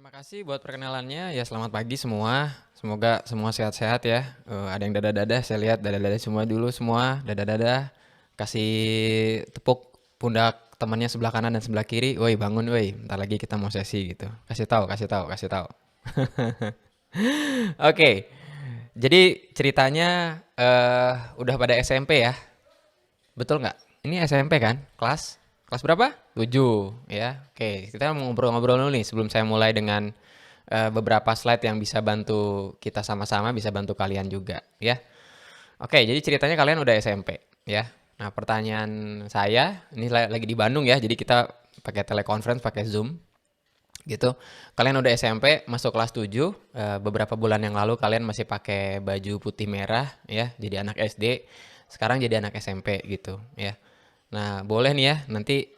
Terima kasih buat perkenalannya. Ya, selamat pagi semua. Semoga semua sehat-sehat ya. Ada yang dada-dada, saya lihat dada-dada semua dulu semua. Dada-dada. Kasih tepuk pundak temannya sebelah kanan dan sebelah kiri. Woi, bangun woi. Bentar lagi kita mau sesi gitu. Kasih tahu, kasih tahu, kasih tahu. Oke. Jadi ceritanya udah pada SMP ya. Betul nggak? Ini SMP kan? Kelas berapa? 7 ya. Oke, kita mau ngobrol-ngobrol dulu nih sebelum saya mulai dengan beberapa slide yang bisa bantu kita sama-sama, bisa bantu kalian juga ya. Oke, jadi ceritanya kalian udah SMP ya. Nah, pertanyaan saya, ini lagi di Bandung ya, jadi kita pakai teleconference, pakai Zoom gitu. Kalian udah SMP, masuk kelas 7, beberapa bulan yang lalu kalian masih pakai baju putih merah ya, jadi anak SD. Sekarang jadi anak SMP gitu ya. Nah, boleh nih ya, nanti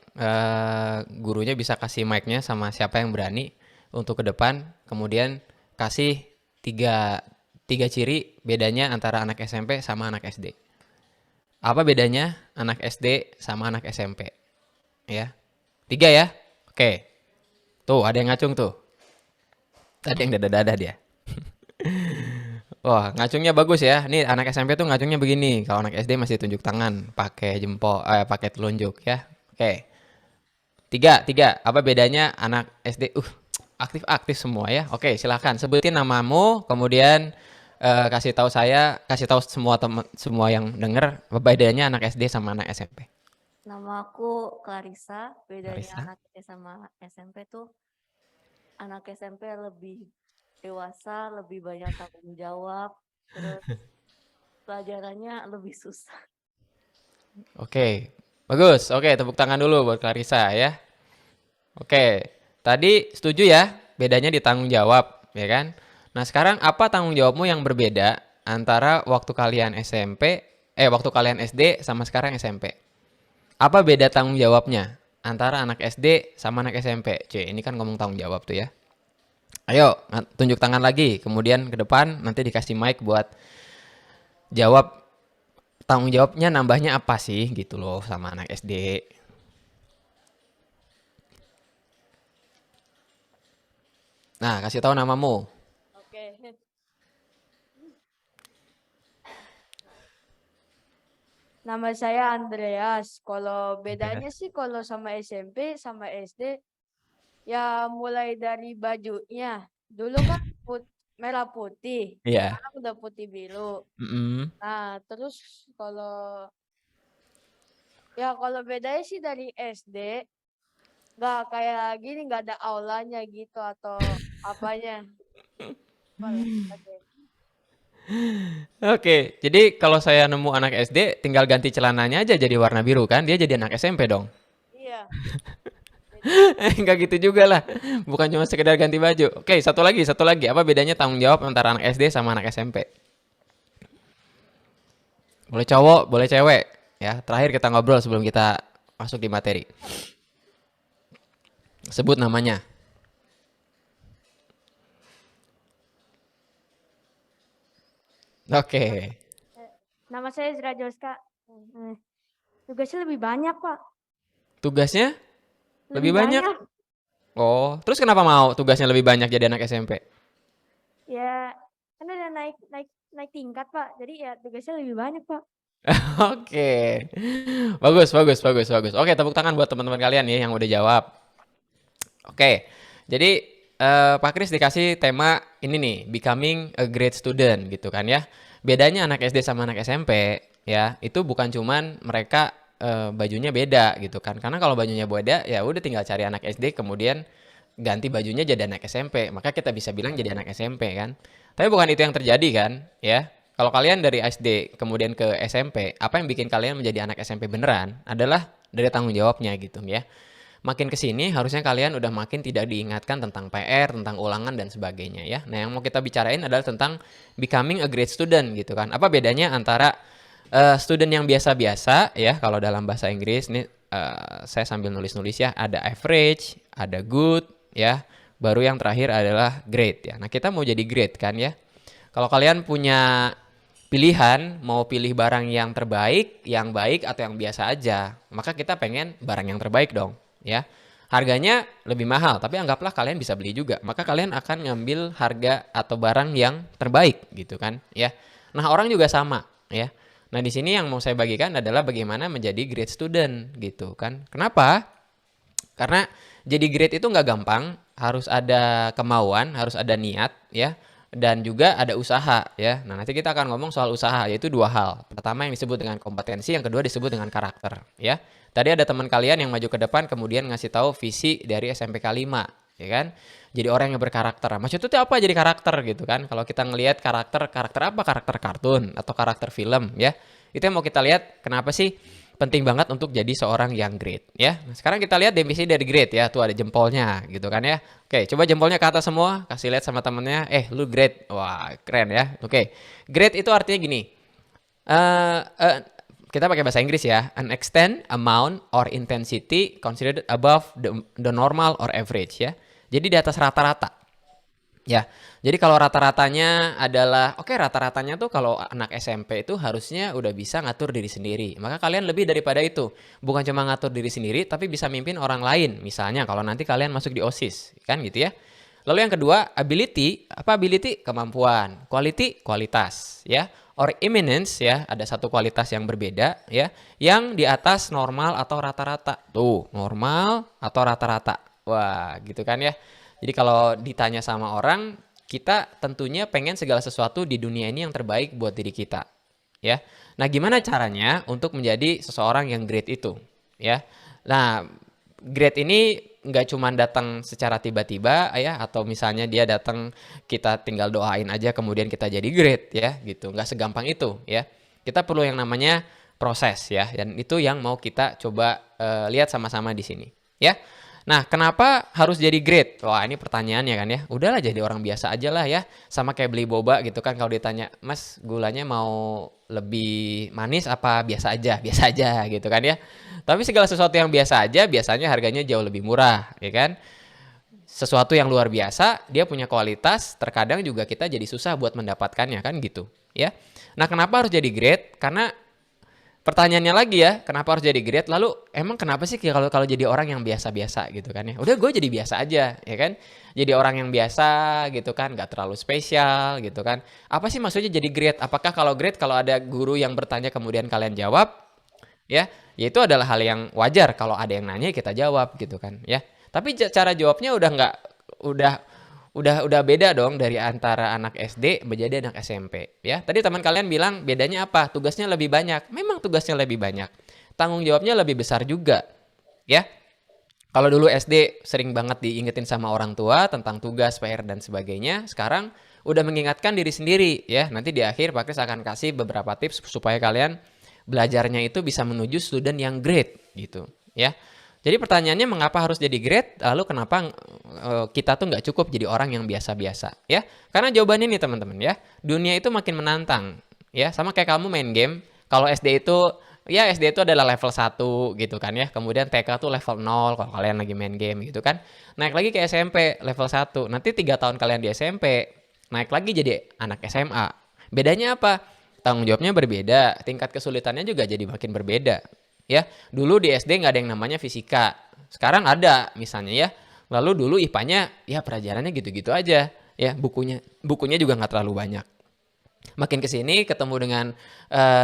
gurunya bisa kasih mic-nya sama siapa yang berani untuk ke depan, kemudian kasih tiga, tiga ciri bedanya antara anak SMP sama anak SD. Apa bedanya anak SD sama anak SMP? Ya, tiga ya. Oke, tuh ada yang ngacung tuh. Tadi yang dada-dada dia. Wah, ngacungnya bagus ya. Nih anak SMP tuh ngacungnya begini. Kalau anak SD masih tunjuk tangan, pakai jempol, pakai telunjuk ya. Oke. Tiga, tiga. Apa bedanya anak SD? Aktif-aktif semua ya. Oke, silahkan sebutin namamu, kemudian kasih tahu semua teman, semua yang denger apa bedanya anak SD sama anak SMP. Nama aku Clarissa, bedanya Marisa. anak SD sama SMP tuh anak SMP lebih dewasa, lebih banyak tanggung jawab, terus pelajarannya lebih susah. Oke, bagus. Oke, tepuk tangan dulu buat Clarissa ya. Oke, tadi setuju ya? Bedanya di tanggung jawab, ya kan? Nah, sekarang apa tanggung jawabmu yang berbeda antara waktu kalian SMP, waktu kalian SD sama sekarang SMP? Apa beda tanggung jawabnya antara anak SD sama anak SMP? Ini kan ngomong tanggung jawab tuh ya. Ayo, tunjuk tangan lagi, kemudian ke depan nanti dikasih mic buat jawab tanggung jawabnya nambahnya apa sih gitu loh sama anak SD. Nah, kasih tahu namamu. Oke. Nama saya Andreas. Kalau bedanya sih kalau sama SMP sama SD ya mulai dari bajunya. Dulu kan merah putih, Iya. sekarang udah putih biru. Mm-mm. Nah, terus kalau bedanya sih dari SD nggak kayak gini, nggak ada aulanya gitu atau apanya. Oke. Oke, jadi kalau saya nemu anak SD, tinggal ganti celananya aja jadi warna biru kan? Dia jadi anak SMP dong. Iya. Enggak gitu juga lah. Bukan cuma sekedar ganti baju. Oke, satu lagi. Apa bedanya tanggung jawab antara anak SD sama anak SMP? Boleh cowok, boleh cewek. Ya, terakhir kita ngobrol sebelum kita masuk di materi. Sebut namanya. Oke. Nama saya Zira Joska. Tugasnya lebih banyak, Pak. Tugasnya lebih Lebih banyak. banyak. Oh, terus kenapa mau tugasnya lebih banyak jadi anak SMP? Ya, kan udah naik naik naik tingkat, Pak. Jadi ya tugasnya lebih banyak, Pak. Oke. Bagus, bagus, bagus, bagus. Oke, tepuk tangan buat teman-teman kalian ya yang udah jawab. Oke, jadi Pak Kris dikasih tema ini nih, becoming a great student gitu kan ya. Bedanya anak SD sama anak SMP ya, itu bukan cuman mereka bajunya beda gitu kan. Karena kalau bajunya beda ya udah tinggal cari anak SD kemudian ganti bajunya jadi anak SMP. Maka kita bisa bilang jadi anak SMP kan. Tapi bukan itu yang terjadi kan ya. Kalau kalian dari SD kemudian ke SMP, apa yang bikin kalian menjadi anak SMP beneran adalah dari tanggung jawabnya gitu ya. Makin ke sini harusnya kalian udah makin tidak diingatkan tentang PR, tentang ulangan dan sebagainya ya. Nah, yang mau kita bicarain adalah tentang becoming a great student gitu kan. Apa bedanya antara student yang biasa-biasa ya, kalau dalam bahasa Inggris ini saya sambil nulis-nulis ya, ada average, ada good ya, baru yang terakhir adalah great ya. Nah, kita mau jadi great kan ya. Kalau kalian punya pilihan mau pilih barang yang terbaik, yang baik atau yang biasa aja, maka kita pengen barang yang terbaik dong, ya. harganya lebih mahal, tapi anggaplah kalian bisa beli juga, maka kalian akan ngambil harga atau barang yang terbaik gitu kan ya. Nah, orang juga sama ya. Nah, di sini yang mau saya bagikan adalah bagaimana menjadi great student gitu kan. Kenapa? Karena jadi great itu nggak gampang, harus ada kemauan, harus ada niat ya, dan juga ada usaha ya. Nah, nanti kita akan ngomong soal usaha, yaitu dua hal. Pertama yang disebut dengan kompetensi, yang kedua disebut dengan karakter ya. Tadi ada teman kalian yang maju ke depan kemudian ngasih tahu visi dari SMPK 5 ya kan. Jadi orang yang berkarakter. Maksudnya itu apa jadi karakter gitu kan? Kalau kita ngelihat karakter, karakter apa? Karakter kartun atau karakter film ya. Itu yang mau kita lihat kenapa sih penting banget untuk jadi seorang yang great ya. Nah, sekarang kita lihat definisi dari great ya. Tuh ada jempolnya gitu kan ya. Oke, coba jempolnya ke atas semua, kasih lihat sama temennya. Lu great. Wah, keren ya. Oke. Great itu artinya gini. Eh eh, kita pakai bahasa Inggris ya. An extent, amount, or intensity considered above the normal or average ya. Jadi di atas rata-rata. Ya, jadi kalau rata-ratanya adalah, oke, rata-ratanya tuh kalau anak SMP itu harusnya udah bisa ngatur diri sendiri. Maka kalian lebih daripada itu. Bukan cuma ngatur diri sendiri, tapi bisa mimpin orang lain. Misalnya kalau nanti kalian masuk di OSIS, kan gitu ya. Lalu yang kedua, ability. Apa ability? Kemampuan. Quality, kualitas. Ya. Or eminence, ya. Ada satu kualitas yang berbeda, ya. Yang di atas normal atau rata-rata. Tuh, normal atau rata-rata. Wah, gitu kan ya. Jadi kalau ditanya sama orang, kita tentunya pengen segala sesuatu di dunia ini yang terbaik buat diri kita, ya. Nah, gimana caranya untuk menjadi seseorang yang great itu, ya? Nah, great ini nggak cuma datang secara tiba-tiba, ya, atau misalnya dia datang kita tinggal doain aja kemudian kita jadi great, ya, gitu. Nggak segampang itu, ya. Kita perlu yang namanya proses, ya, dan itu yang mau kita coba lihat sama-sama di sini, ya. Nah, kenapa harus jadi great? Wah, ini pertanyaannya kan ya. Udahlah jadi orang biasa aja lah ya. Sama kayak beli boba gitu kan. Kalau ditanya, Mas gulanya mau lebih manis apa biasa aja? Biasa aja gitu kan ya. Tapi segala sesuatu yang biasa aja biasanya harganya jauh lebih murah ya kan. Sesuatu yang luar biasa, dia punya kualitas, terkadang juga kita jadi susah buat mendapatkannya kan gitu ya. Nah, kenapa harus jadi great? Karena pertanyaannya lagi ya, kenapa harus jadi great? Lalu emang kenapa sih kalau kalau jadi orang yang biasa-biasa gitu kan ya? Udah gue jadi biasa aja ya kan. Jadi orang yang biasa gitu kan, nggak terlalu spesial gitu kan. Apa sih maksudnya jadi great? Apakah kalau great kalau ada guru yang bertanya kemudian kalian jawab ya? Ya itu adalah hal yang wajar kalau ada yang nanya kita jawab gitu kan ya. Tapi cara jawabnya udah nggak udah udah beda dong dari antara anak SD menjadi anak SMP ya. Tadi teman kalian bilang bedanya apa? Tugasnya lebih banyak. Memang tugasnya lebih banyak. Tanggung jawabnya lebih besar juga ya. Kalau dulu SD sering banget diingetin sama orang tua tentang tugas, PR dan sebagainya. Sekarang udah mengingatkan diri sendiri ya. Nanti di akhir Pak Kris akan kasih beberapa tips supaya kalian belajarnya itu bisa menuju student yang great gitu ya. Jadi pertanyaannya mengapa harus jadi great? Lalu kenapa kita tuh nggak cukup jadi orang yang biasa-biasa ya? Karena jawabannya nih teman-teman ya, dunia itu makin menantang ya. Sama kayak kamu main game. Kalau SD itu ya SD itu adalah level 1 gitu kan ya. Kemudian TK tuh level 0 kalau kalian lagi main game gitu kan. Naik lagi ke SMP level 1. Nanti 3 tahun kalian di SMP, naik lagi jadi anak SMA. Bedanya apa? Tanggung jawabnya berbeda, tingkat kesulitannya juga jadi makin berbeda. Ya, dulu di SD nggak ada yang namanya fisika. Sekarang ada misalnya ya. Lalu dulu IPA-nya ya pelajarannya gitu-gitu aja. Ya, bukunya juga nggak terlalu banyak. Makin kesini ketemu dengan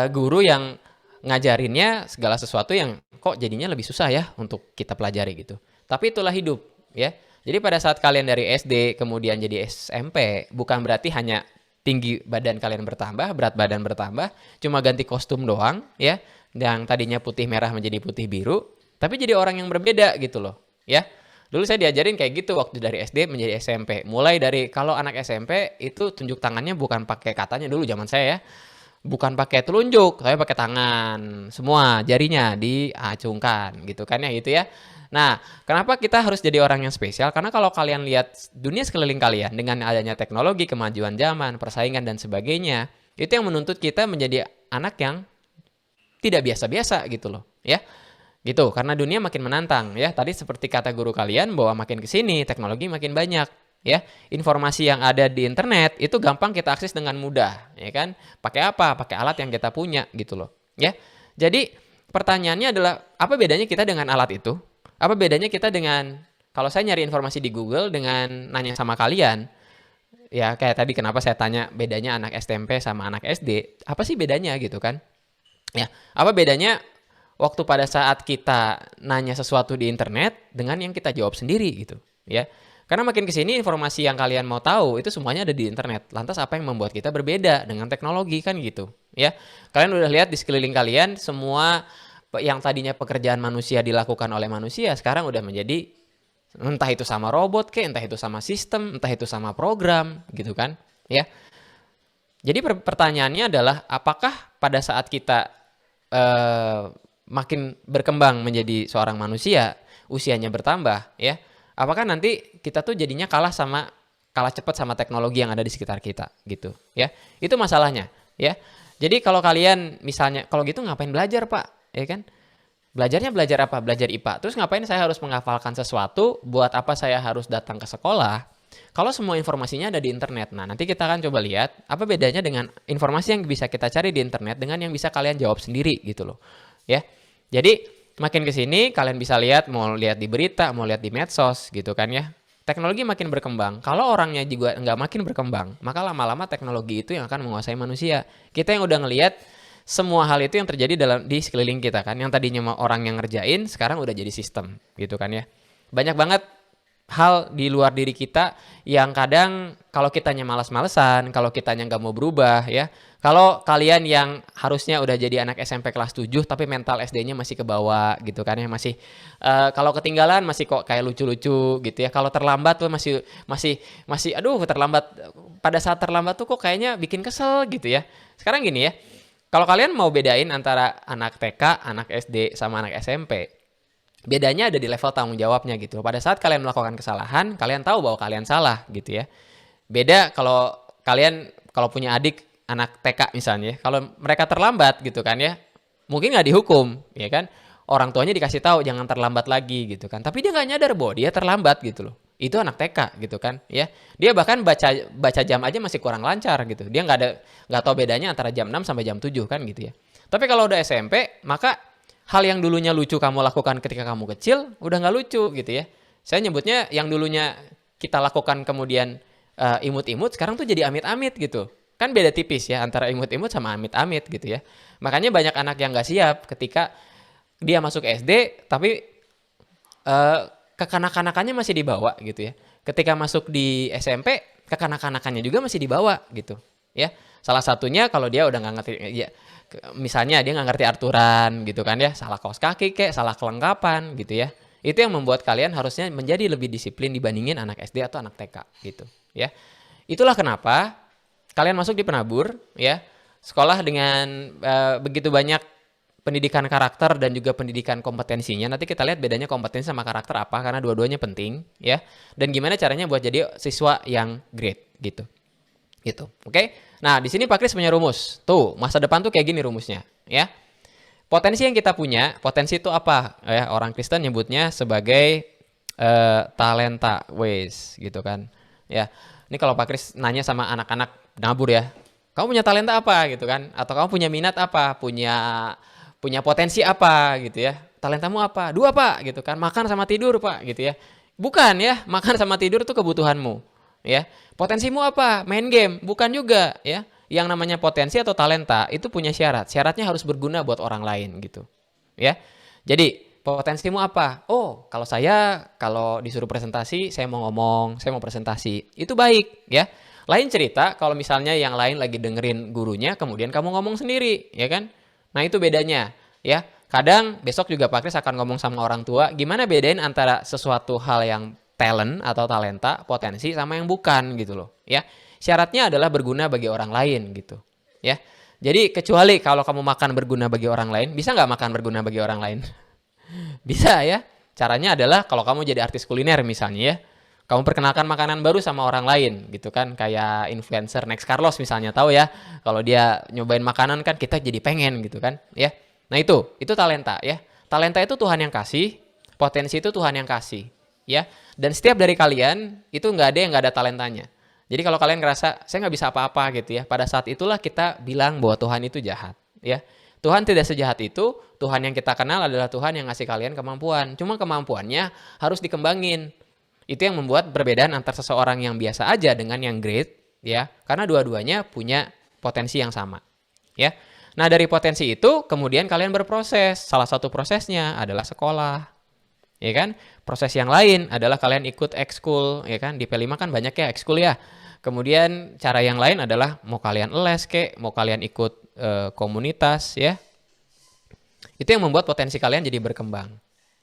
guru yang ngajarinnya segala sesuatu yang kok jadinya lebih susah ya untuk kita pelajari gitu. Tapi itulah hidup ya. Jadi pada saat kalian dari SD kemudian jadi SMP, bukan berarti hanya tinggi badan kalian bertambah, berat badan bertambah, cuma ganti kostum doang ya. Yang tadinya putih merah menjadi putih biru, tapi jadi orang yang berbeda gitu loh, ya. Dulu saya diajarin kayak gitu waktu dari SD menjadi SMP. Mulai dari kalau anak SMP itu tunjuk tangannya bukan pakai katanya dulu zaman saya ya. Bukan pakai telunjuk, saya pakai tangan. Semua jarinya diacungkan gitu kan ya gitu ya. Nah, kenapa kita harus jadi orang yang spesial? Karena kalau kalian lihat dunia sekeliling kalian dengan adanya teknologi, kemajuan zaman, persaingan dan sebagainya, itu yang menuntut kita menjadi anak yang tidak biasa-biasa gitu loh ya gitu karena dunia makin menantang ya. Tadi seperti kata guru kalian bahwa makin kesini teknologi makin banyak ya, informasi yang ada di internet itu gampang kita akses dengan mudah ya kan. Pakai apa? Pakai alat yang kita punya gitu loh ya. Jadi pertanyaannya adalah apa bedanya kita dengan alat itu? Apa bedanya kita dengan kalau saya nyari informasi di Google dengan nanya sama kalian, ya kayak tadi kenapa saya tanya bedanya anak SMP sama anak SD, apa sih bedanya gitu kan? Ya, apa bedanya waktu pada saat kita nanya sesuatu di internet dengan yang kita jawab sendiri gitu, ya. Karena makin ke sini informasi yang kalian mau tahu itu semuanya ada di internet. Lantas apa yang membuat kita berbeda dengan teknologi kan gitu, ya. Kalian udah lihat di sekeliling kalian semua yang tadinya pekerjaan manusia dilakukan oleh manusia sekarang udah menjadi entah itu sama robot kek, entah itu sama sistem, entah itu sama program gitu kan, ya. Jadi pertanyaannya adalah apakah pada saat kita eh, makin berkembang menjadi seorang manusia, usianya bertambah, ya. Apakah nanti kita tuh jadinya kalah cepat sama teknologi yang ada di sekitar kita, gitu, ya. Itu masalahnya, ya. Jadi kalau kalian misalnya, kalau gitu ngapain belajar, Pak? Ya kan? Belajarnya belajar apa? Belajar IPA. Terus ngapain saya harus menghafalkan sesuatu? Buat apa saya harus datang ke sekolah? Kalau semua informasinya ada di internet. Nah, nanti kita akan coba lihat apa bedanya dengan informasi yang bisa kita cari di internet dengan yang bisa kalian jawab sendiri gitu loh. Ya. Jadi, makin ke sini kalian bisa lihat mau lihat di berita, mau lihat di medsos gitu kan ya. Teknologi makin berkembang. Kalau orangnya juga nggak makin berkembang, maka lama-lama teknologi itu yang akan menguasai manusia. Kita yang udah ngelihat semua hal itu yang terjadi di sekeliling kita kan. Yang tadinya orang yang ngerjain, sekarang udah jadi sistem gitu kan ya. Banyak banget hal di luar diri kita yang kadang kalau kitanya malas-malesan, kalau kitanya nggak mau berubah ya. Kalau kalian yang harusnya udah jadi anak SMP kelas 7 tapi mental SD-nya masih ke bawah gitu kan ya, masih kalau ketinggalan masih kok kayak lucu-lucu gitu ya. Kalau terlambat tuh masih masih masih aduh terlambat, pada saat terlambat tuh kok kayaknya bikin kesel gitu ya. Sekarang gini ya. Kalau kalian mau bedain antara anak TK, anak SD sama anak SMP, bedanya ada di level tanggung jawabnya gitu. Pada saat kalian melakukan kesalahan, kalian tahu bahwa kalian salah gitu ya. Beda kalau kalian kalau punya adik anak TK misalnya, kalau mereka terlambat gitu kan ya, mungkin nggak dihukum, ya kan? Orang tuanya dikasih tahu jangan terlambat lagi gitu kan. Tapi dia nggak nyadar bahwa dia terlambat gitu loh. Itu anak TK gitu kan, ya. Dia bahkan baca baca jam aja masih kurang lancar gitu. Dia nggak tahu bedanya antara jam 6 sampai jam 7 kan gitu ya. Tapi kalau udah SMP, maka hal yang dulunya lucu kamu lakukan ketika kamu kecil udah nggak lucu gitu ya. Saya nyebutnya yang dulunya kita lakukan kemudian imut-imut sekarang tuh jadi amit-amit gitu. Kan beda tipis ya antara imut-imut sama amit-amit gitu ya. Makanya banyak anak yang nggak siap ketika dia masuk SD tapi kekanak-kanakannya masih dibawa gitu ya. Ketika masuk di SMP kekanak-kanakannya juga masih dibawa gitu ya. Salah satunya kalau dia udah nggak ngerti ya, misalnya dia nggak ngerti aturan gitu kan ya, salah kaos kaki kek, salah kelengkapan gitu ya. Itu yang membuat kalian harusnya menjadi lebih disiplin dibandingin anak SD atau anak TK gitu ya. Itulah kenapa kalian masuk di penabur ya, sekolah dengan begitu banyak pendidikan karakter dan juga pendidikan kompetensinya. Nanti kita lihat bedanya kompetensi sama karakter apa, karena dua-duanya penting ya. Dan gimana caranya buat jadi siswa yang great gitu. Gitu. Oke. Nah, di sini Pak Kris punya rumus. Tuh, masa depan tuh kayak gini rumusnya, ya. Potensi yang kita punya, potensi itu apa? Ya, orang Kristen nyebutnya sebagai talenta ways gitu kan. Ya. Ini kalau Pak Kris nanya sama anak-anak nabur ya, kamu punya talenta apa gitu kan? Atau kamu punya minat apa? Punya potensi apa gitu ya? Talentamu apa? Dua Pak gitu kan. Makan sama tidur Pak gitu ya. Bukan ya, makan sama tidur itu kebutuhanmu. Ya, potensimu apa? Main game? Bukan juga ya. Yang namanya potensi atau talenta itu punya syarat. Syaratnya harus berguna buat orang lain gitu. Ya. Jadi, potensimu apa? Oh, kalau disuruh presentasi, saya mau ngomong, saya mau presentasi. Itu baik ya. Lain cerita kalau misalnya yang lain lagi dengerin gurunya, kemudian kamu ngomong sendiri, ya kan? Nah, itu bedanya ya. Kadang besok juga Pak Kris akan ngomong sama orang tua, gimana bedain antara sesuatu hal yang talent atau talenta, potensi sama yang bukan gitu loh, ya. Syaratnya adalah berguna bagi orang lain gitu, ya. Jadi kecuali kalau kamu makan berguna bagi orang lain, bisa nggak makan berguna bagi orang lain? Bisa ya. Caranya adalah kalau kamu jadi artis kuliner misalnya ya, kamu perkenalkan makanan baru sama orang lain gitu kan, kayak influencer Next Carlos misalnya, tahu ya, kalau dia nyobain makanan kan kita jadi pengen gitu kan, ya. Nah itu talenta ya. Talenta itu Tuhan yang kasih, potensi itu Tuhan yang kasih, ya. Dan setiap dari kalian itu nggak ada yang nggak ada talentanya. Jadi kalau kalian ngerasa saya nggak bisa apa-apa gitu ya, pada saat itulah kita bilang bahwa Tuhan itu jahat, ya. Tuhan tidak sejahat itu. Tuhan yang kita kenal adalah Tuhan yang ngasih kalian kemampuan. Cuma kemampuannya harus dikembangin. Itu yang membuat perbedaan antar seseorang yang biasa aja dengan yang great, ya. Karena dua-duanya punya potensi yang sama, ya. Nah, dari potensi itu kemudian kalian berproses. Salah satu prosesnya adalah sekolah, ya kan? Proses yang lain adalah kalian ikut ekskul, ya kan? Di P5 kan banyak ya ekskul ya. Kemudian cara yang lain adalah mau kalian les kek, mau kalian ikut komunitas, ya. Itu yang membuat potensi kalian jadi berkembang,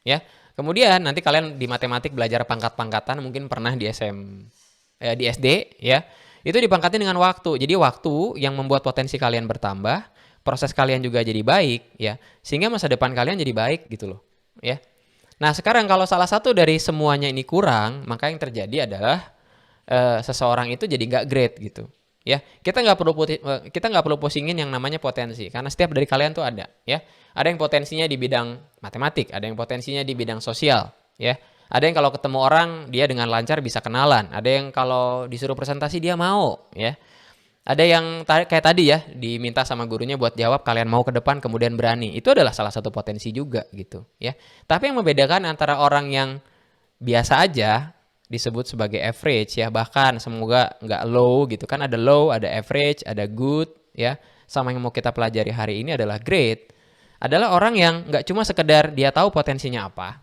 ya. Kemudian nanti kalian di matematik belajar pangkat-pangkatan, mungkin pernah di di SD, ya. Itu dipangkatin dengan waktu. Jadi waktu yang membuat potensi kalian bertambah, proses kalian juga jadi baik, ya. Sehingga masa depan kalian jadi baik gitu loh, ya. Nah, sekarang kalau salah satu dari semuanya ini kurang, maka yang terjadi adalah seseorang itu jadi nggak great gitu, ya. Kita nggak perlu pusingin yang namanya potensi, karena setiap dari kalian tuh ada, ya. Ada yang potensinya di bidang matematik, ada yang potensinya di bidang sosial, ya. Ada yang kalau ketemu orang dia dengan lancar bisa kenalan, ada yang kalau disuruh presentasi dia mau, ya. Ada yang kayak tadi ya, diminta sama gurunya buat jawab, kalian mau ke depan kemudian berani. Itu adalah salah satu potensi juga gitu, ya. Tapi yang membedakan antara orang yang biasa aja disebut sebagai average, ya, bahkan semoga nggak low gitu kan, ada low, ada average, ada good, ya. Sama yang mau kita pelajari hari ini adalah great. Adalah orang yang nggak cuma sekedar dia tahu potensinya apa,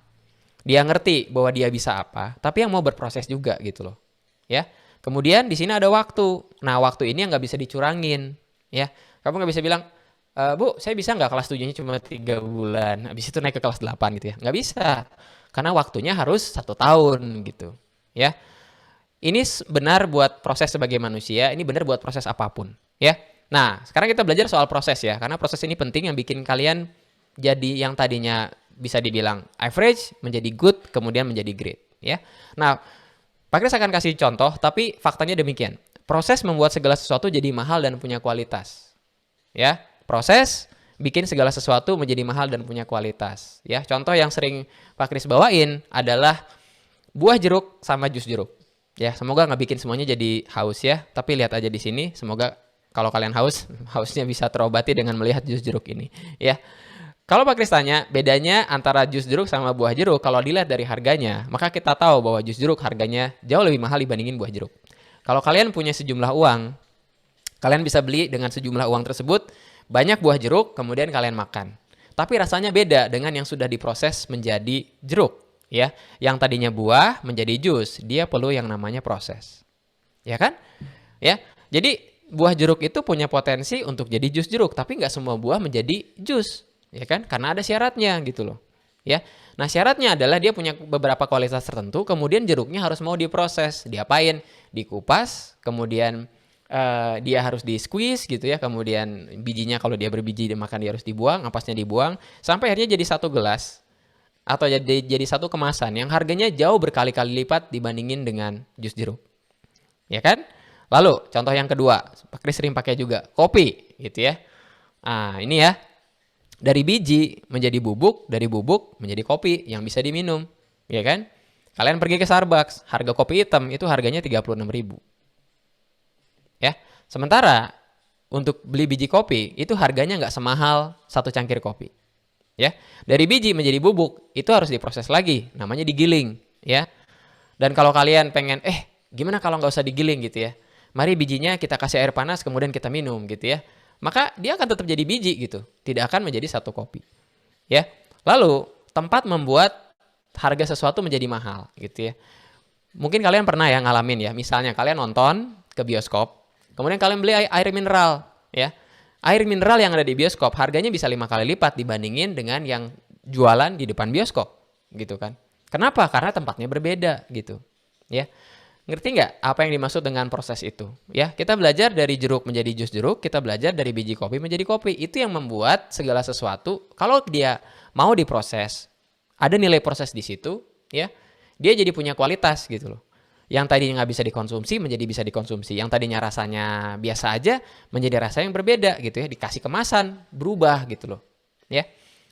dia ngerti bahwa dia bisa apa, tapi yang mau berproses juga gitu loh, ya. Kemudian di sini ada waktu. Nah, waktu ini yang nggak bisa dicurangin, ya. Kamu nggak bisa bilang, Bu, saya bisa nggak kelas 7-nya cuma 3 bulan, habis itu naik ke kelas 8 gitu ya. Nggak bisa, karena waktunya harus 1 tahun gitu, ya. Ini benar buat proses sebagai manusia, ini benar buat proses apapun, ya. Nah, sekarang kita belajar soal proses ya, karena proses ini penting yang bikin kalian jadi yang tadinya bisa dibilang average, menjadi good, kemudian menjadi great, ya. Nah, Pak Kris akan kasih contoh, tapi faktanya demikian. Proses membuat segala sesuatu jadi mahal dan punya kualitas, ya. Proses bikin segala sesuatu menjadi mahal dan punya kualitas, ya. Contoh yang sering Pak Kris bawain adalah buah jeruk sama jus jeruk. Ya, semoga nggak bikin semuanya jadi haus ya. Tapi lihat aja di sini, semoga kalau kalian haus, hausnya bisa terobati dengan melihat jus jeruk ini. Ya, kalau Pak Kris tanya, bedanya antara jus jeruk sama buah jeruk, kalau dilihat dari harganya, maka kita tahu bahwa jus jeruk harganya jauh lebih mahal dibandingin buah jeruk. Kalau kalian punya sejumlah uang, kalian bisa beli dengan sejumlah uang tersebut banyak buah jeruk, kemudian kalian makan. Tapi rasanya beda dengan yang sudah diproses menjadi jeruk. Ya, yang tadinya buah menjadi jus, dia perlu yang namanya proses, ya kan? Ya, jadi buah jeruk itu punya potensi untuk jadi jus jeruk, tapi nggak semua buah menjadi jus, ya kan? Karena ada syaratnya gitu loh, ya. Nah, syaratnya adalah dia punya beberapa kualitas tertentu, kemudian jeruknya harus mau diproses, diapain? Dikupas, kemudian dia harus di squeeze gitu ya, kemudian bijinya kalau dia berbiji makan dia harus dibuang, ampasnya dibuang, sampai akhirnya jadi satu gelas. Atau jadi satu kemasan yang harganya jauh berkali-kali lipat dibandingin dengan jus jeruk, ya kan? Lalu contoh yang kedua, Pak Kris sering pakai juga kopi, gitu ya. Nah, ini ya, dari biji menjadi bubuk, dari bubuk menjadi kopi yang bisa diminum, ya kan? Kalian pergi ke Starbucks, harga kopi hitam itu harganya 36.000, ya. Sementara untuk beli biji kopi itu harganya nggak semahal satu cangkir kopi. Ya, dari biji menjadi bubuk itu harus diproses lagi, namanya digiling, ya. Dan kalau kalian pengen, gimana kalau nggak usah digiling gitu ya? Mari bijinya kita kasih air panas kemudian kita minum gitu ya. Maka dia akan tetap jadi biji gitu, tidak akan menjadi satu kopi, ya. Lalu tempat membuat harga sesuatu menjadi mahal gitu ya. Mungkin kalian pernah ya ngalamin ya, misalnya kalian nonton ke bioskop, kemudian kalian beli air mineral, ya. Air mineral yang ada di bioskop harganya bisa 5 kali lipat dibandingin dengan yang jualan di depan bioskop, gitu kan? Kenapa? Karena tempatnya berbeda, gitu. Ya, ngerti nggak apa yang dimaksud dengan proses itu? Ya, kita belajar dari jeruk menjadi jus jeruk, kita belajar dari biji kopi menjadi kopi. Itu yang membuat segala sesuatu kalau dia mau diproses, ada nilai proses di situ, ya, dia jadi punya kualitas, gitu loh. Yang tadinya nggak bisa dikonsumsi menjadi bisa dikonsumsi. Yang tadinya rasanya biasa aja menjadi rasa yang berbeda gitu ya. Dikasih kemasan, berubah gitu loh. Ya.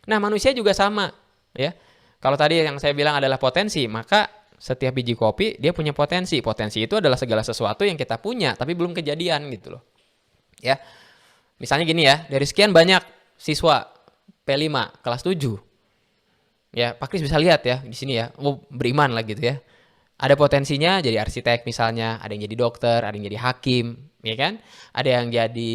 Nah, manusia juga sama, ya. Kalau tadi yang saya bilang adalah potensi, maka setiap biji kopi dia punya potensi. Potensi itu adalah segala sesuatu yang kita punya tapi belum kejadian gitu loh. Ya. Misalnya gini ya, dari sekian banyak siswa P5 kelas 7. Ya, Pak Kris bisa lihat ya di sini ya. Oh, beriman lah gitu ya. Ada potensinya jadi arsitek misalnya, ada yang jadi dokter, ada yang jadi hakim, ya kan? Ada yang jadi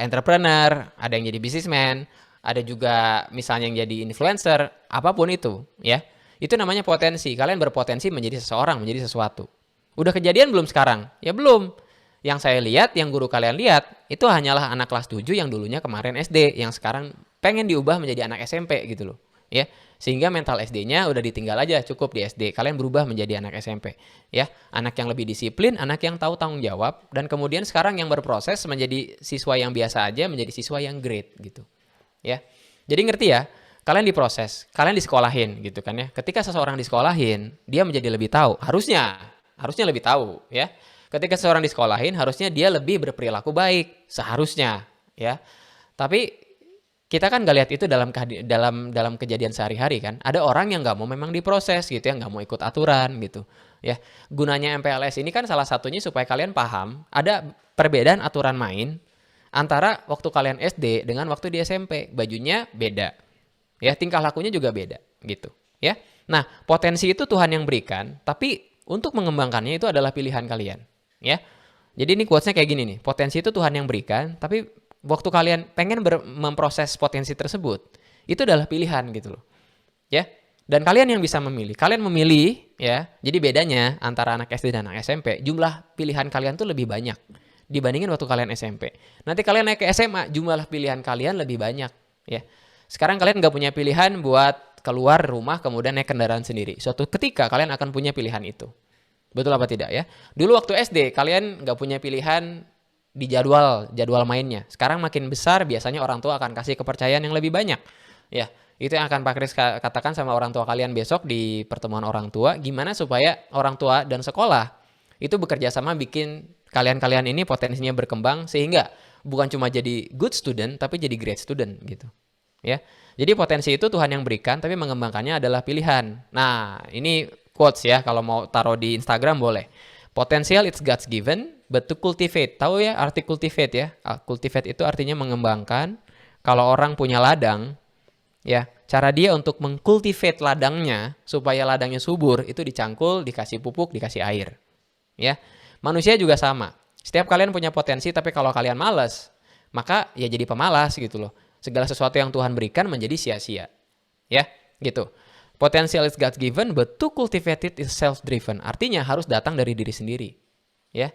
entrepreneur, ada yang jadi businessman, ada juga misalnya yang jadi influencer, apapun itu, ya. Itu namanya potensi. Kalian berpotensi menjadi seseorang, menjadi sesuatu. Udah kejadian belum sekarang? Ya belum. Yang saya lihat, yang guru kalian lihat, itu hanyalah anak kelas 7 yang dulunya kemarin SD, yang sekarang pengen diubah menjadi anak SMP gitu loh. Ya, sehingga mental SD-nya udah ditinggal aja, cukup di SD. Kalian berubah menjadi anak SMP. Ya, anak yang lebih disiplin, anak yang tahu tanggung jawab, dan kemudian sekarang yang berproses menjadi siswa yang biasa aja, menjadi siswa yang great gitu. Ya, jadi ngerti ya? Kalian diproses, kalian disekolahin gitu kan ya. Ketika seseorang disekolahin, dia menjadi lebih tahu. Harusnya lebih tahu ya. Ketika seseorang disekolahin, harusnya dia lebih berperilaku baik, seharusnya ya. Tapi kita kan nggak lihat itu dalam kejadian sehari-hari kan. Ada orang yang nggak mau memang diproses gitu ya, nggak mau ikut aturan gitu ya. Gunanya MPLS ini kan salah satunya supaya kalian paham ada perbedaan aturan main antara waktu kalian SD dengan waktu di SMP. Bajunya beda ya, tingkah lakunya juga beda gitu ya. Nah, potensi itu Tuhan yang berikan, tapi untuk mengembangkannya itu adalah pilihan kalian ya. Jadi ini quotes-nya kayak gini nih, potensi itu Tuhan yang berikan, tapi waktu kalian pengen memproses potensi tersebut, itu adalah pilihan gitu loh. Ya. Dan kalian yang bisa memilih. Kalian memilih ya. Jadi bedanya antara anak SD dan anak SMP, jumlah pilihan kalian tuh lebih banyak dibandingin waktu kalian SMP. Nanti kalian naik ke SMA, jumlah pilihan kalian lebih banyak ya. Sekarang kalian nggak punya pilihan buat keluar rumah kemudian naik kendaraan sendiri. Suatu ketika kalian akan punya pilihan itu. Betul apa tidak ya? Dulu waktu SD kalian nggak punya pilihan di jadwal mainnya. Sekarang makin besar biasanya orang tua akan kasih kepercayaan yang lebih banyak. Ya, itu yang akan Pak Kris katakan sama orang tua kalian besok di pertemuan orang tua, gimana supaya orang tua dan sekolah itu bekerja sama bikin kalian-kalian ini potensinya berkembang sehingga bukan cuma jadi good student tapi jadi great student gitu. Ya. Jadi potensi itu Tuhan yang berikan tapi mengembangkannya adalah pilihan. Nah, ini quotes ya, kalau mau taruh di Instagram boleh. Potential it's God's given, but to cultivate. Tahu ya arti cultivate ya? Cultivate itu artinya mengembangkan. Kalau orang punya ladang, ya cara dia untuk mengkultivate ladangnya supaya ladangnya subur itu dicangkul, dikasih pupuk, dikasih air. Ya, manusia juga sama. Setiap kalian punya potensi, tapi kalau kalian malas, maka ya jadi pemalas gitu loh. Segala sesuatu yang Tuhan berikan menjadi sia-sia. Ya, gitu. Potential is God given, but to cultivate it is self-driven. Artinya harus datang dari diri sendiri. Ya,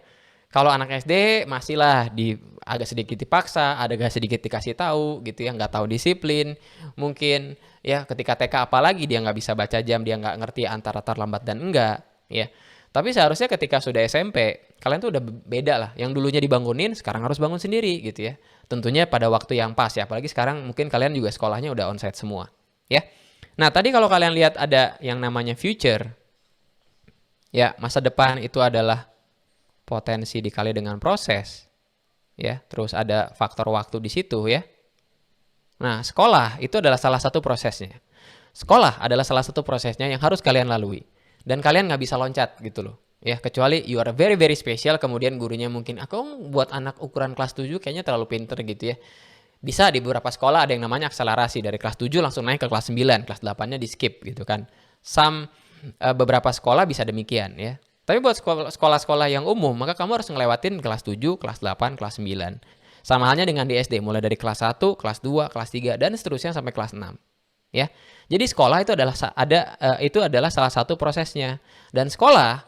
kalau anak SD masihlah agak sedikit dipaksa, agak sedikit dikasih tahu gitu ya, nggak tahu disiplin. Mungkin ya ketika TK apalagi dia nggak bisa baca jam, dia nggak ngerti antara terlambat dan enggak. Ya, tapi seharusnya ketika sudah SMP, kalian tuh udah beda lah. Yang dulunya dibangunin, sekarang harus bangun sendiri gitu ya. Tentunya pada waktu yang pas ya. Apalagi sekarang mungkin kalian juga sekolahnya udah onsite semua. Ya. Nah, tadi kalau kalian lihat ada yang namanya future, ya masa depan itu adalah potensi dikali dengan proses, ya. Terus ada faktor waktu di situ ya. Nah, sekolah itu adalah salah satu prosesnya. Sekolah adalah salah satu prosesnya yang harus kalian lalui. Dan kalian nggak bisa loncat gitu loh. Ya, kecuali you are very very special, kemudian gurunya mungkin, aku buat anak ukuran kelas 7 kayaknya terlalu pinter gitu ya. Bisa di beberapa sekolah ada yang namanya akselerasi, dari kelas 7 langsung naik ke kelas 9, kelas 8-nya di skip gitu kan. Beberapa sekolah bisa demikian ya. Tapi buat sekolah-sekolah yang umum, maka kamu harus ngelewatin kelas 7, kelas 8, kelas 9. Sama halnya dengan di SD, mulai dari kelas 1, kelas 2, kelas 3, dan seterusnya sampai kelas 6. Ya. Jadi sekolah itu adalah salah satu prosesnya. Dan sekolah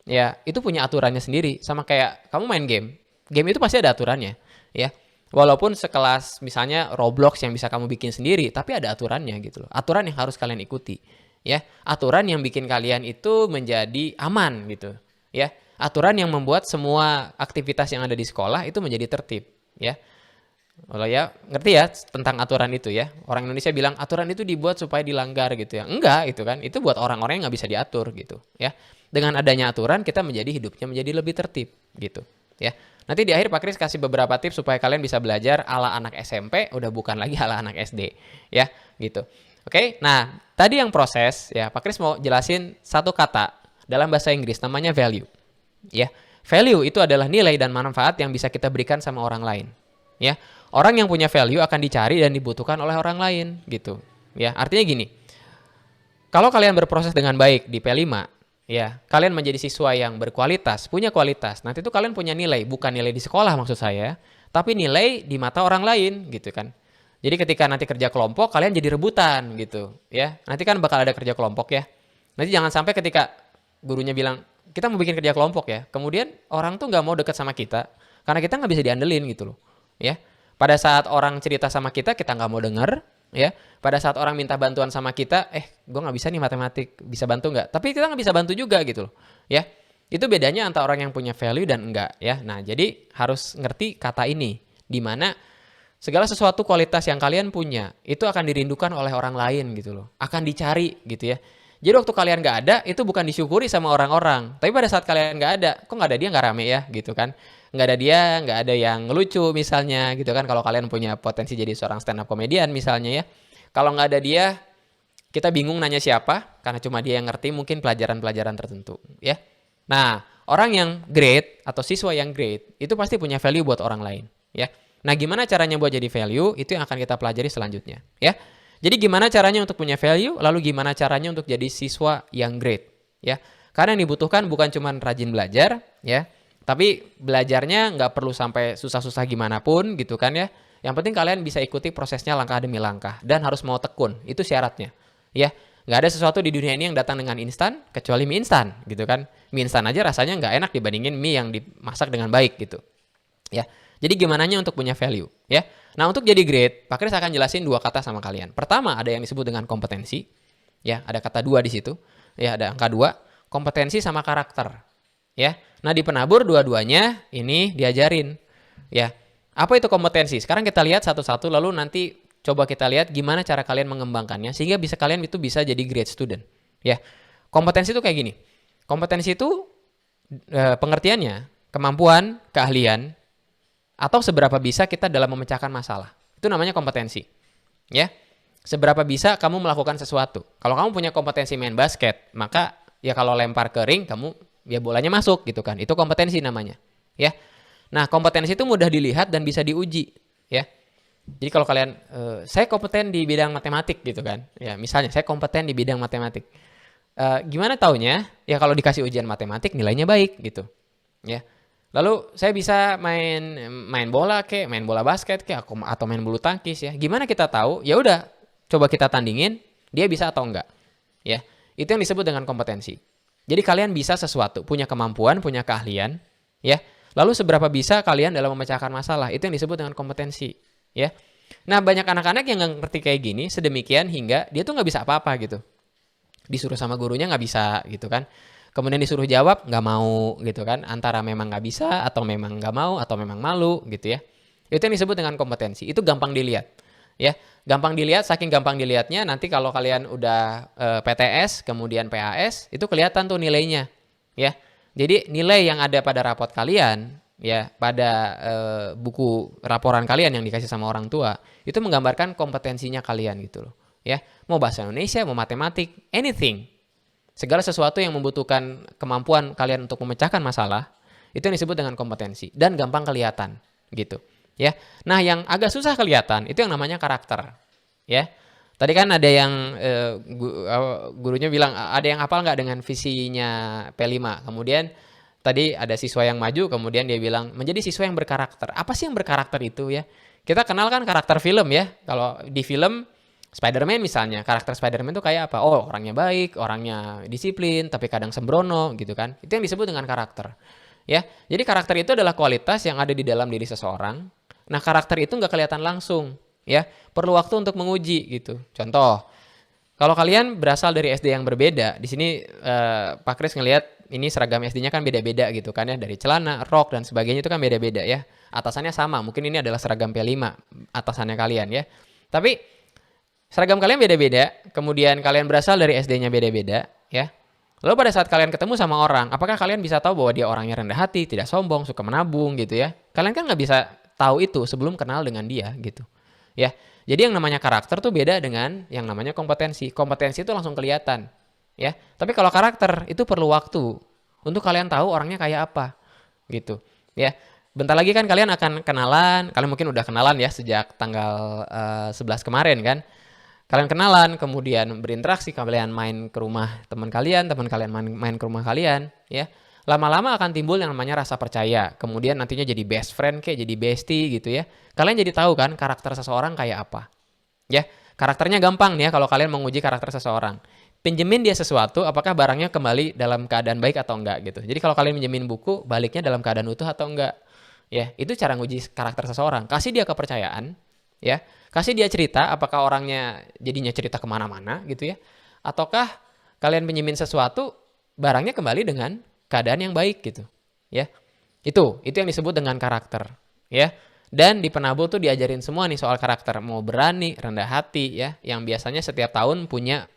ya itu punya aturannya sendiri, sama kayak kamu main game. Game itu pasti ada aturannya, ya. Walaupun sekelas misalnya Roblox yang bisa kamu bikin sendiri, tapi ada aturannya gitu loh. Aturan yang harus kalian ikuti, ya. Aturan yang bikin kalian itu menjadi aman gitu, ya. Aturan yang membuat semua aktivitas yang ada di sekolah itu menjadi tertib, ya. Kalau ya ngerti ya tentang aturan itu ya. Orang Indonesia bilang aturan itu dibuat supaya dilanggar gitu ya. Enggak itu kan. Itu buat orang-orang yang nggak bisa diatur gitu ya. Dengan adanya aturan kita hidupnya menjadi lebih tertib gitu ya. Nanti di akhir Pak Kris kasih beberapa tips supaya kalian bisa belajar ala anak SMP, udah bukan lagi ala anak SD ya gitu. Oke, nah tadi yang proses ya Pak Kris mau jelasin satu kata dalam bahasa Inggris namanya value ya. Value itu adalah nilai dan manfaat yang bisa kita berikan sama orang lain ya. Orang yang punya value akan dicari dan dibutuhkan oleh orang lain gitu. Ya, artinya gini. Kalau kalian berproses dengan baik di P5, ya, kalian menjadi siswa yang berkualitas, punya kualitas. Nanti itu kalian punya nilai, bukan nilai di sekolah maksud saya, tapi nilai di mata orang lain gitu kan. Jadi ketika nanti kerja kelompok, kalian jadi rebutan gitu, ya. Nanti kan bakal ada kerja kelompok ya. Nanti jangan sampai ketika gurunya bilang, kita mau bikin kerja kelompok ya, kemudian orang tuh nggak mau deket sama kita, karena kita nggak bisa diandelin gitu loh, ya. Pada saat orang cerita sama kita nggak mau denger, ya. Pada saat orang minta bantuan sama kita, gue nggak bisa nih matematik, bisa bantu nggak? Tapi kita nggak bisa bantu juga gitu loh, ya. Itu bedanya antara orang yang punya value dan enggak, ya. Nah, jadi harus ngerti kata ini, di mana segala sesuatu kualitas yang kalian punya itu akan dirindukan oleh orang lain gitu loh, akan dicari gitu ya. Jadi waktu kalian nggak ada, itu bukan disyukuri sama orang-orang. Tapi pada saat kalian nggak ada, kok nggak ada dia nggak rame ya gitu kan. Nggak ada dia, nggak ada yang lucu misalnya gitu kan. Kalau kalian punya potensi jadi seorang stand up comedian misalnya ya. Kalau nggak ada dia, kita bingung nanya siapa, karena cuma dia yang ngerti mungkin pelajaran-pelajaran tertentu ya. Nah, orang yang great atau siswa yang great, itu pasti punya value buat orang lain ya. Nah, gimana caranya buat jadi value, itu yang akan kita pelajari selanjutnya ya. Jadi gimana caranya untuk punya value, lalu gimana caranya untuk jadi siswa yang great, ya. Karena yang dibutuhkan bukan cuma rajin belajar, ya, tapi belajarnya nggak perlu sampai susah-susah gimana pun, gitu kan ya. Yang penting kalian bisa ikuti prosesnya langkah demi langkah, dan harus mau tekun, itu syaratnya, ya. Nggak ada sesuatu di dunia ini yang datang dengan instan, kecuali mie instan, gitu kan. Mie instan aja rasanya nggak enak dibandingin mie yang dimasak dengan baik, gitu, ya. Jadi gimananya untuk punya value, ya. Nah, untuk jadi great, Pak Kris akan jelasin dua kata sama kalian. Pertama, ada yang disebut dengan kompetensi. Ya, ada kata dua di situ. Ya, ada angka 2, kompetensi sama karakter. Ya. Nah, di penabur dua-duanya ini diajarin. Ya. Apa itu kompetensi? Sekarang kita lihat satu-satu, lalu nanti coba kita lihat gimana cara kalian mengembangkannya sehingga bisa kalian itu bisa jadi great student. Ya. Kompetensi itu kayak gini. Kompetensi itu pengertiannya kemampuan, keahlian, atau seberapa bisa kita dalam memecahkan masalah. Itu namanya kompetensi. Ya. Seberapa bisa kamu melakukan sesuatu. Kalau kamu punya kompetensi main basket, maka ya kalau lempar ke ring, kamu ya bolanya masuk gitu kan. Itu kompetensi namanya. Ya. Nah, kompetensi itu mudah dilihat dan bisa diuji. Ya. Jadi kalau kalian, saya kompeten di bidang matematik gitu kan. Ya, misalnya saya kompeten di bidang matematik. Gimana taunya? Ya kalau dikasih ujian matematik nilainya baik gitu. Ya. Lalu saya bisa main bola main bola basket atau main bulu tangkis ya. Gimana kita tahu? Ya udah, coba kita tandingin, dia bisa atau enggak. Ya. Itu yang disebut dengan kompetensi. Jadi kalian bisa sesuatu, punya kemampuan, punya keahlian, ya. Lalu seberapa bisa kalian dalam memecahkan masalah? Itu yang disebut dengan kompetensi, ya. Nah, banyak anak-anak yang nggak ngerti kayak gini sedemikian hingga dia tuh nggak bisa apa-apa gitu. Disuruh sama gurunya nggak bisa gitu kan. Kemudian disuruh jawab nggak mau gitu kan, antara memang nggak bisa atau memang nggak mau atau memang malu gitu ya. Itu yang disebut dengan kompetensi. Itu gampang dilihat ya, gampang dilihat. Saking gampang dilihatnya nanti kalau kalian udah PTS kemudian PAS itu kelihatan tuh nilainya ya. Jadi nilai yang ada pada rapot kalian ya, pada buku laporan kalian yang dikasih sama orang tua itu menggambarkan kompetensinya kalian gitu loh ya. Mau bahasa Indonesia, mau matematik, anything. Segala sesuatu yang membutuhkan kemampuan kalian untuk memecahkan masalah, itu yang disebut dengan kompetensi. Dan gampang kelihatan, gitu. Ya. Nah, yang agak susah kelihatan, itu yang namanya karakter. Ya. Tadi kan ada yang, gurunya bilang, ada yang hafal nggak dengan visinya P5? Kemudian, tadi ada siswa yang maju, kemudian dia bilang, menjadi siswa yang berkarakter. Apa sih yang berkarakter itu ya? Kita kenal kan karakter film ya. Kalau di film, Spider-Man misalnya, karakter Spider-Man itu kayak apa? Oh, orangnya baik, orangnya disiplin, tapi kadang sembrono gitu kan. Itu yang disebut dengan karakter. Ya, jadi karakter itu adalah kualitas yang ada di dalam diri seseorang. Nah, karakter itu nggak kelihatan langsung, ya. Perlu waktu untuk menguji gitu. Contoh, kalau kalian berasal dari SD yang berbeda, di sini Pak Kris ngelihat ini seragam SD-nya kan beda-beda gitu kan ya, dari celana, rok dan sebagainya itu kan beda-beda ya. Atasannya sama, mungkin ini adalah seragam P5 atasannya kalian ya. Tapi seragam kalian beda-beda, kemudian kalian berasal dari SD-nya beda-beda, ya. Lalu pada saat kalian ketemu sama orang, apakah kalian bisa tahu bahwa dia orangnya rendah hati, tidak sombong, suka menabung gitu ya? Kalian kan nggak bisa tahu itu sebelum kenal dengan dia gitu, ya. Jadi yang namanya karakter tuh beda dengan yang namanya kompetensi. Kompetensi itu langsung kelihatan, ya. Tapi kalau karakter itu perlu waktu untuk kalian tahu orangnya kayak apa, gitu, ya. Bentar lagi kan kalian akan kenalan, kalian mungkin udah kenalan ya sejak tanggal 11 kemarin kan. Kalian kenalan, kemudian berinteraksi, kalian main ke rumah teman kalian main ke rumah kalian, ya. Lama-lama akan timbul yang namanya rasa percaya. Kemudian nantinya jadi best friend kayak jadi bestie gitu ya. Kalian jadi tahu kan karakter seseorang kayak apa. Ya, karakternya gampang nih ya kalau kalian menguji karakter seseorang. Pinjemin dia sesuatu, apakah barangnya kembali dalam keadaan baik atau enggak gitu. Jadi kalau kalian pinjemin buku, baliknya dalam keadaan utuh atau enggak. Ya, itu cara nguji karakter seseorang. Kasih dia kepercayaan, ya. Kasih dia cerita, apakah orangnya jadinya cerita kemana-mana gitu ya. Ataukah kalian pinjemin sesuatu, barangnya kembali dengan keadaan yang baik gitu. Ya, itu yang disebut dengan karakter, ya. Dan di penabur tuh diajarin semua nih soal karakter, mau berani, rendah hati ya, yang biasanya setiap tahun punya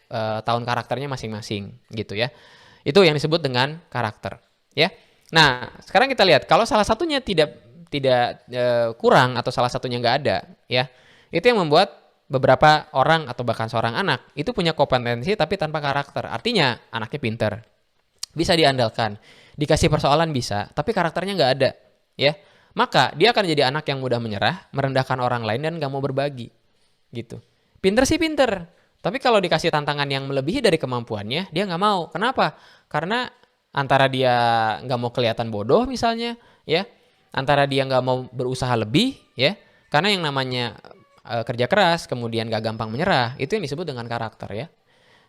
tahun karakternya masing-masing gitu ya. Itu yang disebut dengan karakter, ya. Nah, sekarang kita lihat kalau salah satunya tidak kurang atau salah satunya nggak ada, ya. Itu yang membuat beberapa orang atau bahkan seorang anak itu punya kompetensi tapi tanpa karakter. Artinya anaknya pinter, bisa diandalkan, dikasih persoalan bisa, tapi karakternya nggak ada, ya. Maka dia akan jadi anak yang mudah menyerah, merendahkan orang lain dan nggak mau berbagi, gitu. Pinter sih pinter, tapi kalau dikasih tantangan yang melebihi dari kemampuannya, dia nggak mau. Kenapa? Karena antara dia nggak mau kelihatan bodoh misalnya, ya, antara dia nggak mau berusaha lebih, ya, karena yang namanya kerja keras, kemudian gak gampang menyerah, itu yang disebut dengan karakter ya.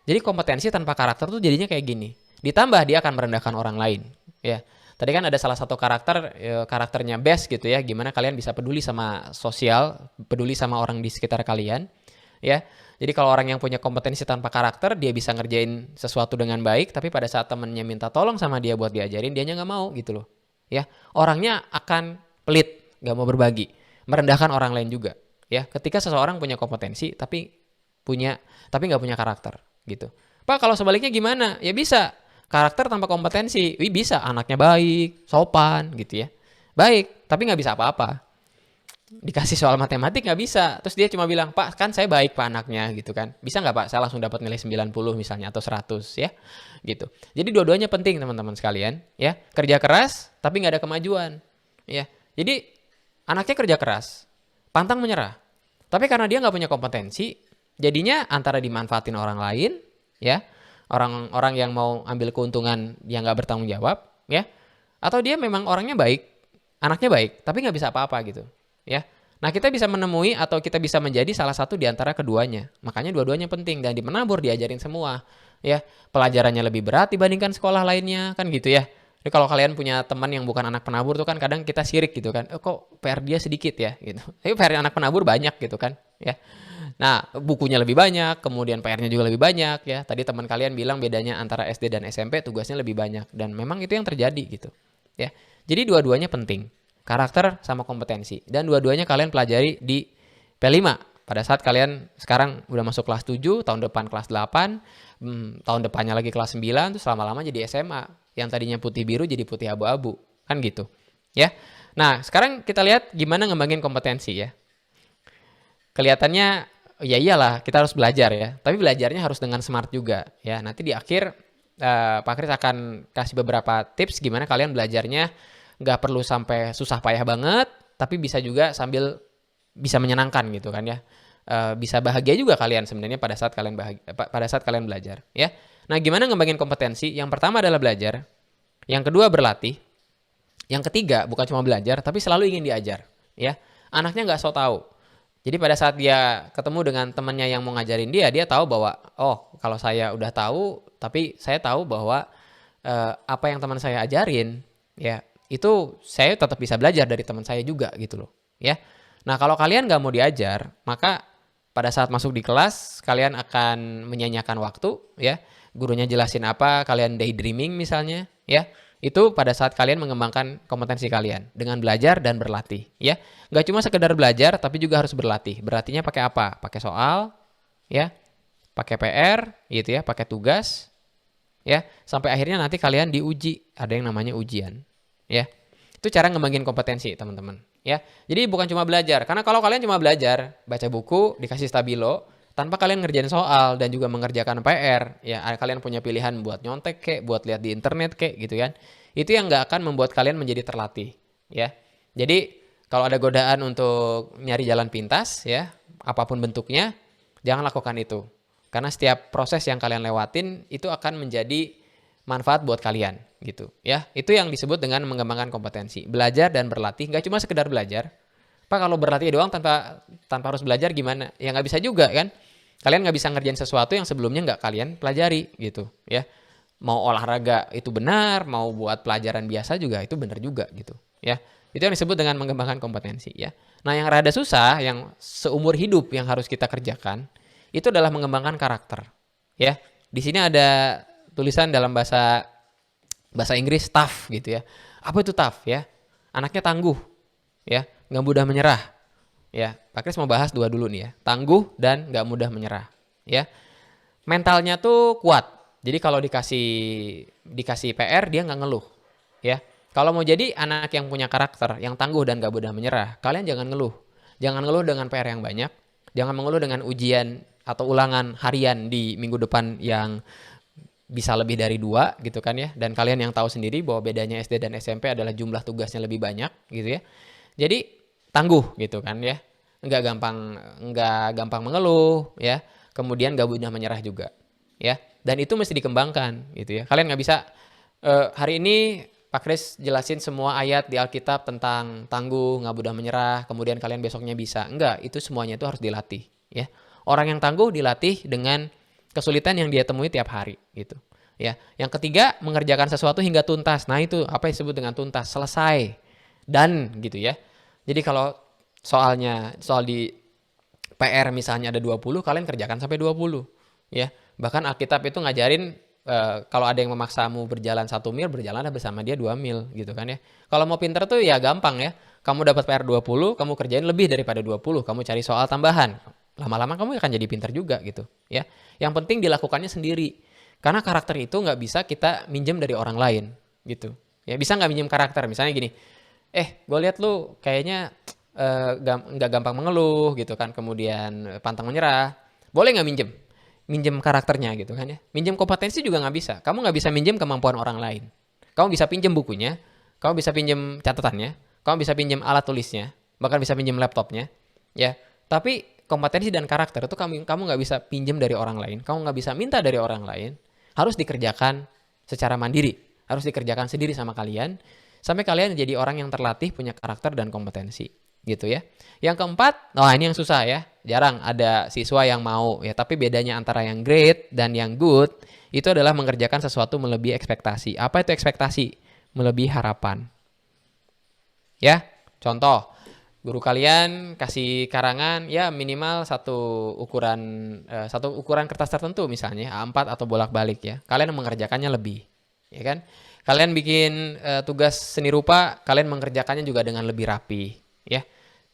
Jadi kompetensi tanpa karakter tuh jadinya kayak gini. Ditambah dia akan merendahkan orang lain, ya. Tadi kan ada salah satu karakternya best gitu ya, gimana kalian bisa peduli sama sosial, peduli sama orang di sekitar kalian, ya. Jadi kalau orang yang punya kompetensi tanpa karakter, dia bisa ngerjain sesuatu dengan baik, tapi pada saat temennya minta tolong sama dia buat diajarin, dianya nggak mau gitu loh, ya. Orangnya akan pelit, nggak mau berbagi, merendahkan orang lain juga, ya. Ketika seseorang punya kompetensi, tapi nggak punya karakter, gitu. Pak, kalau sebaliknya gimana? Ya bisa. Karakter tanpa kompetensi, bisa anaknya baik, sopan gitu ya. Baik, tapi nggak bisa apa-apa. Dikasih soal matematik nggak bisa. Terus dia cuma bilang, Pak kan saya baik Pak anaknya gitu kan. Bisa nggak Pak saya langsung dapat nilai 90 misalnya atau 100 ya. Gitu. Jadi dua-duanya penting teman-teman sekalian ya. Kerja keras tapi nggak ada kemajuan. Ya. Jadi anaknya kerja keras, pantang menyerah. Tapi karena dia nggak punya kompetensi, jadinya antara dimanfaatin orang lain ya, orang-orang yang mau ambil keuntungan yang nggak bertanggung jawab, ya. Atau dia memang orangnya baik, anaknya baik, tapi nggak bisa apa-apa gitu, ya. Nah kita bisa menemui atau kita bisa menjadi salah satu di antara keduanya. Makanya dua-duanya penting dan di menabur diajarin semua, ya. Pelajarannya lebih berat dibandingkan sekolah lainnya, kan gitu ya. Jadi kalau kalian punya teman yang bukan anak penabur tuh kan kadang kita sirik gitu kan, kok PR dia sedikit ya, gitu. Tapi PR anak penabur banyak gitu kan, ya. Nah, bukunya lebih banyak, kemudian PR-nya juga lebih banyak ya. Tadi teman kalian bilang bedanya antara SD dan SMP tugasnya lebih banyak dan memang itu yang terjadi gitu. Ya. Jadi dua-duanya penting. Karakter sama kompetensi dan dua-duanya kalian pelajari di P5 pada saat kalian sekarang udah masuk kelas 7, tahun depan kelas 8, tahun depannya lagi kelas 9, terus lama-lama jadi SMA. Yang tadinya putih biru jadi putih abu-abu. Kan gitu. Ya. Nah, sekarang kita lihat gimana ngembangin kompetensi ya. Kelihatannya ya iyalah kita harus belajar ya, tapi belajarnya harus dengan smart juga ya. Nanti di akhir Pak Kris akan kasih beberapa tips gimana kalian belajarnya nggak perlu sampai susah payah banget, tapi bisa juga sambil bisa menyenangkan gitu kan ya. Bisa bahagia juga kalian sebenarnya pada saat kalian belajar ya. Nah gimana ngembangin kompetensi? Yang pertama adalah belajar, yang kedua berlatih, yang ketiga bukan cuma belajar tapi selalu ingin diajar ya. Anaknya nggak so tahu. Jadi pada saat dia ketemu dengan temannya yang mau ngajarin dia tahu bahwa, oh kalau saya udah tahu, tapi saya tahu bahwa apa yang teman saya ajarin, ya itu saya tetap bisa belajar dari teman saya juga gitu loh, ya. Nah kalau kalian nggak mau diajar, maka pada saat masuk di kelas kalian akan menyanyiakan waktu, ya. Gurunya jelasin apa, kalian daydreaming misalnya, ya. Itu pada saat kalian mengembangkan kompetensi kalian dengan belajar dan berlatih ya. Nggak cuma sekedar belajar tapi juga harus berlatih. Berlatihnya pakai apa? Pakai soal ya, pakai PR gitu ya, pakai tugas ya, sampai akhirnya nanti kalian diuji, ada yang namanya ujian ya. Itu cara ngembangin kompetensi teman-teman ya. Jadi bukan cuma belajar, karena kalau kalian cuma belajar baca buku dikasih stabilo tanpa kalian ngerjain soal dan juga mengerjakan PR, ya kalian punya pilihan buat nyontek kek, buat lihat di internet kek gitu kan. Itu yang nggak akan membuat kalian menjadi terlatih, ya. Jadi kalau ada godaan untuk nyari jalan pintas ya, apapun bentuknya, jangan lakukan itu. Karena setiap proses yang kalian lewatin itu akan menjadi manfaat buat kalian gitu ya. Itu yang disebut dengan mengembangkan kompetensi. Belajar dan berlatih, nggak cuma sekedar belajar. Pak, kalau berlatih doang tanpa tanpa harus belajar gimana? Ya nggak bisa juga kan. Kalian nggak bisa ngerjain sesuatu yang sebelumnya nggak kalian pelajari gitu ya. Mau olahraga itu benar, mau buat pelajaran biasa juga itu benar juga gitu ya. Itu yang disebut dengan mengembangkan kompetensi ya. Nah, yang rada susah, yang seumur hidup yang harus kita kerjakan, itu adalah mengembangkan karakter ya. Di sini ada tulisan dalam bahasa bahasa Inggris tough gitu ya. Apa itu tough ya? Anaknya tangguh ya, nggak mudah menyerah ya. Pak Kris mau bahas dua dulu nih ya, tangguh dan nggak mudah menyerah ya. Mentalnya tuh kuat, jadi kalau dikasih dikasih PR dia nggak ngeluh ya. Kalau mau jadi anak yang punya karakter, yang tangguh dan nggak mudah menyerah, kalian jangan ngeluh. Jangan ngeluh dengan PR yang banyak, jangan mengeluh dengan ujian atau ulangan harian di minggu depan yang bisa lebih dari dua gitu kan ya. Dan kalian yang tahu sendiri bahwa bedanya SD dan SMP adalah jumlah tugasnya lebih banyak gitu ya. Jadi tangguh gitu kan ya. Nggak gampang mengeluh ya. Kemudian nggak mudah menyerah juga ya. Dan itu mesti dikembangkan gitu ya. Kalian nggak bisa hari ini Pak Kris jelasin semua ayat di Alkitab tentang tangguh, nggak mudah menyerah, kemudian kalian besoknya bisa. Enggak, itu semuanya itu harus dilatih ya. Orang yang tangguh dilatih dengan kesulitan yang dia temui tiap hari gitu ya. Yang ketiga, mengerjakan sesuatu hingga tuntas. Nah, itu apa yang disebut dengan tuntas, selesai dan gitu ya. Jadi kalau soal di PR misalnya ada 20, kalian kerjakan sampai 20 ya. Bahkan Alkitab itu ngajarin kalau ada yang memaksamu berjalan 1 mil, berjalanlah bersama dia 2 mil gitu kan ya. Kalau mau pinter tuh ya gampang ya. Kamu dapat PR 20, kamu kerjain lebih daripada 20, kamu cari soal tambahan. Lama-lama kamu akan jadi pinter juga gitu ya. Yang penting dilakukannya sendiri. Karena karakter itu nggak bisa kita minjem dari orang lain gitu. Ya bisa nggak minjem karakter? Misalnya gini, gue lihat lu kayaknya nggak gampang mengeluh gitu kan, kemudian pantang menyerah. Boleh nggak minjem? Minjem karakternya gitu kan ya. Minjem kompetensi juga nggak bisa. Kamu nggak bisa minjem kemampuan orang lain. Kamu bisa pinjem bukunya, kamu bisa pinjem catatannya, kamu bisa pinjem alat tulisnya, bahkan bisa pinjem laptopnya, ya. Tapi kompetensi dan karakter itu kamu nggak bisa pinjem dari orang lain, kamu nggak bisa minta dari orang lain. Harus dikerjakan secara mandiri, harus dikerjakan sendiri sama kalian, sampai kalian jadi orang yang terlatih punya karakter dan kompetensi. Gitu ya. Yang keempat, ini yang susah ya. Jarang ada siswa yang mau ya, tapi bedanya antara yang great dan yang good itu adalah mengerjakan sesuatu melebihi ekspektasi. Apa itu ekspektasi? Melebihi harapan. Ya, contoh, guru kalian kasih karangan ya minimal satu ukuran kertas tertentu misalnya A4 atau bolak-balik ya. Kalian mengerjakannya lebih, ya kan? Kalian bikin tugas seni rupa, kalian mengerjakannya juga dengan lebih rapi, ya.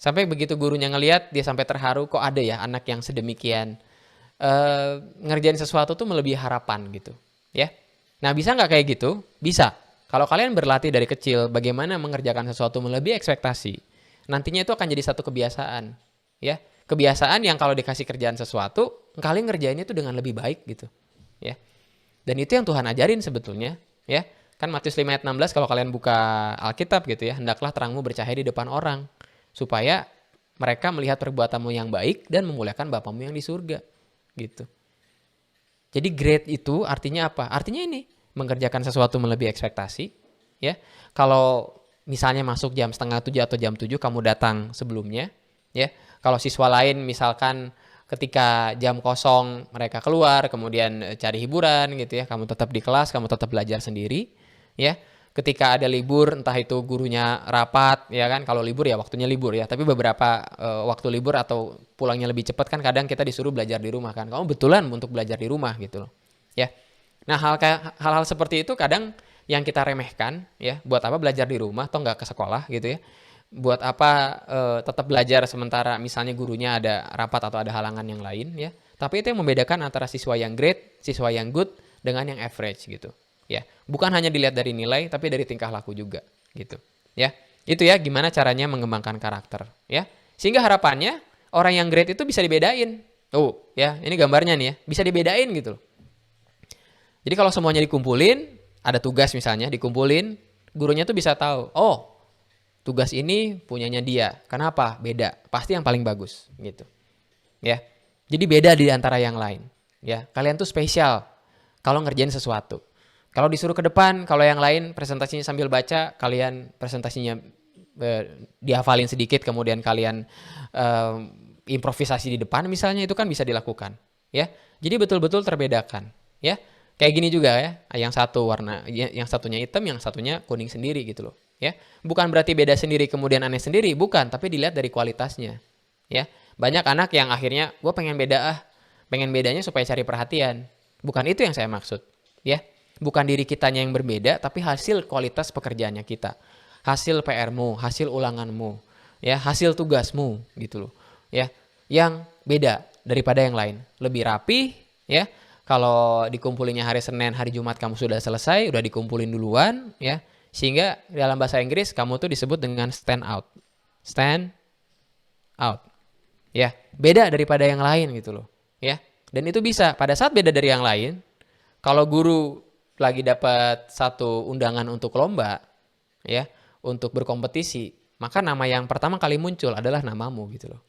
Sampai begitu gurunya ngelihat, dia sampai terharu, kok ada ya anak yang sedemikian ngerjain sesuatu tuh melebihi harapan gitu ya. Nah, bisa nggak kayak gitu? Bisa. Kalau kalian berlatih dari kecil bagaimana mengerjakan sesuatu melebihi ekspektasi, nantinya itu akan jadi satu kebiasaan ya. Kebiasaan yang kalau dikasih kerjaan sesuatu, kalian ngerjainnya itu dengan lebih baik gitu ya. Dan itu yang Tuhan ajarin sebetulnya ya. Kan Matius 5 ayat 16 kalau kalian buka Alkitab gitu ya, hendaklah terangmu bercahaya di depan orang supaya mereka melihat perbuatanmu yang baik dan memuliakan Bapamu yang di surga gitu. Jadi great itu artinya apa? Artinya ini, mengerjakan sesuatu melebihi ekspektasi ya. Kalau misalnya masuk jam setengah 7 atau jam 7 kamu datang sebelumnya ya. Kalau siswa lain misalkan ketika jam kosong mereka keluar kemudian cari hiburan gitu ya, kamu tetap di kelas, kamu tetap belajar sendiri ya. Ketika ada libur, entah itu gurunya rapat, ya kan, kalau libur ya waktunya libur ya, tapi beberapa waktu libur atau pulangnya lebih cepat kan kadang kita disuruh belajar di rumah kan, kamu betulan untuk belajar di rumah gitu loh, ya. Nah hal-hal seperti itu kadang yang kita remehkan, ya, buat apa belajar di rumah, atau nggak ke sekolah gitu ya, buat apa tetap belajar sementara misalnya gurunya ada rapat atau ada halangan yang lain ya, tapi itu yang membedakan antara siswa yang great, siswa yang good, dengan yang average gitu. Ya, bukan hanya dilihat dari nilai tapi dari tingkah laku juga gitu. Ya. Itu ya gimana caranya mengembangkan karakter, ya. Sehingga harapannya orang yang great itu bisa dibedain. Tuh, ya, ini gambarnya nih ya, bisa dibedain gitu loh. Jadi kalau semuanya dikumpulin, ada tugas misalnya dikumpulin, gurunya tuh bisa tahu, oh, tugas ini punyanya dia. Kenapa? Beda. Pasti yang paling bagus gitu. Ya. Jadi beda di antara yang lain. Ya, kalian tuh spesial kalau ngerjain sesuatu. Kalau disuruh ke depan, kalau yang lain presentasinya sambil baca, kalian presentasinya dihafalin sedikit, kemudian kalian eh, improvisasi di depan misalnya, itu kan bisa dilakukan. Ya, jadi betul-betul terbedakan. Ya, kayak gini juga ya. Yang satu warna, yang satunya hitam, yang satunya kuning sendiri gitu loh. Ya, bukan berarti beda sendiri kemudian aneh sendiri, bukan. Tapi dilihat dari kualitasnya. Ya, banyak anak yang akhirnya gue pengen beda pengen bedanya supaya cari perhatian. Bukan itu yang saya maksud. Ya, bukan diri kitanya yang berbeda, tapi hasil kualitas pekerjaannya kita. Hasil PR-mu, hasil ulanganmu, ya, hasil tugasmu gitu loh. Ya, yang beda daripada yang lain. Lebih rapi, ya. Kalau dikumpulinnya hari Senin, hari Jumat kamu sudah selesai, udah dikumpulin duluan, ya. Sehingga dalam bahasa Inggris kamu tuh disebut dengan stand out. Stand out. Ya, beda daripada yang lain gitu loh. Ya. Dan itu bisa pada saat beda dari yang lain, kalau guru lagi dapat satu undangan untuk lomba, ya, untuk berkompetisi, maka nama yang pertama kali muncul adalah namamu gitu loh.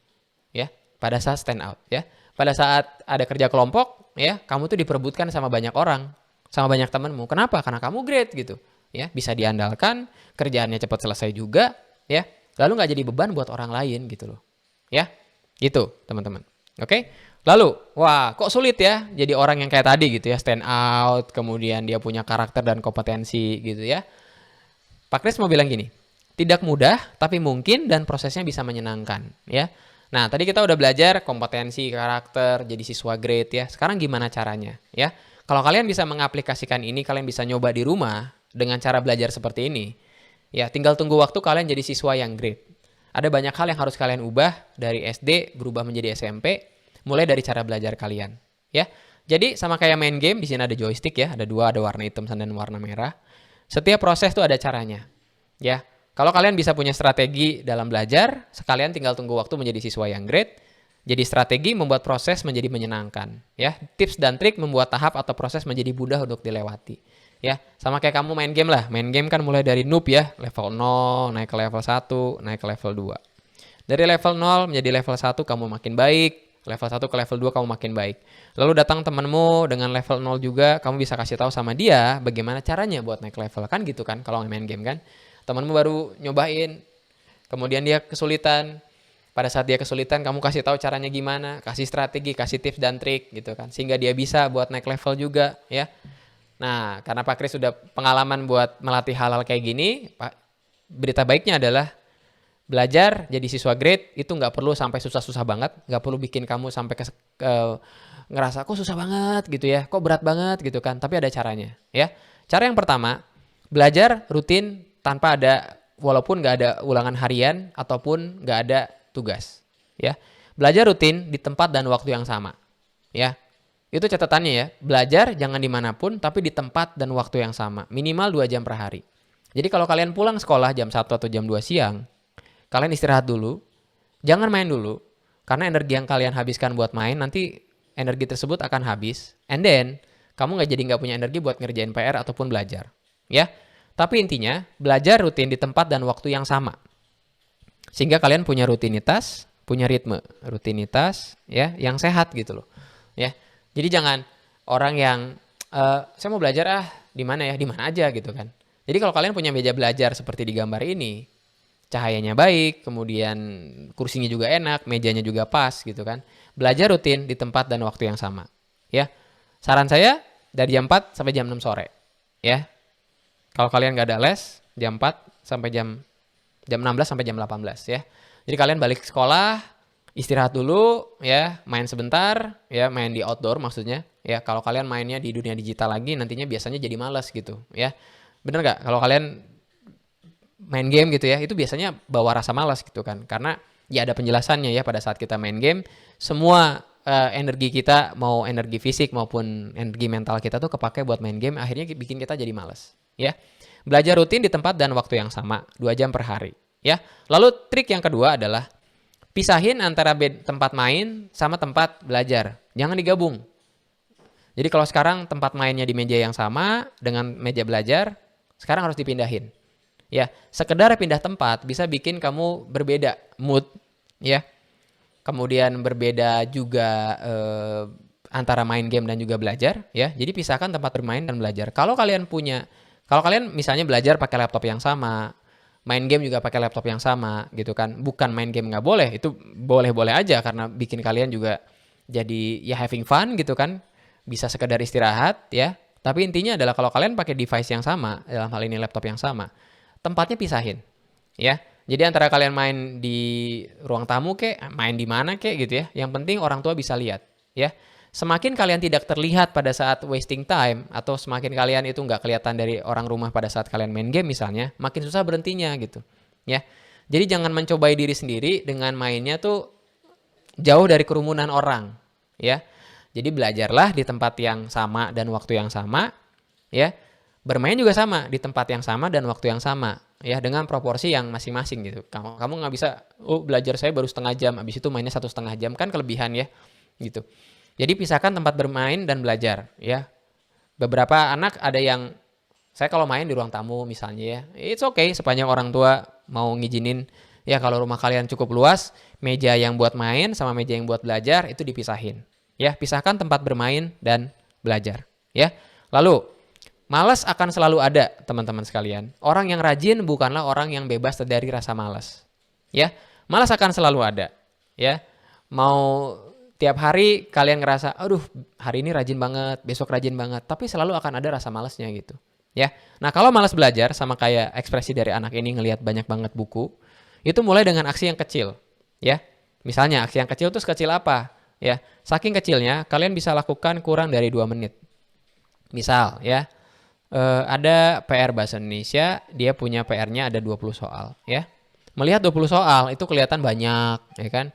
Ya, pada saat stand out, ya. Pada saat ada kerja kelompok, ya, kamu tuh diperebutkan sama banyak orang, sama banyak temanmu. Kenapa? Karena kamu great gitu. Ya, bisa diandalkan, kerjaannya cepat selesai juga, ya. Lalu nggak jadi beban buat orang lain gitu loh. Ya. Gitu, teman-teman. Oke? Lalu, wah, kok sulit ya jadi orang yang kayak tadi gitu ya, stand out, kemudian dia punya karakter dan kompetensi gitu ya. Pak Kris mau bilang gini, tidak mudah tapi mungkin dan prosesnya bisa menyenangkan ya. Nah, tadi kita udah belajar kompetensi, karakter, jadi siswa great ya. Sekarang gimana caranya ya? Kalau kalian bisa mengaplikasikan ini, kalian bisa nyoba di rumah dengan cara belajar seperti ini. Ya, tinggal tunggu waktu kalian jadi siswa yang great. Ada banyak hal yang harus kalian ubah dari SD berubah menjadi SMP, mulai dari cara belajar kalian, ya. Jadi sama kayak main game, di sini ada joystick ya, ada dua, ada warna hitam dan warna merah. Setiap proses tuh ada caranya, ya. Kalau kalian bisa punya strategi dalam belajar, sekalian tinggal tunggu waktu menjadi siswa yang great. Jadi strategi membuat proses menjadi menyenangkan, ya. Tips dan trik membuat tahap atau proses menjadi mudah untuk dilewati. Ya, sama kayak kamu main game lah. Main game kan mulai dari noob ya, level 0, naik ke level 1, naik ke level 2. Dari level 0 menjadi level 1 kamu makin baik, level 1 ke level 2 kamu makin baik. Lalu datang temenmu dengan level 0 juga, kamu bisa kasih tahu sama dia bagaimana caranya buat naik level. Kan gitu kan kalau main game kan. Temenmu baru nyobain, kemudian dia kesulitan. Pada saat dia kesulitan, kamu kasih tahu caranya gimana, kasih strategi, kasih tips dan trik gitu kan. Sehingga dia bisa buat naik level juga ya. Nah, karena Pak Kris sudah pengalaman buat melatih hal-hal kayak gini, berita baiknya adalah belajar jadi siswa grade itu nggak perlu sampai susah-susah banget, nggak perlu bikin kamu sampai ngerasa kok susah banget gitu ya, kok berat banget gitu kan, tapi ada caranya ya. Cara yang pertama, belajar rutin tanpa ada, walaupun nggak ada ulangan harian ataupun nggak ada tugas ya. Belajar rutin di tempat dan waktu yang sama ya. Itu catatannya ya, belajar jangan dimanapun tapi di tempat dan waktu yang sama, minimal 2 jam per hari. Jadi kalau kalian pulang sekolah jam 1 atau jam 2 siang, kalian istirahat dulu, jangan main dulu, karena energi yang kalian habiskan buat main, nanti energi tersebut akan habis, and then kamu nggak punya energi buat ngerjain PR ataupun belajar. Ya, tapi intinya belajar rutin di tempat dan waktu yang sama, sehingga kalian punya rutinitas, punya ritme, rutinitas ya yang sehat gitu loh. Ya. Jadi jangan orang yang saya mau belajar di mana ya, di mana aja gitu kan. Jadi kalau kalian punya meja belajar seperti di gambar ini, cahayanya baik, kemudian kursinya juga enak, mejanya juga pas gitu kan. Belajar rutin di tempat dan waktu yang sama. Ya. Saran saya dari jam 4 sampai jam 6 sore. Ya. Kalau kalian nggak ada les, jam 4 sampai jam 16 sampai jam 18 ya. Jadi kalian balik sekolah, istirahat dulu ya, main sebentar ya, main di outdoor maksudnya ya. Kalau kalian mainnya di dunia digital lagi, nantinya biasanya jadi malas gitu ya. Bener nggak? Kalau kalian main game gitu ya, itu biasanya bawa rasa malas gitu kan, karena ya ada penjelasannya ya, pada saat kita main game semua energi kita, mau energi fisik maupun energi mental kita tuh kepake buat main game, akhirnya bikin kita jadi malas ya. Belajar rutin di tempat dan waktu yang sama, 2 jam per hari ya. Lalu trik yang kedua adalah pisahin antara tempat main sama tempat belajar. Jangan digabung. Jadi kalau sekarang tempat mainnya di meja yang sama dengan meja belajar, sekarang harus dipindahin. Ya, sekedar pindah tempat bisa bikin kamu berbeda mood, ya. Kemudian berbeda juga antara main game dan juga belajar, ya. Jadi pisahkan tempat bermain dan belajar. Kalau kalian misalnya belajar pakai laptop yang sama, main game juga pakai laptop yang sama, gitu kan. Bukan main game nggak boleh, itu boleh-boleh aja karena bikin kalian juga jadi ya having fun gitu kan. Bisa sekedar istirahat, ya. Tapi intinya adalah kalau kalian pakai device yang sama, dalam hal ini laptop yang sama, tempatnya pisahin, ya. Jadi antara kalian main di ruang tamu kek, main di mana kek gitu ya. Yang penting orang tua bisa lihat, ya. Semakin kalian tidak terlihat pada saat wasting time atau semakin kalian itu nggak kelihatan dari orang rumah pada saat kalian main game misalnya, makin susah berhentinya gitu, ya. Jadi jangan mencobai diri sendiri dengan mainnya tuh jauh dari kerumunan orang, ya. Jadi belajarlah di tempat yang sama dan waktu yang sama, ya. Bermain juga sama di tempat yang sama dan waktu yang sama, ya, dengan proporsi yang masing-masing gitu. Kamu nggak bisa, oh belajar saya baru setengah jam, habis itu mainnya 1,5 jam, kan kelebihan ya, gitu. Jadi pisahkan tempat bermain dan belajar, ya. Beberapa anak ada yang, saya kalau main di ruang tamu misalnya ya, it's okay sepanjang orang tua mau ngizinin. Ya kalau rumah kalian cukup luas, meja yang buat main sama meja yang buat belajar itu dipisahin. Ya, pisahkan tempat bermain dan belajar. Ya, lalu malas akan selalu ada, teman-teman sekalian. Orang yang rajin bukanlah orang yang bebas dari rasa malas. Ya, malas akan selalu ada. Ya, mau tiap hari kalian ngerasa, aduh hari ini rajin banget, besok rajin banget, tapi selalu akan ada rasa malasnya gitu. Ya, nah kalau malas belajar sama kayak ekspresi dari anak ini ngelihat banyak banget buku, itu mulai dengan aksi yang kecil. Ya, misalnya aksi yang kecil itu sekecil apa? Ya, saking kecilnya kalian bisa lakukan kurang dari 2 menit. Misal ya, ada PR bahasa Indonesia, dia punya PR-nya ada 20 soal, ya. Melihat 20 soal itu kelihatan banyak, ya kan?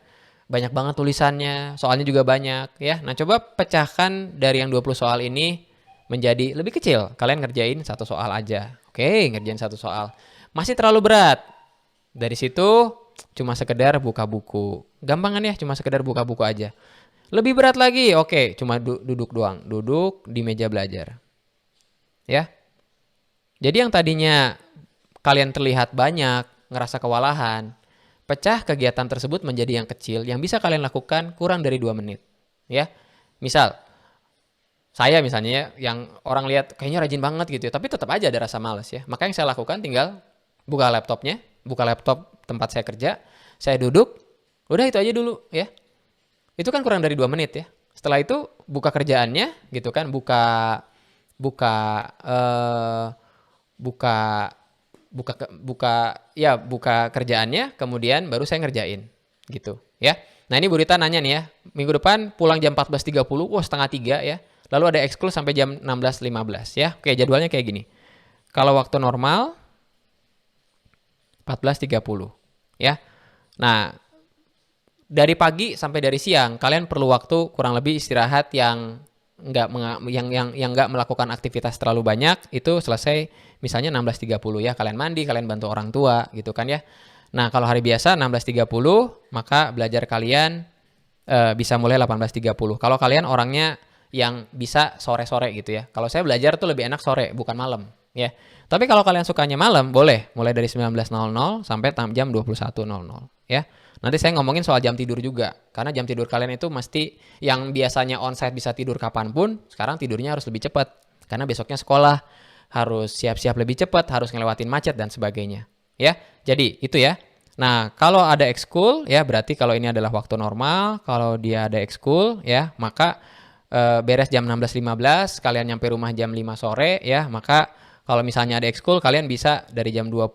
Banyak banget tulisannya, soalnya juga banyak, ya. Nah, coba pecahkan dari yang 20 soal ini menjadi lebih kecil. Kalian ngerjain satu soal aja. Oke, ngerjain satu soal. Masih terlalu berat. Dari situ cuma sekedar buka buku. Gampang kan ya, cuma sekedar buka buku aja. Lebih berat lagi, oke, cuma duduk doang. Duduk di meja belajar. Ya. Jadi yang tadinya kalian terlihat banyak, ngerasa kewalahan, pecah kegiatan tersebut menjadi yang kecil yang bisa kalian lakukan kurang dari 2 menit. Ya. Misal, saya misalnya ya, yang orang lihat kayaknya rajin banget gitu ya, tapi tetap aja ada rasa malas ya. Maka yang saya lakukan tinggal buka laptopnya, buka laptop tempat saya kerja, saya duduk, udah itu aja dulu ya. Itu kan kurang dari 2 menit ya. Setelah itu buka kerjaannya gitu kan, buka buka eh, buka buka kerjaannya, kemudian baru saya ngerjain gitu ya. Nah ini Bu Rita nanya nih ya, minggu depan pulang jam 14.30, wah setengah 3 ya. Lalu ada ekskul sampai jam 16.15 ya. Oke, jadwalnya kayak gini. Kalau waktu normal 14.30 ya. Nah, dari pagi sampai dari siang kalian perlu waktu kurang lebih istirahat yang nggak melakukan aktivitas terlalu banyak, itu selesai misalnya 16.30 ya, kalian mandi, kalian bantu orang tua gitu kan ya. Nah kalau hari biasa 16.30, maka belajar kalian bisa mulai 18.30. Kalau kalian orangnya yang bisa sore-sore gitu ya, kalau saya belajar tuh lebih enak sore bukan malam ya. Tapi kalau kalian sukanya malam, boleh mulai dari 19.00 sampai jam 21.00 ya. Nanti saya ngomongin soal jam tidur juga, karena jam tidur kalian itu mesti, yang biasanya onsite bisa tidur kapanpun, sekarang tidurnya harus lebih cepat, karena besoknya sekolah, harus siap-siap lebih cepat, harus ngelewatin macet dan sebagainya. Ya, jadi itu ya. Nah, kalau ada ekskul, ya berarti kalau ini adalah waktu normal, kalau dia ada ekskul, ya maka beres jam 16.15, kalian nyampe rumah jam 5 sore, ya maka kalau misalnya ada ekskul, kalian bisa dari jam 20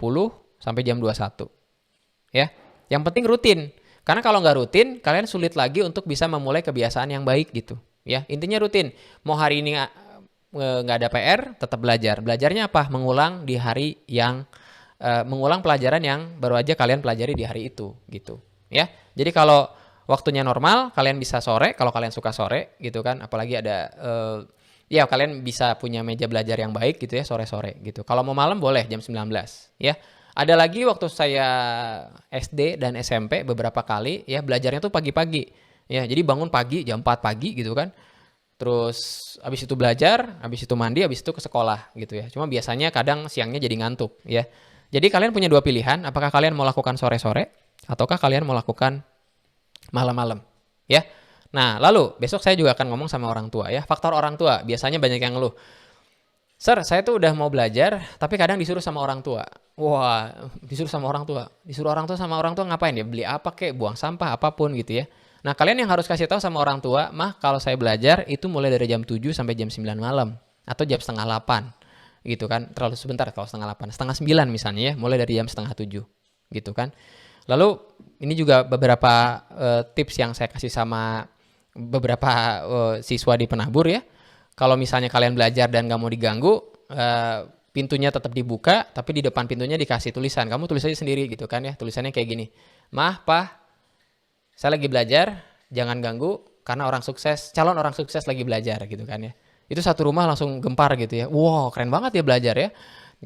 sampai jam 21. Ya. Yang penting rutin. Karena kalau nggak rutin, kalian sulit lagi untuk bisa memulai kebiasaan yang baik gitu. Ya, intinya rutin. Mau hari ini nggak ada PR, tetap belajar. Belajarnya apa? Mengulang di hari yang mengulang pelajaran yang baru aja kalian pelajari di hari itu gitu. Ya. Jadi kalau waktunya normal, kalian bisa sore. Kalau kalian suka sore gitu kan, apalagi ada ya kalian bisa punya meja belajar yang baik gitu ya sore-sore gitu. Kalau mau malam boleh jam 19 ya. Ada lagi waktu saya SD dan SMP beberapa kali ya belajarnya tuh pagi-pagi. Ya, jadi bangun pagi jam 4 pagi gitu kan. Terus habis itu belajar, habis itu mandi, habis itu ke sekolah gitu ya. Cuma biasanya kadang siangnya jadi ngantuk ya. Jadi kalian punya dua pilihan, apakah kalian mau lakukan sore-sore ataukah kalian mau lakukan malam-malam, ya. Nah, lalu besok saya juga akan ngomong sama orang tua ya. Faktor orang tua, biasanya banyak yang ngeluh. Sir, saya tuh udah mau belajar, tapi kadang disuruh sama orang tua. Wah, disuruh sama orang tua. Disuruh orang tua sama orang tua ngapain ya? Beli apa kek, buang sampah, apapun gitu ya. Nah, kalian yang harus kasih tahu sama orang tua, mah kalau saya belajar itu mulai dari jam 7 sampai jam 9 malam. Atau jam setengah 8. Gitu kan. Terlalu sebentar kalau setengah 8. Setengah 9 misalnya ya, mulai dari jam setengah 7. Gitu kan. Lalu, ini juga beberapa tips yang saya kasih sama beberapa siswa di penabur ya. Kalau misalnya kalian belajar dan gak mau diganggu, pintunya tetap dibuka, tapi di depan pintunya dikasih tulisan. Kamu tulis aja sendiri gitu kan ya. Tulisannya kayak gini. Mah, Pah, saya lagi belajar, jangan ganggu, karena calon orang sukses lagi belajar gitu kan ya. Itu satu rumah langsung gempar gitu ya. Wow, keren banget ya belajar ya.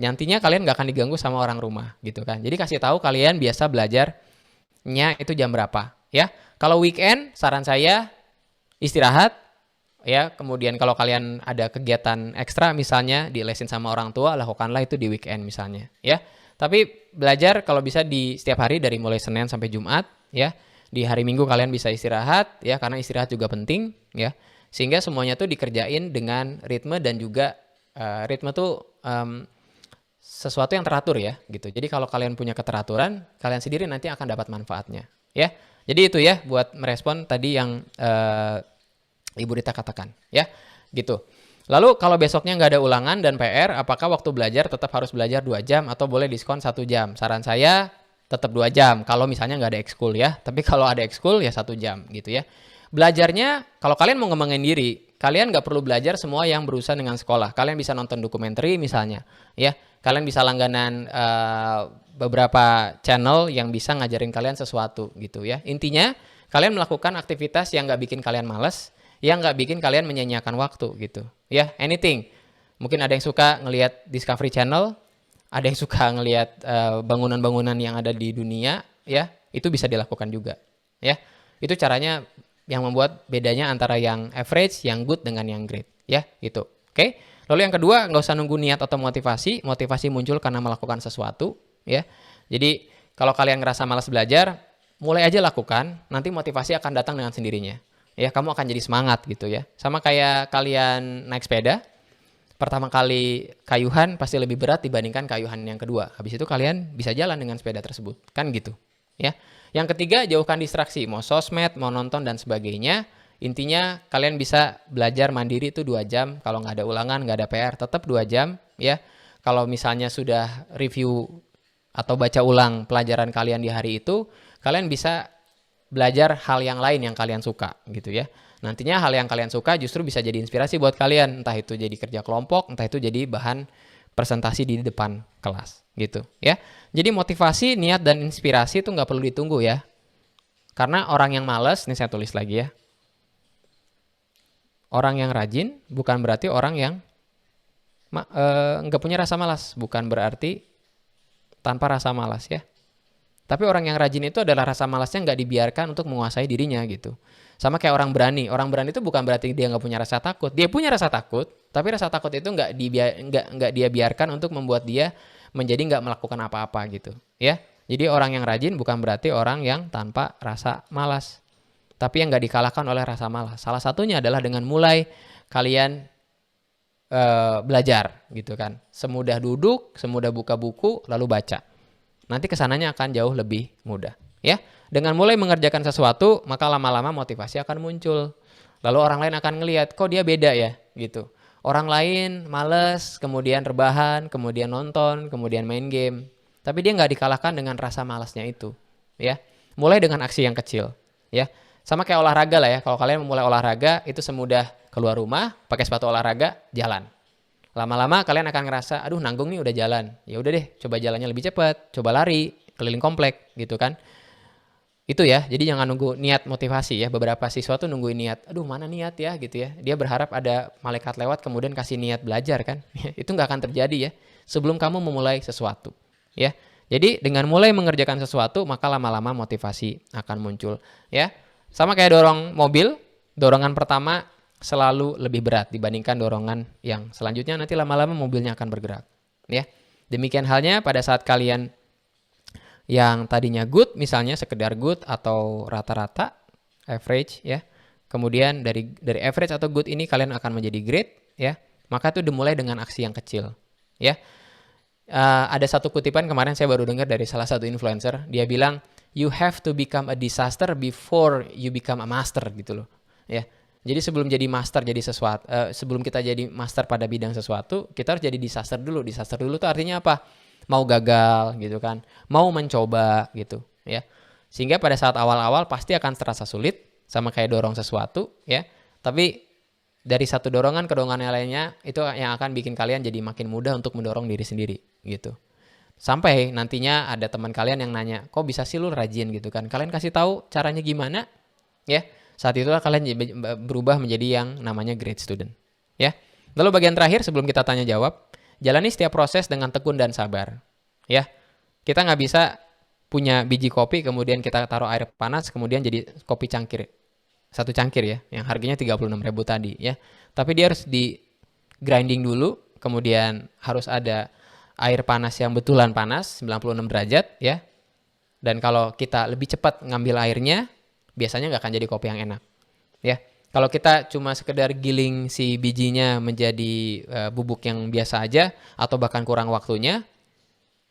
Nantinya kalian gak akan diganggu sama orang rumah gitu kan. Jadi kasih tahu kalian biasa belajarnya itu jam berapa ya. Kalau weekend, saran saya istirahat ya. Kemudian kalau kalian ada kegiatan ekstra misalnya dilesin sama orang tua, lakukanlah itu di weekend misalnya ya. Tapi belajar kalau bisa di setiap hari dari mulai Senin sampai Jumat ya. Di hari Minggu kalian bisa istirahat ya, karena istirahat juga penting ya. Sehingga semuanya tuh dikerjain dengan ritme dan juga ritme tuh sesuatu yang teratur ya gitu. Jadi kalau kalian punya keteraturan, kalian sendiri nanti akan dapat manfaatnya ya. Jadi itu ya buat merespon tadi yang Ibu Rita katakan ya gitu. Lalu kalau besoknya nggak ada ulangan dan PR, apakah waktu belajar tetap harus belajar 2 jam atau boleh diskon 1 jam? Saran saya tetap 2 jam kalau misalnya nggak ada ekskul ya. Tapi kalau ada ekskul ya 1 jam gitu ya. Belajarnya kalau kalian mau ngembangin diri, kalian nggak perlu belajar semua yang berurusan dengan sekolah. Kalian bisa nonton dokumenter misalnya ya. Kalian bisa langganan beberapa channel yang bisa ngajarin kalian sesuatu gitu ya. Intinya kalian melakukan aktivitas yang nggak bikin kalian malas, yang nggak bikin kalian menyanyiakan waktu gitu ya. Anything, mungkin ada yang suka ngelihat Discovery Channel, ada yang suka ngelihat bangunan-bangunan yang ada di dunia ya, itu bisa dilakukan juga ya. Itu caranya yang membuat bedanya antara yang average, yang good dengan yang great ya gitu. Oke. Lalu yang kedua, nggak usah nunggu niat atau motivasi. Motivasi muncul karena melakukan sesuatu ya. Jadi kalau kalian ngerasa malas belajar, mulai aja lakukan, nanti motivasi akan datang dengan sendirinya ya. Kamu akan jadi semangat gitu ya. Sama kayak kalian naik sepeda, pertama kali kayuhan pasti lebih berat dibandingkan kayuhan yang kedua. Habis itu kalian bisa jalan dengan sepeda tersebut kan gitu ya. Yang ketiga, jauhkan distraksi, mau sosmed, mau nonton dan sebagainya. Intinya kalian bisa belajar mandiri itu 2 jam. Kalau nggak ada ulangan, nggak ada PR, tetap 2 jam ya. Kalau misalnya sudah review atau baca ulang pelajaran kalian di hari itu, kalian bisa belajar hal yang lain yang kalian suka gitu ya. Nantinya hal yang kalian suka justru bisa jadi inspirasi buat kalian. Entah itu jadi kerja kelompok, entah itu jadi bahan presentasi di depan kelas gitu ya. Jadi motivasi, niat, dan inspirasi itu nggak perlu ditunggu ya. Karena orang yang malas, ini saya tulis lagi ya. Orang yang rajin bukan berarti orang yang nggak punya rasa malas. Bukan berarti tanpa rasa malas ya. Tapi orang yang rajin itu adalah rasa malasnya nggak dibiarkan untuk menguasai dirinya gitu. Sama kayak orang berani. Orang berani itu bukan berarti dia nggak punya rasa takut. Dia punya rasa takut, tapi rasa takut itu nggak dia biarkan untuk membuat dia menjadi nggak melakukan apa-apa gitu ya. Jadi orang yang rajin bukan berarti orang yang tanpa rasa malas. Tapi yang nggak dikalahkan oleh rasa malas. Salah satunya adalah dengan mulai kalian belajar gitu kan. Semudah duduk, semudah buka buku, lalu baca. Nanti kesananya akan jauh lebih mudah ya. Dengan mulai mengerjakan sesuatu, maka lama-lama motivasi akan muncul. Lalu orang lain akan ngelihat, kok dia beda ya gitu. Orang lain males, kemudian rebahan, kemudian nonton, kemudian main game. Tapi dia nggak dikalahkan dengan rasa malasnya itu ya. Mulai dengan aksi yang kecil ya. Sama kayak olahraga lah ya. Kalau kalian memulai olahraga, itu semudah keluar rumah, pakai sepatu olahraga, jalan. Lama-lama kalian akan ngerasa, aduh nanggung nih udah jalan. Ya udah deh, coba jalannya lebih cepat, coba lari, keliling komplek gitu kan. Itu ya, jadi jangan nunggu niat motivasi ya. Beberapa siswa tuh nungguin niat, aduh mana niat ya gitu ya. Dia berharap ada malaikat lewat kemudian kasih niat belajar kan. Itu nggak akan terjadi ya, sebelum kamu memulai sesuatu ya. Jadi dengan mulai mengerjakan sesuatu, maka lama-lama motivasi akan muncul ya. Sama kayak dorong mobil, dorongan pertama selalu lebih berat dibandingkan dorongan yang selanjutnya, nanti lama-lama mobilnya akan bergerak ya. Demikian halnya pada saat kalian yang tadinya good, misalnya sekedar good atau rata-rata, average ya. Kemudian dari average atau good ini kalian akan menjadi great ya. Maka itu dimulai dengan aksi yang kecil ya. Ada satu kutipan kemarin saya baru dengar dari salah satu influencer, dia bilang you have to become a disaster before you become a master gitu loh ya. Jadi sebelum jadi master jadi sesuatu, sebelum kita jadi master pada bidang sesuatu, kita harus jadi disaster dulu. Disaster dulu tuh artinya apa? Mau gagal gitu kan, mau mencoba gitu ya. Sehingga pada saat awal-awal pasti akan terasa sulit, sama kayak dorong sesuatu ya. Tapi dari satu dorongan ke dorongan yang lainnya itu yang akan bikin kalian jadi makin mudah untuk mendorong diri sendiri gitu. Sampai nantinya ada teman kalian yang nanya, kok bisa sih lu rajin gitu kan? Kalian kasih tahu caranya gimana ya. Saat itulah kalian berubah menjadi yang namanya great student ya. Lalu bagian terakhir sebelum kita tanya jawab, jalani setiap proses dengan tekun dan sabar ya. Kita nggak bisa punya biji kopi kemudian kita taruh air panas kemudian jadi kopi cangkir, satu cangkir ya, yang harganya 36.000 tadi ya. Tapi dia harus di grinding dulu, kemudian harus ada air panas yang betulan panas 96 derajat ya. Dan kalau kita lebih cepat ngambil airnya, biasanya nggak akan jadi kopi yang enak ya. Kalau kita cuma sekedar giling si bijinya menjadi bubuk yang biasa aja atau bahkan kurang waktunya,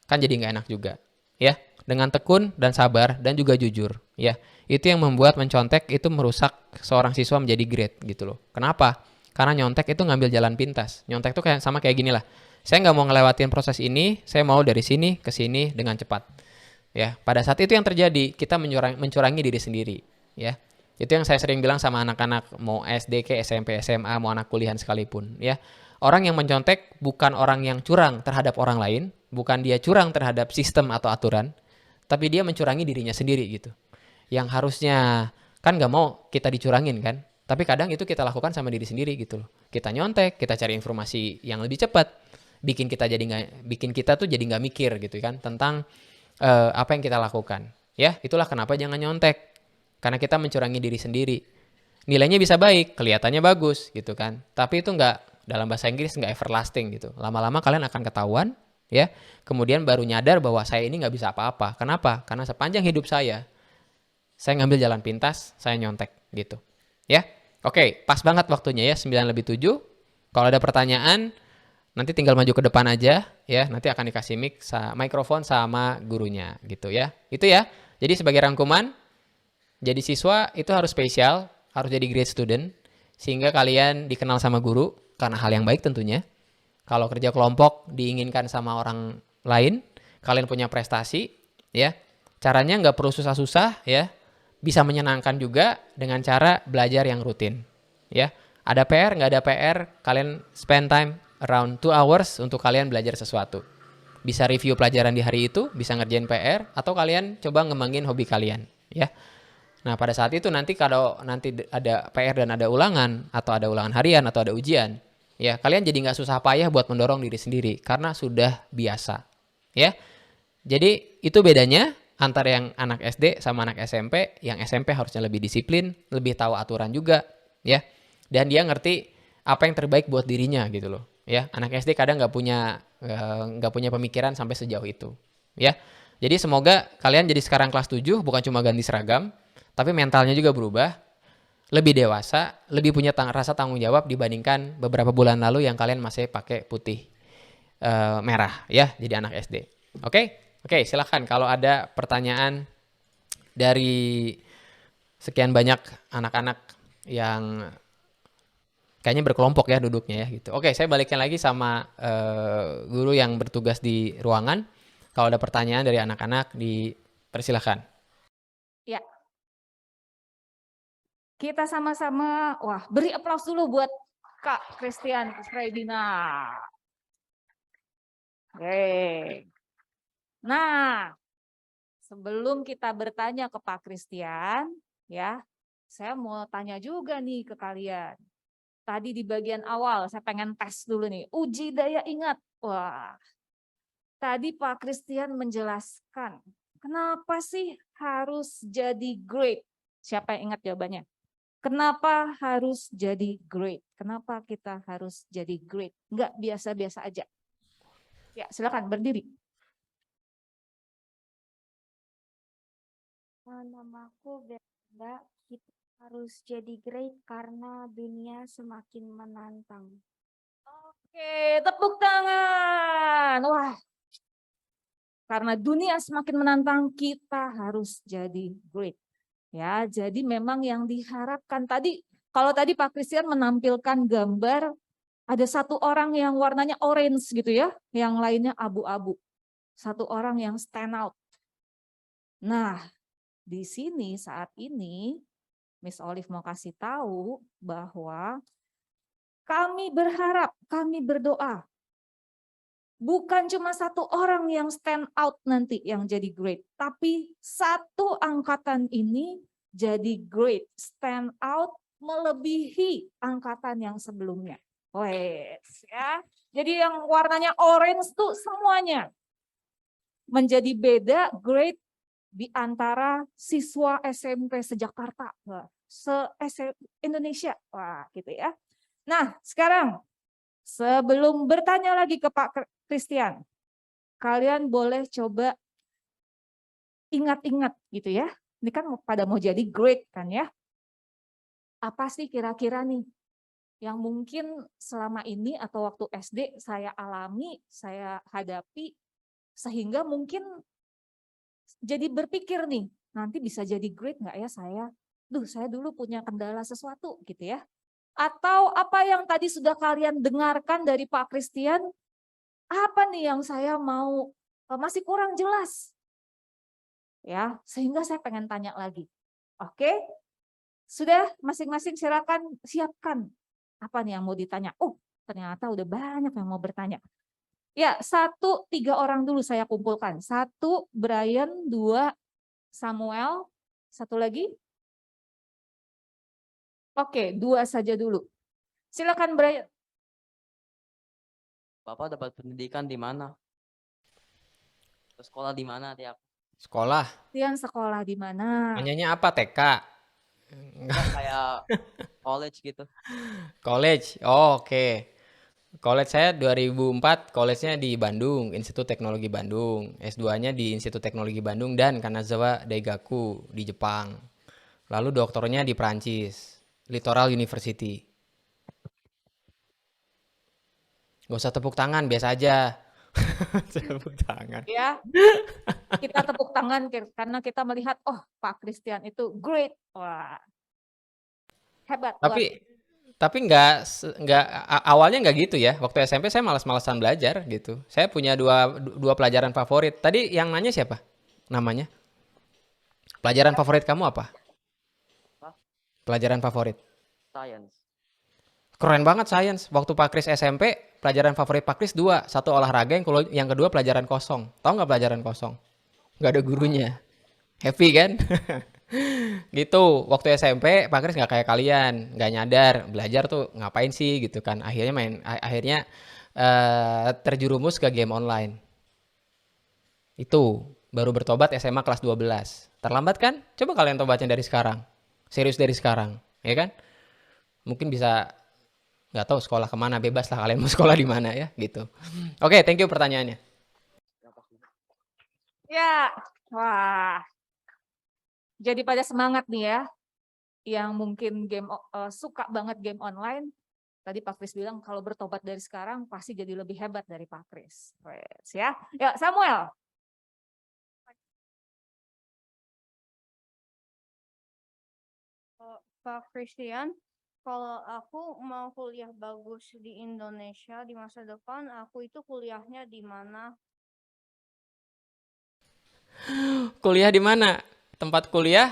kan jadi nggak enak juga ya. Dengan tekun dan sabar dan juga jujur ya, itu yang membuat mencontek itu merusak seorang siswa menjadi great gitu loh. Kenapa? Karena nyontek itu ngambil jalan pintas. Nyontek itu kayak sama kayak gini lah, saya nggak mau ngelewatin proses ini, saya mau dari sini ke sini dengan cepat ya. Pada saat itu yang terjadi kita mencurangi diri sendiri ya. Itu yang saya sering bilang sama anak-anak mau SD ke SMP SMA mau anak kuliahan sekalipun ya. Orang yang mencontek bukan orang yang curang terhadap orang lain, bukan dia curang terhadap sistem atau aturan, tapi dia mencurangi dirinya sendiri gitu. Yang harusnya kan nggak mau kita dicurangin kan, tapi kadang itu kita lakukan sama diri sendiri gitu loh. Kita nyontek, kita cari informasi yang lebih cepat, bikin kita tuh jadi nggak mikir gitu kan tentang apa yang kita lakukan. Ya, itulah kenapa jangan nyontek. Karena kita mencurangi diri sendiri. Nilainya bisa baik, kelihatannya bagus gitu kan. Tapi itu nggak, dalam bahasa Inggris nggak everlasting gitu. Lama-lama kalian akan ketahuan ya. Kemudian baru nyadar bahwa saya ini nggak bisa apa-apa. Kenapa? Karena sepanjang hidup saya ngambil jalan pintas, saya nyontek gitu. Ya. Oke, pas banget waktunya ya 9:07. Kalau ada pertanyaan nanti tinggal maju ke depan aja ya. Nanti akan dikasih mikrofon sama gurunya gitu ya. Itu ya. Jadi sebagai rangkuman, jadi siswa itu harus spesial, harus jadi great student, sehingga kalian dikenal sama guru, karena hal yang baik tentunya. Kalau kerja kelompok diinginkan sama orang lain, kalian punya prestasi, ya. Caranya nggak perlu susah-susah, ya. Bisa menyenangkan juga dengan cara belajar yang rutin, ya. Ada PR, nggak ada PR, kalian spend time around 2 hours untuk kalian belajar sesuatu. Bisa review pelajaran di hari itu, bisa ngerjain PR, atau kalian coba ngembangin hobi kalian, ya. Nah, pada saat itu nanti kalau nanti ada PR dan ada ulangan, atau ada ulangan harian, atau ada ujian, ya kalian jadi nggak susah payah buat mendorong diri sendiri, karena sudah biasa. Ya, jadi itu bedanya antara yang anak SD sama anak SMP. Yang SMP harusnya lebih disiplin, lebih tahu aturan juga, ya. Dan dia ngerti apa yang terbaik buat dirinya gitu loh. Ya, anak SD kadang nggak punya pemikiran sampai sejauh itu. Ya, jadi semoga kalian jadi sekarang kelas 7 bukan cuma ganti seragam, tapi mentalnya juga berubah, lebih dewasa, lebih punya rasa tanggung jawab dibandingkan beberapa bulan lalu yang kalian masih pakai putih merah ya, jadi anak SD. Oke, silahkan kalau ada pertanyaan dari sekian banyak anak-anak yang kayaknya berkelompok ya duduknya ya gitu. Oke, saya balikin lagi sama guru yang bertugas di ruangan. Kalau ada pertanyaan dari anak-anak, dipersilahkan. Ya, kita sama-sama, beri aplaus dulu buat Kak Christian Kusraidina. Oke. Nah, sebelum kita bertanya ke Pak Christian, ya, saya mau tanya juga nih ke kalian. Tadi di bagian awal, saya pengen tes dulu nih, uji daya ingat. Wah, tadi Pak Christian menjelaskan, kenapa sih harus jadi great? Siapa yang ingat jawabannya? Kenapa harus jadi great? Kenapa kita harus jadi great? Enggak biasa-biasa aja. Ya, silakan berdiri. Namaku Benda. Kita harus jadi great karena dunia semakin menantang. Oke, tepuk tangan. Wah, karena dunia semakin menantang, kita harus jadi great. Ya, jadi memang yang diharapkan tadi, kalau tadi Pak Christian menampilkan gambar ada satu orang yang warnanya orange gitu ya, yang lainnya abu-abu. Satu orang yang stand out. Nah, di sini saat ini Miss Olive mau kasih tahu bahwa kami berharap, kami berdoa bukan cuma satu orang yang stand out nanti yang jadi great, tapi satu angkatan ini jadi great, stand out melebihi angkatan yang sebelumnya. Wes ya. Jadi yang warnanya orange tuh semuanya menjadi beda great di antara siswa SMP se-Jakarta, se-Indonesia. Wah, gitu ya. Nah, sekarang sebelum bertanya lagi ke Pak Christian, kalian boleh coba ingat-ingat gitu ya. Ini kan pada mau jadi great kan ya. Apa sih kira-kira nih yang mungkin selama ini atau waktu SD saya alami, saya hadapi, sehingga mungkin jadi berpikir nih, nanti bisa jadi great nggak ya saya? Saya dulu punya kendala sesuatu gitu ya. Atau apa yang tadi sudah kalian dengarkan dari Pak Christian, apa nih yang saya mau masih kurang jelas? Ya, sehingga saya pengen tanya lagi. Oke? Sudah masing-masing silakan siapkan apa nih yang mau ditanya. Oh, ternyata udah banyak yang mau bertanya. Ya, 3 orang dulu saya kumpulkan. 1 Brian, 2 Samuel, 1 lagi. Oke, 2 saja dulu. Silakan Brian. Bapak dapat pendidikan di mana? Sekolah di mana tiap? Sekolah. Kalian sekolah di mana? Nanyanya apa, TK? Enggak kayak college gitu. College. Oh, oke. College saya 2004, college-nya di Bandung, Institut Teknologi Bandung. S2-nya di Institut Teknologi Bandung dan Kanazawa Daigaku di Jepang. Lalu doktornya di Prancis, Littoral University. Gak usah tepuk tangan, biasa aja. Tepuk tangan. Ya, kita tepuk tangan karena kita melihat, oh Pak Christian itu great. Wah, hebat. Tapi awalnya nggak gitu ya. Waktu SMP saya malas-malasan belajar gitu. Saya punya dua pelajaran favorit. Tadi yang nanya siapa? Namanya? Pelajaran favorit kamu apa? Hah? Pelajaran favorit. Science. Keren banget science. Waktu Pak Kris SMP, pelajaran favorit Pak Kris 2. 1 olahraga, yang kedua pelajaran kosong. Tahu nggak pelajaran kosong? Nggak ada gurunya. Happy kan? Gitu. Waktu SMP, Pak Kris nggak kayak kalian. Nggak nyadar. Belajar tuh ngapain sih gitu kan. Akhirnya terjerumus ke game online. Itu. Baru bertobat SMA kelas 12. Terlambat kan? Coba kalian tobatnya dari sekarang. Serius dari sekarang. Ya kan? Mungkin bisa, nggak tahu sekolah kemana, bebas lah kalian mau sekolah di mana ya gitu. Oke, thank you pertanyaannya. Ya, wah. Jadi pada semangat nih ya, yang mungkin suka banget game online. Tadi Pak Kris bilang kalau bertobat dari sekarang pasti jadi lebih hebat dari Pak Kris. Wes, ya. Ya, Samuel. Pak Christian, kalau aku mau kuliah bagus di Indonesia di masa depan, aku itu kuliahnya di mana? Kuliah di mana? Tempat kuliah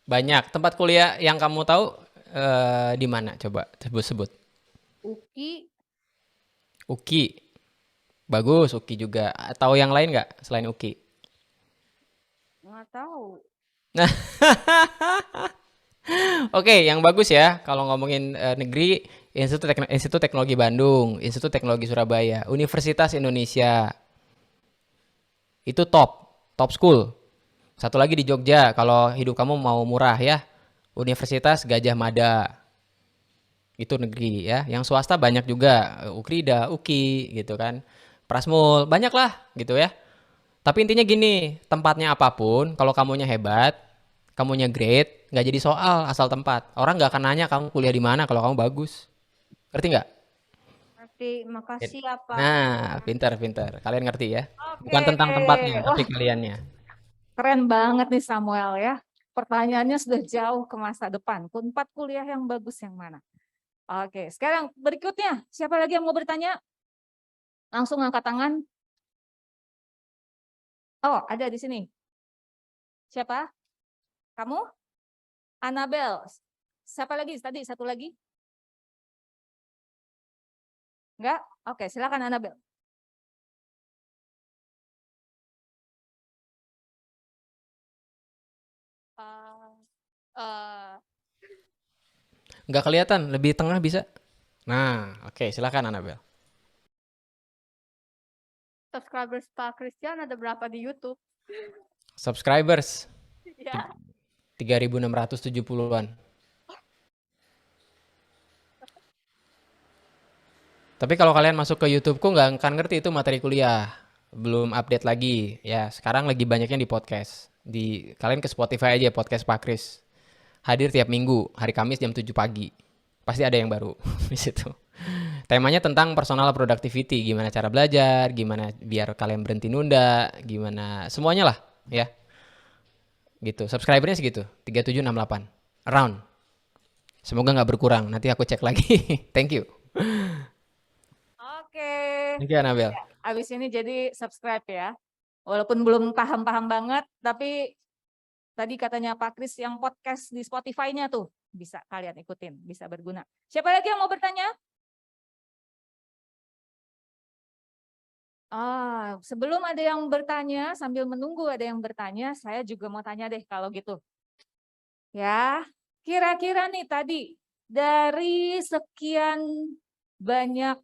banyak. Tempat kuliah yang kamu tahu di mana? Coba sebut. UKI. UKI. Bagus, UKI juga. Atau yang lain nggak selain UKI? Nggak tahu. Oke, yang bagus ya. Kalau ngomongin negeri, Institut Teknologi Bandung, Institut Teknologi Surabaya, Universitas Indonesia. Itu top school. Satu lagi di Jogja, kalau hidup kamu mau murah ya, Universitas Gajah Mada. Itu negeri ya. Yang swasta banyak juga, Ukrida, UKI gitu kan. Prasmul, banyak lah gitu ya. Tapi intinya gini, tempatnya apapun, kalau kamunya hebat, kamunya great, nggak jadi soal asal tempat. Orang nggak akan nanya kamu kuliah di mana kalau kamu bagus. Ngerti nggak? Berarti makasih ya Pak. Nah, pintar. Kalian ngerti ya? Bukan Oke, tentang tempatnya, tapi wah kaliannya. keren banget nih Samuel ya. Pertanyaannya sudah jauh ke masa depan. Unpad kuliah yang bagus yang mana? Oke, sekarang berikutnya. Siapa lagi yang mau bertanya? Langsung angkat tangan. Oh, ada di sini. Siapa? Kamu? Annabel. Siapa lagi? Tadi satu lagi? Enggak? Oke, silakan Annabel. Uh, uh, Nggak kelihatan, lebih tengah bisa? Nah, oke, silakan Anabel. subscribers Pak Christian ada berapa di YouTube? Subscribers Ya. 3.670-an. Tapi kalau kalian masuk ke YouTubeku nggak akan ngerti itu materi kuliah. Belum update lagi. Ya, sekarang lagi banyaknya di podcast. Kalian ke Spotify aja podcast Pak Kris. Hadir tiap minggu, hari Kamis jam 7 pagi. Pasti ada yang baru di situ. Temanya tentang personal productivity, gimana cara belajar, gimana biar kalian berhenti nunda, gimana semuanya lah, ya. Gitu. Subscribernya segitu, 3768. Around. Semoga nggak berkurang. Nanti aku cek lagi. Thank you. Oke. Thank you Anabel. Abis ini jadi subscribe ya. Walaupun belum paham-paham banget, tapi tadi katanya Pak Kris yang podcast di Spotify-nya tuh bisa kalian ikutin, bisa berguna. Siapa lagi yang mau bertanya? Sebelum ada yang bertanya, sambil menunggu ada yang bertanya, saya juga mau tanya deh kalau gitu. Ya, kira-kira nih tadi dari sekian banyak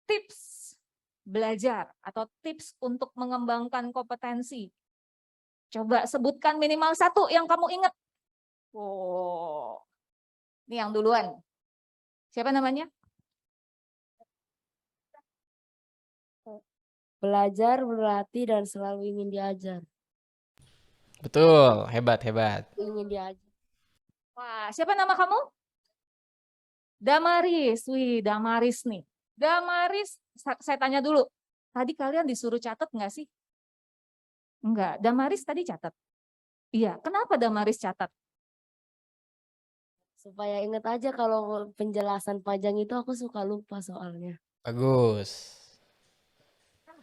tips belajar atau tips untuk mengembangkan kompetensi, coba sebutkan minimal satu yang kamu ingat. Oh, ini yang duluan. Siapa namanya? Belajar, berlatih, dan selalu ingin diajar. Betul, hebat. Ingin diajar. Wah, siapa nama kamu? Damaris. Wih, Damaris nih. Damaris, saya tanya dulu. Tadi kalian disuruh catat nggak sih? Enggak, Damaris tadi catat. Iya, kenapa Damaris catat? Supaya ingat aja kalau penjelasan panjang itu aku suka lupa soalnya. Bagus.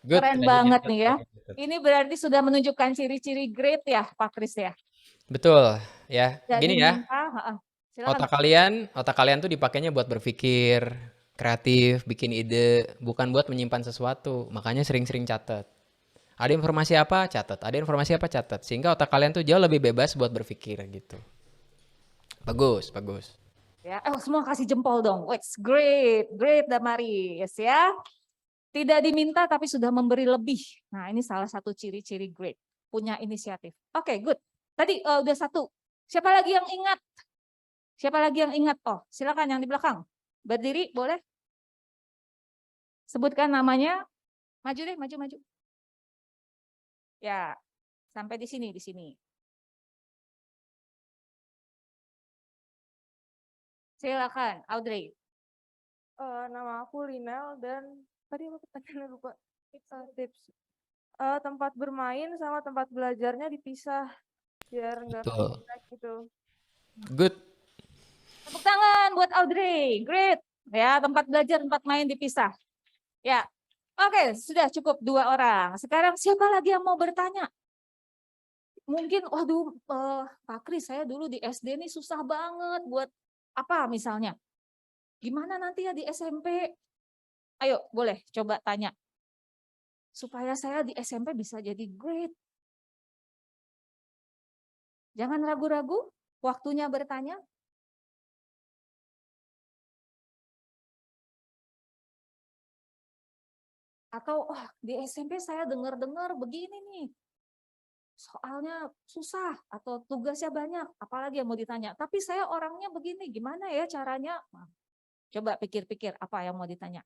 Good. Keren banget nih ya. Ini berarti sudah menunjukkan ciri-ciri great ya, Pak Kris ya. Betul, ya. Jadi Gini ya, silakan. otak kalian tuh dipakainya buat berpikir, kreatif, bikin ide, bukan buat menyimpan sesuatu. Makanya sering-sering catat. Ada informasi apa? Catat. Ada informasi apa? Catat. Sehingga otak kalian tuh jauh lebih bebas buat berpikir gitu. Bagus. Ya, semua kasih jempol dong. It's great Damaris ya. Tidak diminta tapi sudah memberi lebih. Nah, ini salah satu ciri-ciri great, punya inisiatif. Oke, good. Tadi udah satu. Siapa lagi yang ingat? Oh, silakan yang di belakang. Berdiri, boleh? Sebutkan namanya. Maju deh, maju. Ya, sampai di sini. Silakan, Audrey. Nama aku Linel dan tadi apa pertanyaannya lupa. Tips. Tempat bermain sama tempat belajarnya dipisah biar nggak Betul. gitu. Good. Tepuk tangan buat Audrey. Great. Ya, tempat belajar, tempat main dipisah. Ya. Oke, sudah cukup 2 orang. Sekarang siapa lagi yang mau bertanya? Mungkin, waduh, Pak Kris, saya dulu di SD nih susah banget buat apa misalnya. Gimana nanti ya di SMP? Ayo, boleh coba tanya. Supaya saya di SMP bisa jadi great. Jangan ragu-ragu, waktunya bertanya. Atau, di SMP saya dengar-dengar begini nih. Soalnya susah atau tugasnya banyak, apalagi yang mau ditanya. Tapi saya orangnya begini, gimana ya caranya? Coba pikir-pikir apa yang mau ditanya.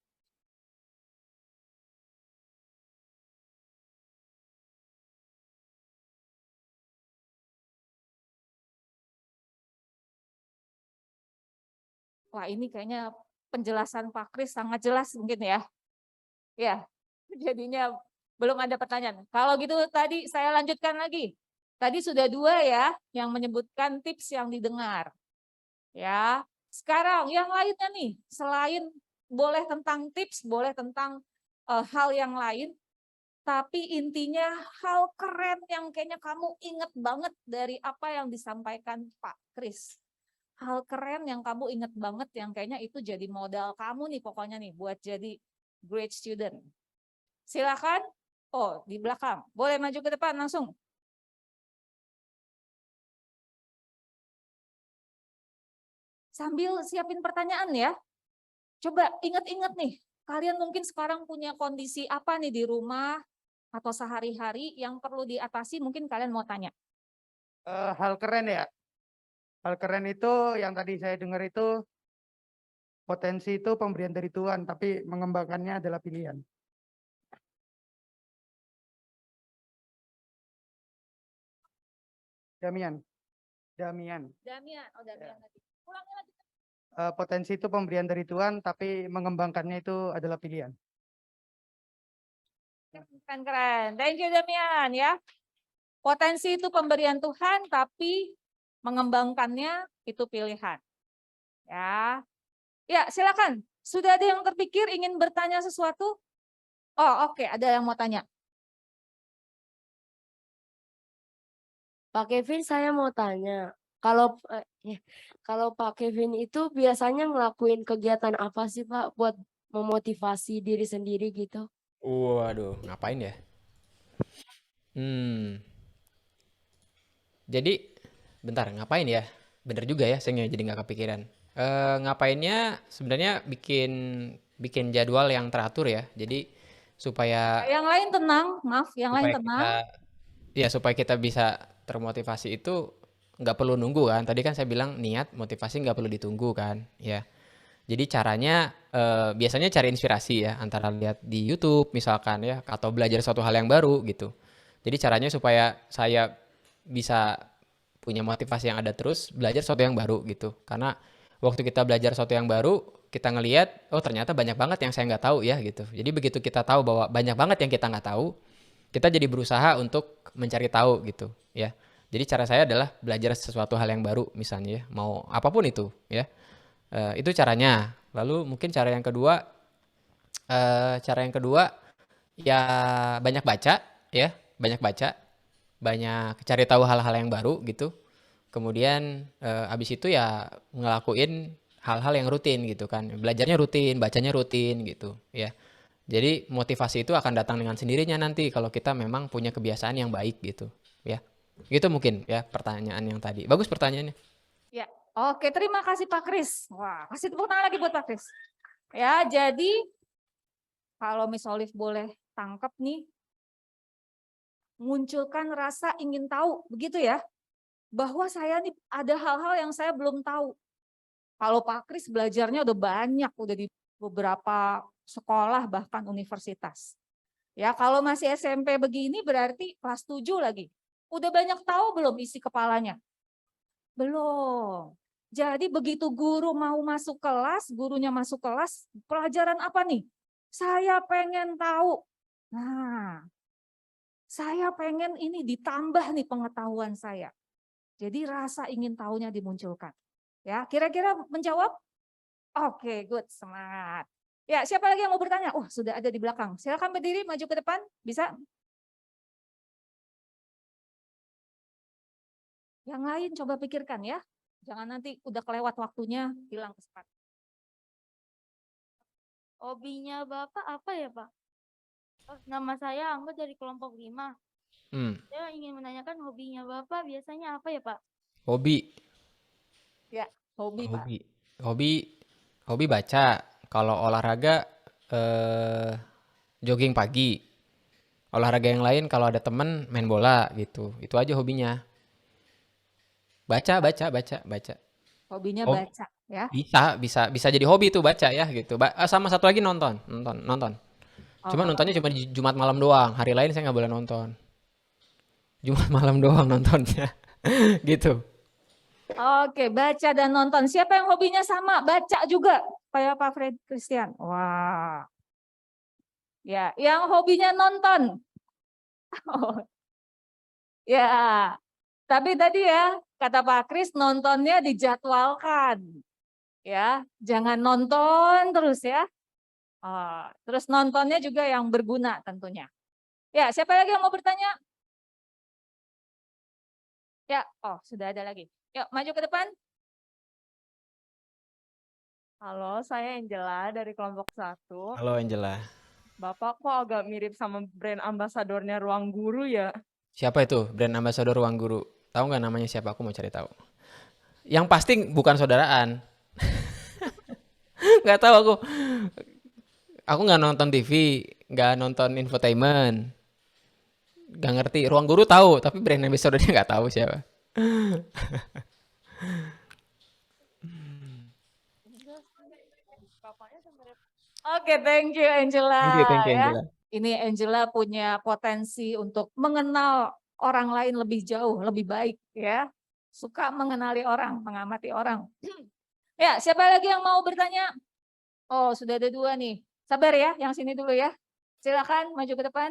Wah, ini kayaknya penjelasan Pak Kris sangat jelas mungkin ya. Ya, jadinya belum ada pertanyaan. Kalau gitu tadi saya lanjutkan lagi. Tadi sudah 2 ya yang menyebutkan tips yang didengar. Ya, sekarang yang lainnya nih, selain boleh tentang tips, boleh tentang hal yang lain, tapi intinya hal keren yang kayaknya kamu inget banget dari apa yang disampaikan Pak Kris. Hal keren yang kamu inget banget yang kayaknya itu jadi modal kamu nih pokoknya nih buat jadi great student. Silakan. Oh, di belakang. Boleh maju ke depan langsung. Sambil siapin pertanyaan ya. Coba ingat-ingat nih, kalian mungkin sekarang punya kondisi apa nih di rumah atau sehari-hari yang perlu diatasi, mungkin kalian mau tanya. Hal keren ya. Hal keren itu yang tadi saya dengar itu potensi itu pemberian dari Tuhan, tapi mengembangkannya adalah pilihan. Damian. Damian, oh Damian lagi. Ulangi lagi. Potensi itu pemberian dari Tuhan, tapi mengembangkannya itu adalah pilihan. Keren. Thank you Damian ya. Potensi itu pemberian Tuhan, tapi mengembangkannya itu pilihan. Ya. Ya, silakan. Sudah ada yang terpikir ingin bertanya sesuatu? Oh, oke, ada yang mau tanya. Pak Kevin, saya mau tanya, kalau Pak Kevin itu biasanya ngelakuin kegiatan apa sih Pak buat memotivasi diri sendiri gitu? Waduh, ngapain ya? Jadi, bentar, ngapain ya? Bener juga ya, saya jadi nggak kepikiran. Ngapainnya sebenarnya bikin jadwal yang teratur ya. Jadi supaya Yang lain tenang, maaf, yang lain supaya tenang. supaya kita bisa termotivasi itu nggak perlu nunggu kan. Tadi kan saya bilang niat, motivasi nggak perlu ditunggu kan, ya. Jadi caranya biasanya cari inspirasi ya, antara lihat di YouTube misalkan ya, atau belajar suatu hal yang baru gitu. Jadi caranya supaya saya bisa punya motivasi yang ada terus, belajar sesuatu yang baru gitu. Karena waktu kita belajar sesuatu yang baru, kita ngelihat, oh ternyata banyak banget yang saya nggak tahu ya gitu. Jadi begitu kita tahu bahwa banyak banget yang kita nggak tahu, kita jadi berusaha untuk mencari tahu gitu ya. Jadi cara saya adalah belajar sesuatu hal yang baru misalnya ya, mau apapun itu ya. Itu caranya. Lalu mungkin cara yang kedua ya banyak baca ya, banyak baca, banyak cari tahu hal-hal yang baru gitu. Kemudian abis itu ya ngelakuin hal-hal yang rutin gitu kan. Belajarnya rutin, bacanya rutin gitu ya. Jadi motivasi itu akan datang dengan sendirinya nanti kalau kita memang punya kebiasaan yang baik gitu ya. Gitu mungkin ya pertanyaan yang tadi. Bagus pertanyaannya. Ya, oke, terima kasih Pak Kris. Wah, kasih tepuk tangan lagi buat Pak Kris. Ya, jadi kalau Miss Olive boleh tangkap nih, munculkan rasa ingin tahu, begitu ya? Bahwa saya nih ada hal-hal yang saya belum tahu. Kalau Pak Kris belajarnya udah banyak, udah di beberapa sekolah bahkan universitas. Ya, kalau masih SMP begini berarti kelas 7 lagi. Udah banyak tahu belum isi kepalanya? Belum. Jadi begitu guru mau masuk kelas, gurunya masuk kelas, pelajaran apa nih? Saya pengen tahu. Nah, saya pengen ini ditambah nih pengetahuan saya. Jadi rasa ingin tahunya dimunculkan. Ya, kira-kira menjawab? Oke, good, semangat. Ya, siapa lagi yang mau bertanya? Oh, sudah ada di belakang. Silakan berdiri, maju ke depan, bisa? Yang lain coba pikirkan ya. Jangan nanti udah kelewat waktunya, hilang kesempatan. Hobinya Bapak apa ya, Pak? Oh, nama saya Angga dari kelompok 5. Saya ingin menanyakan hobinya Bapak biasanya apa ya, Pak? Hobi. Ya, hobi, Pak. Hobi baca. Kalau olahraga jogging pagi. Olahraga yang lain kalau ada temen main bola gitu. Itu aja hobinya. Baca. Hobinya Oh, baca ya. bisa jadi hobi tuh baca ya gitu. Sama satu lagi nonton. Cuma Oh, nontonnya cuma di Jumat malam doang. Hari lain saya nggak boleh nonton. Jumat malam doang nontonnya. Gitu. Oke, baca dan nonton. Siapa yang hobinya sama? Baca juga kayak Pak Fred Christian. Wah. Ya, yang hobinya nonton. Oh, ya. Tapi tadi ya, kata Pak Kris nontonnya dijadwalkan. Ya, jangan nonton terus ya. Terus nontonnya juga yang berguna tentunya. Ya, siapa lagi yang mau bertanya? Ya, sudah ada lagi. Yuk, maju ke depan. Halo, saya Angela dari kelompok 1. Halo Angela. Bapak kok agak mirip sama brand ambasadornya Ruang Guru ya? Siapa itu brand ambassador Ruang Guru? Tahu nggak namanya siapa? Aku mau cari tahu. Yang pasti bukan saudaraan. Nggak tahu aku. Aku nggak nonton TV, nggak nonton infotainment. Nggak ngerti. Ruang Guru tahu, tapi brand ambassadornya nggak tahu siapa. Oke, thank you Angela. Thank you Ya. Angela. Ini Angela punya potensi untuk mengenal orang lain lebih jauh, lebih baik ya. Suka mengenali orang, mengamati orang. Ya, siapa lagi yang mau bertanya? Oh, sudah ada 2 nih. Sabar ya, yang sini dulu ya. Silakan maju ke depan.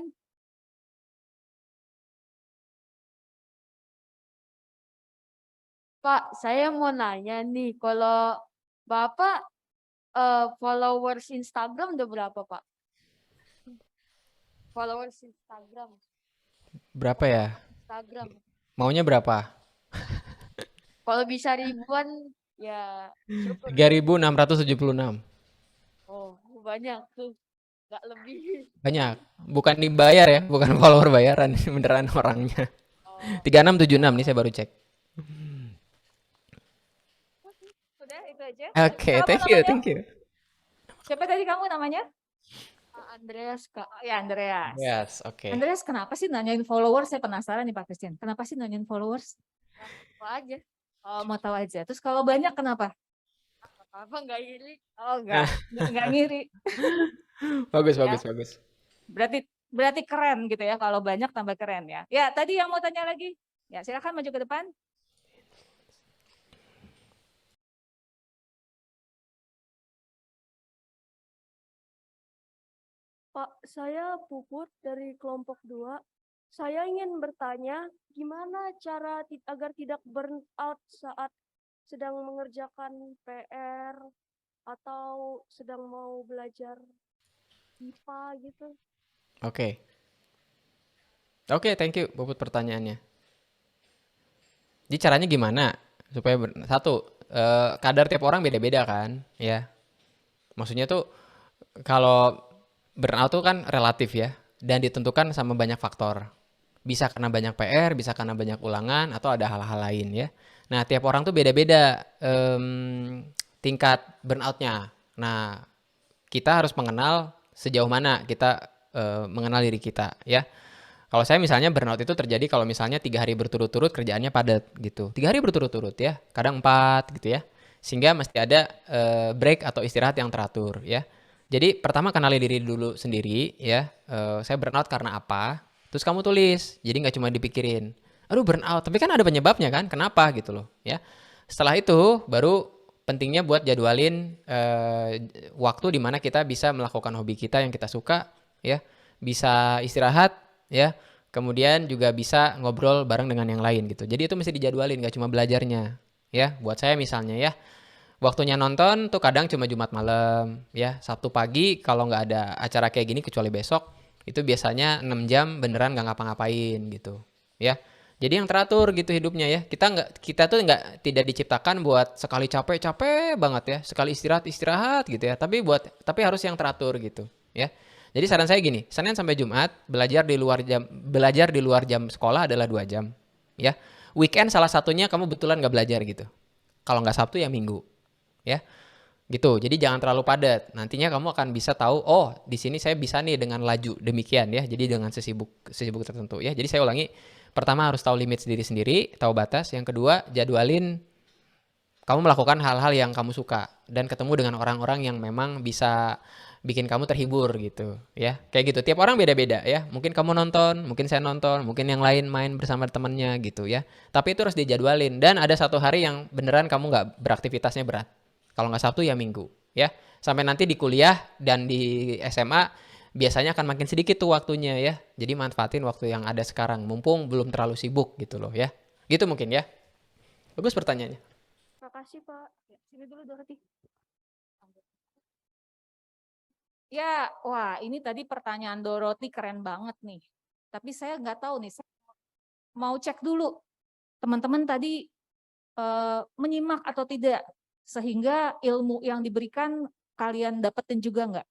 Pak, saya mau nanya nih, kalau Bapak followers Instagram udah berapa, Pak? Followers Instagram. Berapa ya? Instagram. Maunya berapa? Kalau bisa ribuan, ya syukur. 3.676. Oh, banyak tuh. Nggak lebih. Banyak. Bukan dibayar ya, bukan follower bayaran, beneran orangnya. Oh, 3676 nih saya baru cek. Sudah itu aja. Oke, Siapa thank you, namanya? thank you. Siapa tadi kamu namanya? Pak Andreas, Kak. Oh, ya, Andreas. Yes, oke. Andreas, kenapa sih nanyain followers? Saya penasaran nih Pak Christian. Kenapa sih nanyain followers? Apa aja? Oh, mau tahu aja. Terus kalau banyak kenapa? Apa nggak iri? Oh, enggak ngiri. Bagus, Ya. bagus, bagus. Berarti keren gitu ya. Kalau banyak tambah keren ya. Ya, tadi yang mau tanya lagi. Ya, silakan maju ke depan. Pak, saya Puput dari kelompok 2. Saya ingin bertanya, gimana cara agar tidak burn out saat sedang mengerjakan PR atau sedang mau belajar IPA gitu? Oke. Oke, thank you Puput pertanyaannya. Jadi caranya gimana? Supaya satu, kadar tiap orang beda-beda kan, ya. Maksudnya tuh kalau burnout tuh kan relatif ya, dan ditentukan sama banyak faktor. Bisa karena banyak PR, bisa karena banyak ulangan, atau ada hal-hal lain ya. Nah, tiap orang tuh beda-beda tingkat burnoutnya. Nah, kita harus mengenal sejauh mana kita mengenal diri kita ya. Kalau saya misalnya burnout itu terjadi kalau misalnya 3 hari berturut-turut kerjaannya padat gitu. 3 hari berturut-turut ya, kadang 4 gitu ya. Sehingga mesti ada break atau istirahat yang teratur ya. Jadi pertama kenali diri dulu sendiri ya. Saya burnout karena apa? Terus kamu tulis. Jadi nggak cuma dipikirin. Aduh burnout, tapi kan ada penyebabnya kan? Kenapa gitu loh ya. Setelah itu baru pentingnya buat jadwalin waktu di mana kita bisa melakukan hobi kita yang kita suka ya. Bisa istirahat ya. Kemudian juga bisa ngobrol bareng dengan yang lain gitu. Jadi itu mesti dijadwalin, gak cuma belajarnya ya. Buat saya misalnya ya, waktunya nonton tuh kadang cuma Jumat malam ya. Sabtu pagi kalau nggak ada acara kayak gini kecuali besok, itu biasanya 6 jam beneran nggak ngapa-ngapain gitu ya. Jadi yang teratur gitu hidupnya ya. Kita tuh tidak diciptakan buat sekali capek banget ya, sekali istirahat gitu ya. Tapi harus yang teratur gitu ya. Jadi saran saya gini, Senin sampai Jumat belajar di luar jam sekolah adalah 2 jam ya. Weekend salah satunya kamu betulan nggak belajar gitu. Kalau nggak Sabtu ya Minggu ya. Gitu. Jadi jangan terlalu padat. Nantinya kamu akan bisa tahu, oh, di sini saya bisa nih dengan laju demikian ya. Jadi dengan sesibuk tertentu ya. Jadi saya ulangi, pertama harus tahu limit sendiri, tahu batas. Yang kedua, jadwalin kamu melakukan hal-hal yang kamu suka. dan ketemu dengan orang-orang yang memang bisa bikin kamu terhibur gitu ya. Kayak gitu. Tiap orang beda-beda ya. Mungkin kamu nonton, mungkin saya nonton, mungkin yang lain main bersama temennya gitu ya. Tapi itu harus dijadwalin dan ada satu hari yang beneran kamu nggak beraktivitasnya berat. Kalau nggak Sabtu ya Minggu ya. Sampai nanti di kuliah dan di SMA biasanya akan makin sedikit tuh waktunya ya. Jadi manfaatin waktu yang ada sekarang mumpung belum terlalu sibuk gitu loh ya. Gitu mungkin ya. Bagus pertanyaannya. Makasih, Pak. Ya, sini dulu Dorothy. Ya, wah ini tadi pertanyaan Dorothy keren banget nih. Tapi saya nggak tahu nih, saya mau cek dulu teman-teman tadi menyimak atau tidak, sehingga ilmu yang diberikan kalian dapetin juga nggak?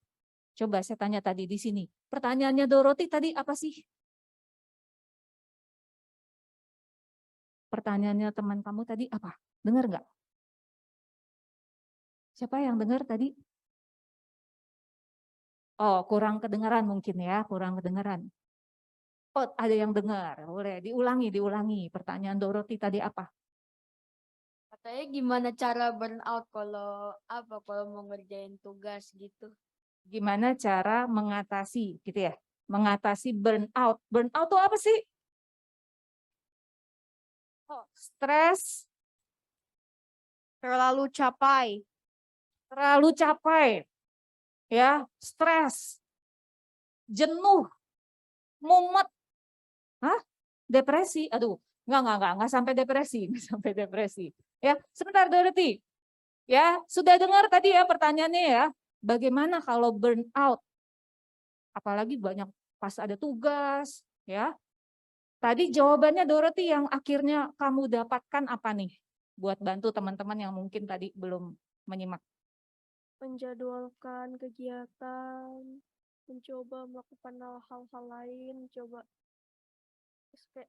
Coba saya tanya tadi di sini. Pertanyaannya Dorothy tadi apa sih? Pertanyaannya teman kamu tadi apa? Dengar nggak? Siapa yang dengar tadi? Oh, kurang kedengaran mungkin ya, kurang kedengaran. Oh, ada yang dengar. Boleh diulangi. Pertanyaan Dorothy tadi apa? Katanya gimana cara burnout kalau mau ngerjain tugas gitu. Gimana cara mengatasi gitu ya? Mengatasi burnout. Burnout itu apa sih? Oh, stres, Terlalu capai. terlalu capek. Ya, stres, jenuh, mumet, hah? Depresi. Aduh, enggak sampai depresi, enggak sampai depresi. Ya, sebentar Dorothy. Ya, sudah dengar tadi ya pertanyaannya ya. Bagaimana kalau burnout? Apalagi banyak pas ada tugas, ya. Tadi jawabannya Dorothy yang akhirnya kamu dapatkan apa nih? Buat bantu teman-teman yang mungkin tadi belum menyimak. Menjadwalkan kegiatan, mencoba melakukan hal-hal lain, coba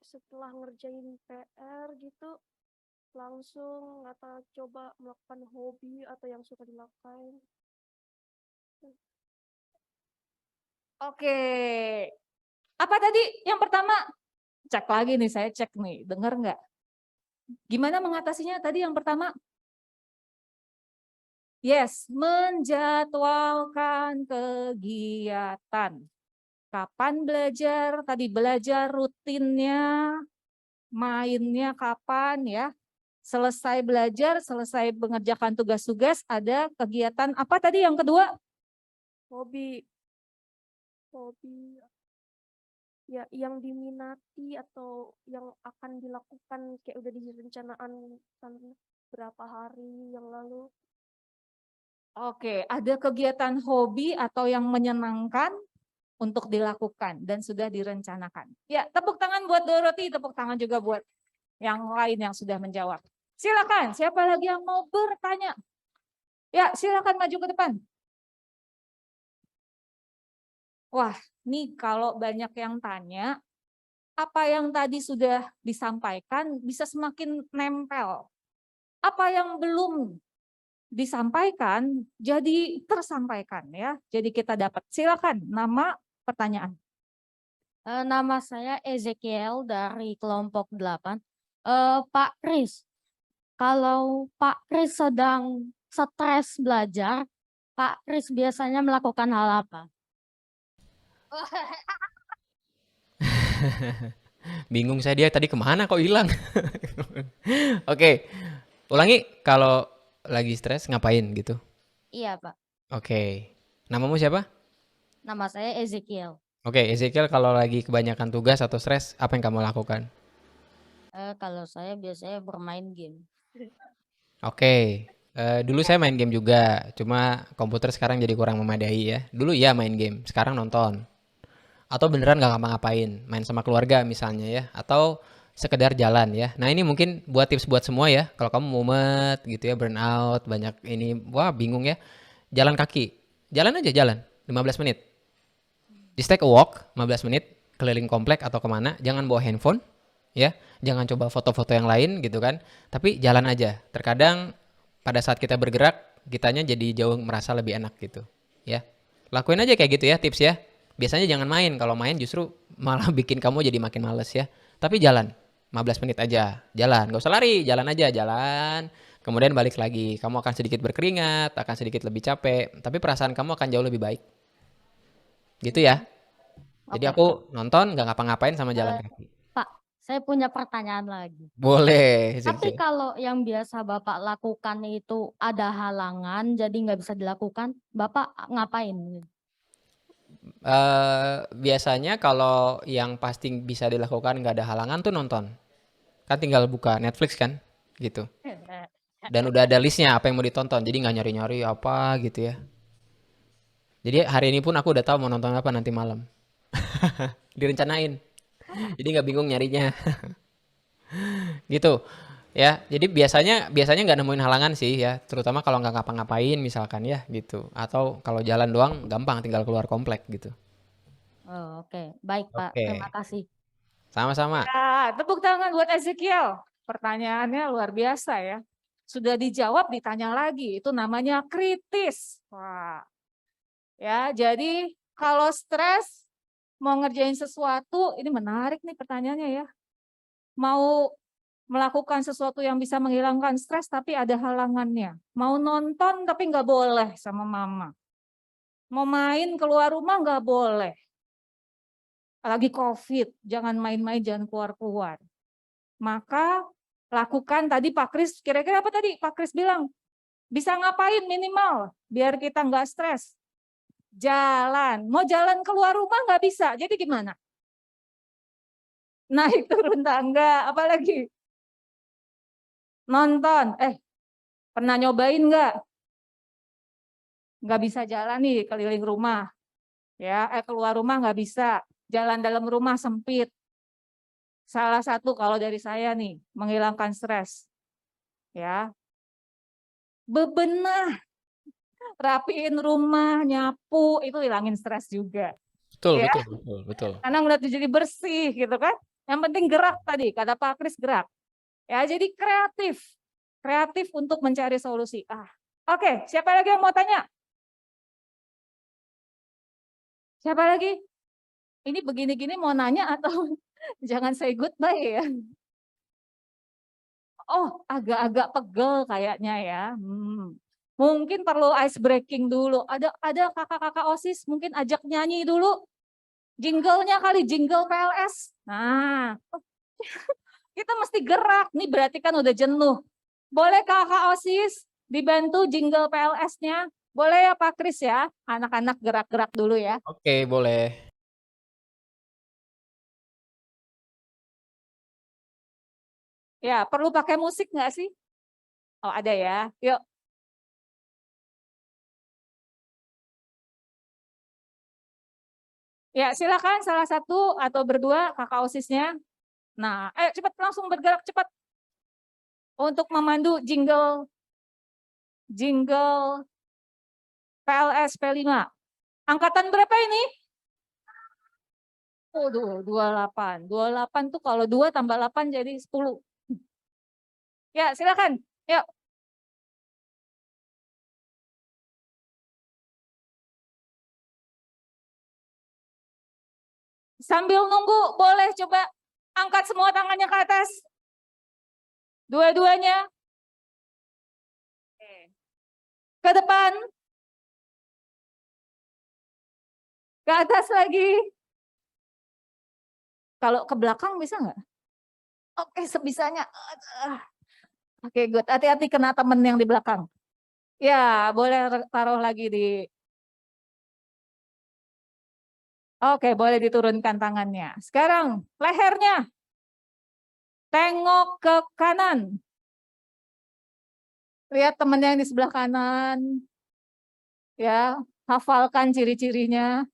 setelah ngerjain PR gitu, langsung atau coba melakukan hobi atau yang suka dilakukan. Oke. Apa tadi yang pertama? Cek lagi nih, saya cek nih. Dengar nggak? Gimana mengatasinya tadi yang pertama? Yes, menjadwalkan kegiatan. Kapan belajar? Tadi belajar rutinnya, mainnya kapan ya? Selesai belajar, selesai mengerjakan tugas-tugas, ada kegiatan apa tadi yang kedua? Hobi ya yang diminati atau yang akan dilakukan kayak udah direncanaan berapa hari yang lalu. Oke, ada kegiatan hobi atau yang menyenangkan untuk dilakukan dan sudah direncanakan. Ya, tepuk tangan buat Dorothy, tepuk tangan juga buat yang lain yang sudah menjawab. Silakan, siapa lagi yang mau bertanya? Ya, silakan maju ke depan. Wah, nih kalau banyak yang tanya, apa yang tadi sudah disampaikan bisa semakin nempel. Apa yang belum disampaikan jadi tersampaikan ya. Jadi kita dapat. Silakan nama pertanyaan. Nama saya Ezekiel dari kelompok 8. Pak Kris, kalau Pak Kris sedang stres belajar, Pak Kris biasanya melakukan hal apa? Bingung saya dia tadi kemana kok hilang. Oke, ulangi kalau lagi stres ngapain gitu. Iya, Pak. Oke, namamu siapa? Nama saya Ezekiel. Oke, Ezekiel kalau lagi kebanyakan tugas atau stres apa yang kamu lakukan? Kalau saya biasanya bermain game. Oke, dulu saya main game juga, cuma komputer sekarang jadi kurang memadai ya. Dulu iya main game, sekarang nonton. Atau beneran gak ngapa-ngapain, main sama keluarga misalnya ya, atau sekedar jalan ya. Nah ini mungkin buat tips buat semua ya, kalau kamu mumet gitu ya, burnout, banyak ini, wah bingung ya, jalan kaki, jalan aja jalan, 15 menit. Just take a walk, 15 menit, keliling komplek atau kemana, jangan bawa handphone, ya, jangan coba foto-foto yang lain gitu kan, tapi jalan aja. Terkadang pada saat kita bergerak, kitanya jadi jauh merasa lebih enak gitu, ya. Lakuin aja kayak gitu ya tips ya. Biasanya jangan main, kalau main justru malah bikin kamu jadi makin males ya. Tapi jalan, 15 menit aja, jalan, gak usah lari, jalan aja, jalan. Kemudian balik lagi, kamu akan sedikit berkeringat, akan sedikit lebih capek, tapi perasaan kamu akan jauh lebih baik. Gitu ya. Jadi Oke. aku nonton nggak ngapa-ngapain sama jalan Eh, kaki. Pak, saya punya pertanyaan lagi. Boleh, Tapi Ezekiel. kalau yang biasa Bapak lakukan itu ada halangan, jadi nggak bisa dilakukan, Bapak ngapain? Biasanya kalau yang pasti bisa dilakukan nggak ada halangan tuh nonton. Kan tinggal buka Netflix kan, gitu. Dan udah ada listnya apa yang mau ditonton, jadi nggak nyari-nyari apa gitu ya. Jadi hari ini pun aku udah tahu mau nonton apa nanti malam. Direncanain, jadi nggak bingung nyarinya. Gitu ya. Jadi biasanya nggak nemuin halangan sih ya, terutama kalau nggak ngapa-ngapain misalkan ya gitu. Atau kalau jalan doang gampang tinggal keluar komplek gitu. Oh, oke, baik Pak, terima Oke, kasih. sama-sama. Ya, tepuk tangan buat Ezekiel. Pertanyaannya luar biasa ya. Sudah dijawab, ditanya lagi. Itu namanya kritis. Wah. Ya, jadi kalau stres mau ngerjain sesuatu, ini menarik nih pertanyaannya ya. Mau melakukan sesuatu yang bisa menghilangkan stres tapi ada halangannya. Mau nonton tapi nggak boleh sama mama. Mau main keluar rumah nggak boleh. Lagi COVID, jangan main-main, jangan keluar-keluar. Maka lakukan tadi Pak Kris, kira-kira apa tadi Pak Kris bilang? Bisa ngapain minimal biar kita nggak stres? Jalan. Mau jalan keluar rumah nggak bisa, jadi gimana? Naik turun tangga, apalagi? Nonton. Pernah nyobain nggak? Nggak bisa jalan nih keliling rumah. Ya, keluar rumah nggak bisa. Jalan dalam rumah sempit. Salah satu kalau dari saya nih, menghilangkan stres. Ya, bebenah, rapiin rumah, nyapu, itu hilangin stres juga. Betul, Ya, betul, betul, betul. karena ngeliat jadi bersih gitu kan. Yang penting gerak tadi, kata Pak Kris gerak. Ya, jadi kreatif. Kreatif untuk mencari solusi. Oke, siapa lagi yang mau tanya? Siapa lagi? Ini begini-gini mau nanya atau jangan say goodbye ya? Oh, agak-agak pegel kayaknya ya. Mungkin perlu ice breaking dulu. Ada kakak-kakak OSIS mungkin ajak nyanyi dulu. Jingle-nya kali, jingle PLS. Nah, kita mesti gerak. Nih berarti kan udah jenuh. Boleh kakak OSIS dibantu jingle PLS-nya? Boleh ya Pak Kris ya? Anak-anak gerak-gerak dulu ya. Oke, boleh. Ya, perlu pakai musik nggak sih? Oh, ada ya. Yuk. Ya, silakan salah satu atau berdua kakak OSIS-nya. Nah, ayo cepat langsung bergerak cepat untuk memandu jingle PLS P5. Angkatan berapa ini? Oh, 28. 28 tuh kalau 2 tambah 8 jadi 10. Ya, silakan. Yuk. Sambil nunggu, boleh coba angkat semua tangannya ke atas. Dua-duanya. Ke depan. Ke atas lagi. Kalau ke belakang bisa nggak? Oke, sebisanya. Oke, good. Hati-hati kena temen yang di belakang. Ya, boleh taruh lagi di... Oke, boleh diturunkan tangannya. Sekarang, lehernya. Tengok ke kanan. Lihat temennya yang di sebelah kanan. Ya, hafalkan ciri-cirinya.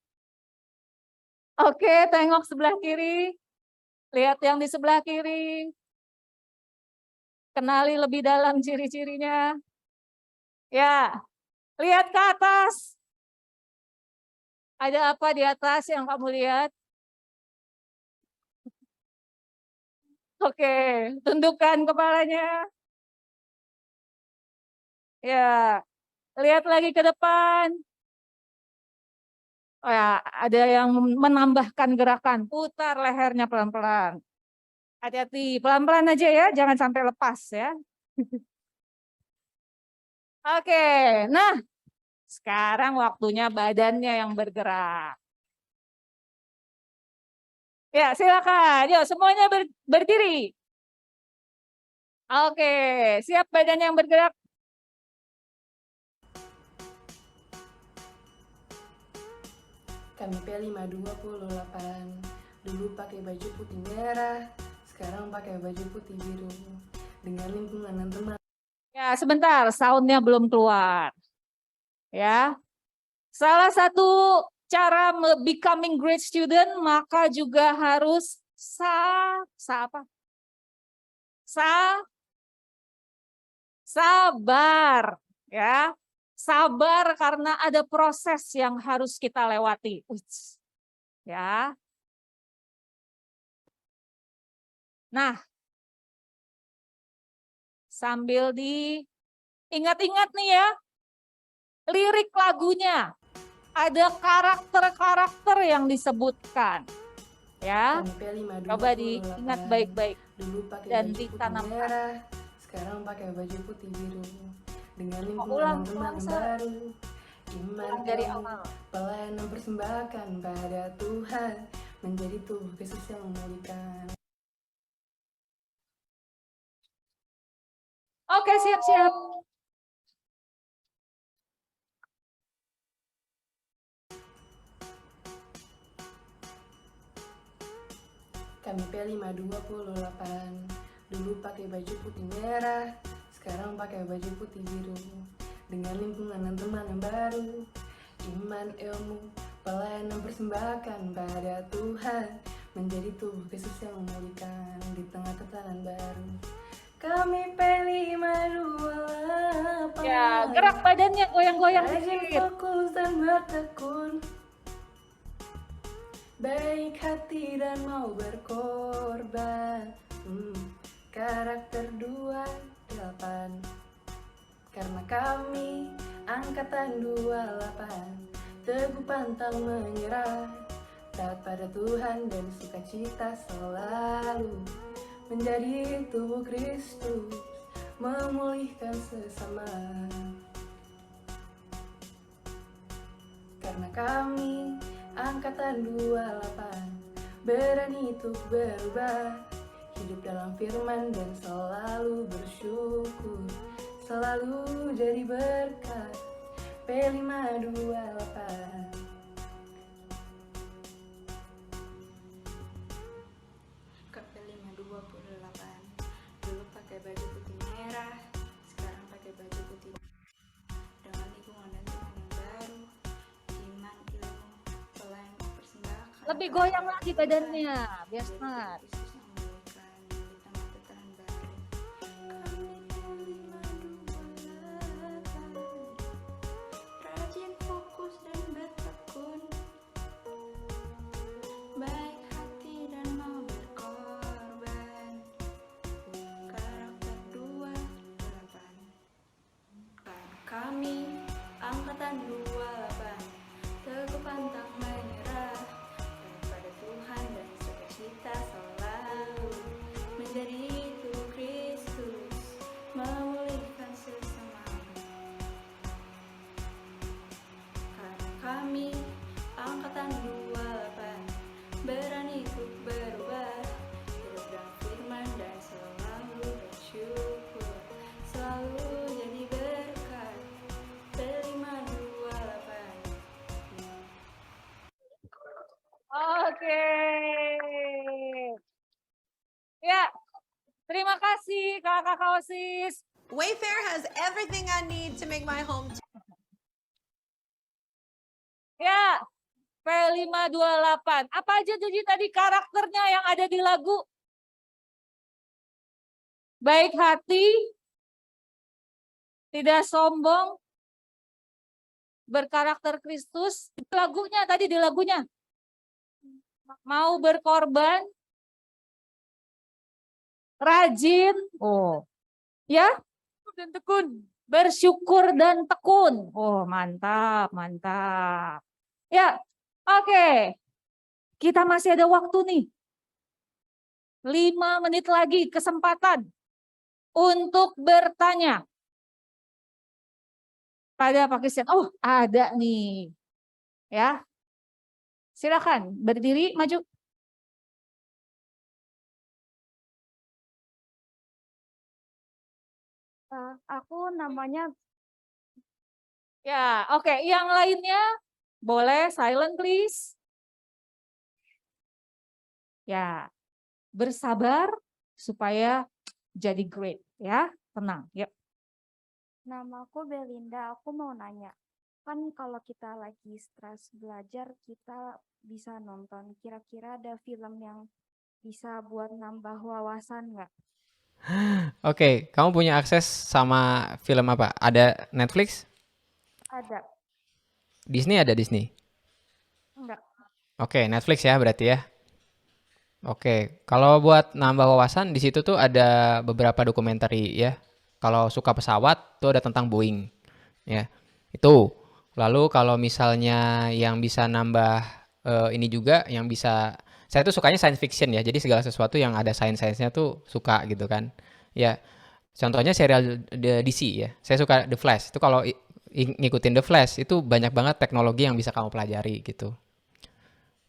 Oke, tengok sebelah kiri. Lihat yang di sebelah kiri. Kenali lebih dalam ciri-cirinya. Ya, lihat ke atas. Ada apa di atas yang kamu lihat? Oke, tundukkan kepalanya. Ya, lihat lagi ke depan. Oh ya, ada yang menambahkan gerakan. Putar lehernya pelan-pelan. Hati-hati, pelan-pelan aja ya, jangan sampai lepas ya. Oke, nah sekarang waktunya badannya yang bergerak. Ya, silakan. Yuk, semuanya berdiri. Oke, siap badannya yang bergerak. Kami P528, dulu pakai baju putih merah, sekarang pakai baju putih biru. Dengan lingkungan dan teman. Ya, sebentar, soundnya belum keluar. Ya, salah satu cara becoming great student maka juga harus apa? Sabar, ya. Sabar karena ada proses yang harus kita lewati. Ya. Nah, sambil diingat-ingat nih ya, lirik lagunya. Ada karakter-karakter yang disebutkan. Ya, coba diingat baik-baik dan ditanamkan. Sekarang pakai baju putih biru. Dengan Ulang, lingkungan teman baru. Iman dari awal. pelayanan persembahkan pada Tuhan, menjadi tubuh Kristus yang memulihkan. Oke, siap-siap. Kami P528, dulu pakai baju putih merah, sekarang pakai baju putih biru. Dengan lingkungan dan teman yang baru, iman ilmu pelayanan persembahkan pada Tuhan, menjadi tubuh Kristus yang memulihkan di tengah tatanan baru. Kami P528. Ya, gerak badannya goyang-goyang Rajin dikit. fokus dan bertekun, baik hati dan mau berkorban. Karakter 28. Karena kami angkatan 28, teguh pantang menyerah, taat pada Tuhan dan sukacita selalu, menjadi tubuh Kristus, memulihkan sesama. Karena kami angkatan 28, berani untuk berubah, hidup dalam firman dan selalu bersyukur, selalu jadi berkat. P528. Ke P528, dulu pakai baju putih merah, sekarang pakai baju putih. Dengan lingkungan dan teman yang baru, iman ilmu pelayanan persembahkan. Lebih goyang lagi badannya, biar smart. Rajin fokus dan bertekun, baik hati dan mau berkorban. Karakter 28. Kami angkatan 28, teguh pantang menyerah, pada Tuhan dan sukacita selalu, menjadi tubuh Kristus, memulihkan sesama. Karena kami angkatan 28, berani untuk berubah, hidup dalam firman dan selalu bersyukur, selalu jadi berkat. P528. Oke. Ya, terima kasih kakak-kakak OSIS. Wayfair has everything I need to make my home. Ya, P528. Apa aja jadi tadi karakternya yang ada di lagu? Baik hati, tidak sombong, berkarakter Kristus. Lagunya tadi di lagunya. Mau berkorban, rajin, ya, dan tekun. Bersyukur dan tekun. Oh, mantap, mantap. Ya, oke. Kita masih ada waktu nih. 5 menit lagi kesempatan untuk bertanya. pada Pak Christian. Oh, ada nih. Ya. Silakan berdiri maju. Aku namanya Ya, oke. Yang lainnya boleh silent please. Ya, bersabar supaya jadi great ya. Tenang. Yuk. Namaku Belinda, aku mau nanya. Kan kalau kita lagi stres belajar, kita bisa nonton. Kira-kira ada film yang bisa buat nambah wawasan nggak? Oke, kamu punya akses sama film apa? Ada Netflix? Ada. Disney ada Disney? Enggak. Oke, Netflix ya berarti ya. Oke, kalau buat nambah wawasan di situ tuh ada beberapa dokumenter ya. Kalau suka pesawat tuh ada tentang Boeing ya. Itu. Lalu kalau misalnya yang bisa nambah ini juga yang bisa saya tuh sukanya science fiction ya. Jadi segala sesuatu yang ada science-nya tuh suka gitu kan. Ya, contohnya serial DC ya. Saya suka The Flash. Itu kalau ngikutin The Flash itu banyak banget teknologi yang bisa kamu pelajari gitu.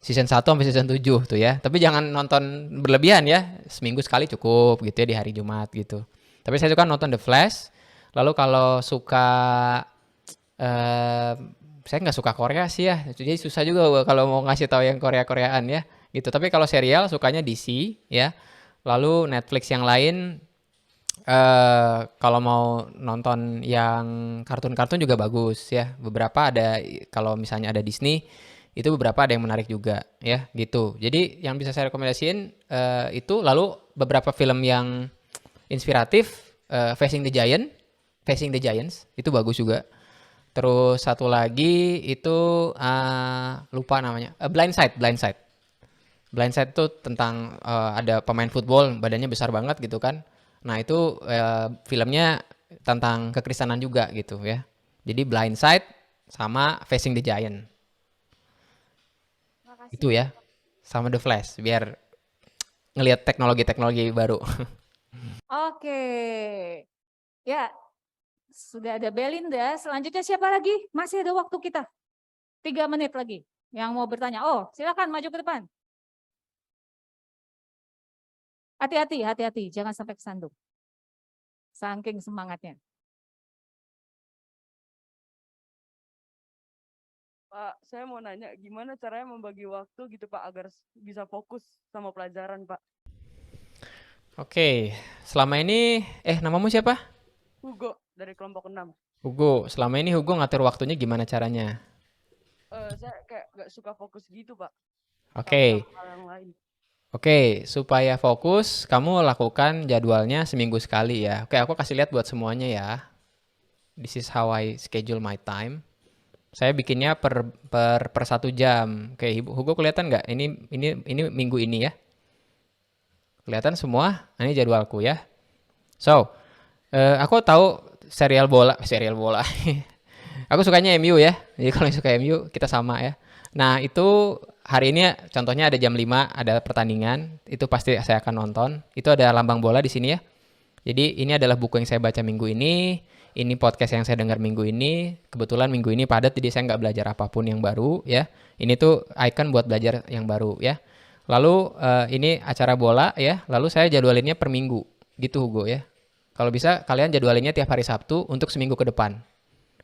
Season 1 sampai season 7 tuh ya. Tapi jangan nonton berlebihan ya. Seminggu sekali cukup gitu ya di hari Jumat gitu. Tapi saya suka nonton The Flash. Lalu kalau suka saya nggak suka Korea sih ya. Jadi susah juga kalau mau ngasih tahu yang Korea-Koreaan ya gitu. Tapi kalau serial sukanya DC ya. Lalu Netflix yang lain kalau mau nonton yang kartun-kartun juga bagus ya. Beberapa ada kalau misalnya ada Disney itu beberapa ada yang menarik juga ya gitu. Jadi yang bisa saya rekomendasiin itu lalu beberapa film yang inspiratif Facing the Giants itu bagus juga. Terus satu lagi itu lupa namanya Blind Side itu tentang ada pemain football badannya besar banget gitu kan. Nah itu filmnya tentang kekristenan juga gitu ya. Jadi Blind Side sama Facing the Giant Makasih. itu ya. Sama The Flash biar ngelihat teknologi-teknologi baru. Oke. Ya, sudah ada Belinda. Selanjutnya siapa lagi? Masih ada waktu kita. 3 menit lagi. Yang mau bertanya. Oh, silakan maju ke depan. Hati-hati. Jangan sampai kesandung. Saking semangatnya. Pak, saya mau nanya gimana caranya membagi waktu gitu Pak agar bisa fokus sama pelajaran Pak. Oke, selama ini namamu siapa? Hugo dari kelompok 6. Hugo. Selama ini Hugo ngatur waktunya gimana caranya? Saya kayak gak suka fokus gitu Pak. Oke. Sama hal yang lain. Oke, supaya fokus, kamu lakukan jadwalnya seminggu sekali ya. Oke, aku kasih lihat buat semuanya ya. This is how I schedule my time. Saya bikinnya per 1 jam. Oke, Hugo kelihatan nggak? Ini minggu ini ya. Kelihatan semua? Ini jadwalku ya. So, aku tahu serial bola. Aku sukanya MU ya. Jadi kalau yang suka MU kita sama ya. Nah, itu hari ini contohnya ada jam 5 ada pertandingan. Itu pasti saya akan nonton. Itu ada lambang bola di sini ya. Jadi ini adalah buku yang saya baca minggu ini. Ini podcast yang saya dengar minggu ini. Kebetulan minggu ini padat jadi saya nggak belajar apapun yang baru ya. Ini tuh icon buat belajar yang baru ya. Lalu ini acara bola ya. Lalu saya jadwalinnya per minggu gitu Hugo ya. Kalau bisa kalian jadwalinnya tiap hari Sabtu untuk seminggu ke depan.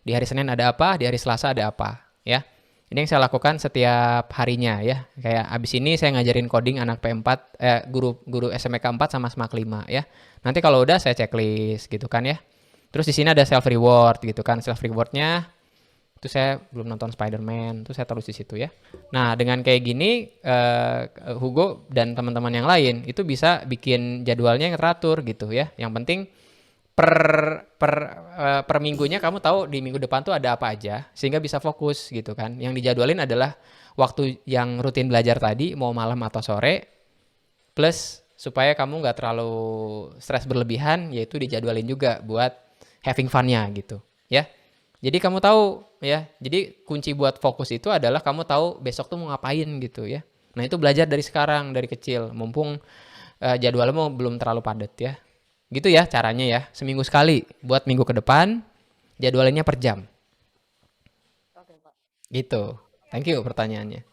Di hari Senin ada apa, di hari Selasa ada apa ya. Ini yang saya lakukan setiap harinya ya. Kayak abis ini saya ngajarin coding anak P4, guru SMK 4 sama SMAK 5 ya. Nanti kalau udah saya checklist gitu kan ya. Terus di sini ada self reward gitu kan. Self rewardnya itu saya belum nonton Spider-Man, itu saya taruh di situ ya. Nah dengan kayak gini Hugo dan teman-teman yang lain itu bisa bikin jadwalnya yang teratur gitu ya. Yang penting per minggunya kamu tahu di minggu depan tuh ada apa aja sehingga bisa fokus gitu kan. Yang dijadwalin adalah waktu yang rutin belajar tadi mau malam atau sore plus supaya kamu nggak terlalu stres berlebihan yaitu dijadwalin juga buat having fun-nya gitu ya. Jadi kamu tahu ya. Jadi kunci buat fokus itu adalah kamu tahu besok tuh mau ngapain gitu ya. Nah itu belajar dari sekarang dari kecil mumpung jadwalmu belum terlalu padat ya. Gitu ya caranya ya. Seminggu sekali buat minggu ke depan jadwalinnya per jam Gitu. Thank you pertanyaannya.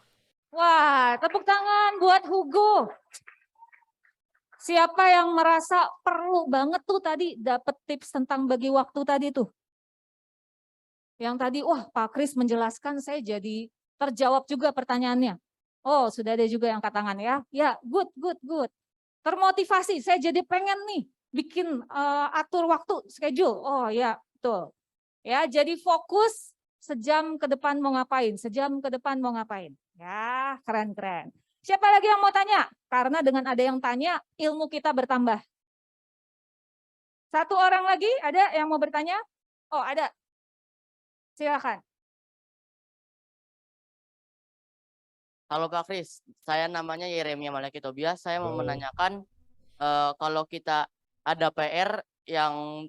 Wah, tepuk tangan buat Hugo. Siapa yang merasa perlu banget tuh tadi dapat tips tentang bagi waktu tadi tuh? Yang tadi, wah Pak Kris menjelaskan saya jadi terjawab juga pertanyaannya. Oh, sudah ada juga yang angkat tangan ya. Ya, good, good, good. Termotivasi, saya jadi pengen nih bikin atur waktu, schedule. Oh ya, betul. Ya, jadi fokus sejam ke depan mau ngapain, sejam ke depan mau ngapain. Ya, keren-keren. Siapa lagi yang mau tanya? Karena dengan ada yang tanya, ilmu kita bertambah. Satu orang lagi, ada yang mau bertanya? Oh, ada. Silakan. Halo Pak Kris, saya namanya Yeremia Malaki Tobias. Saya mau menanyakan kalau kita ada PR yang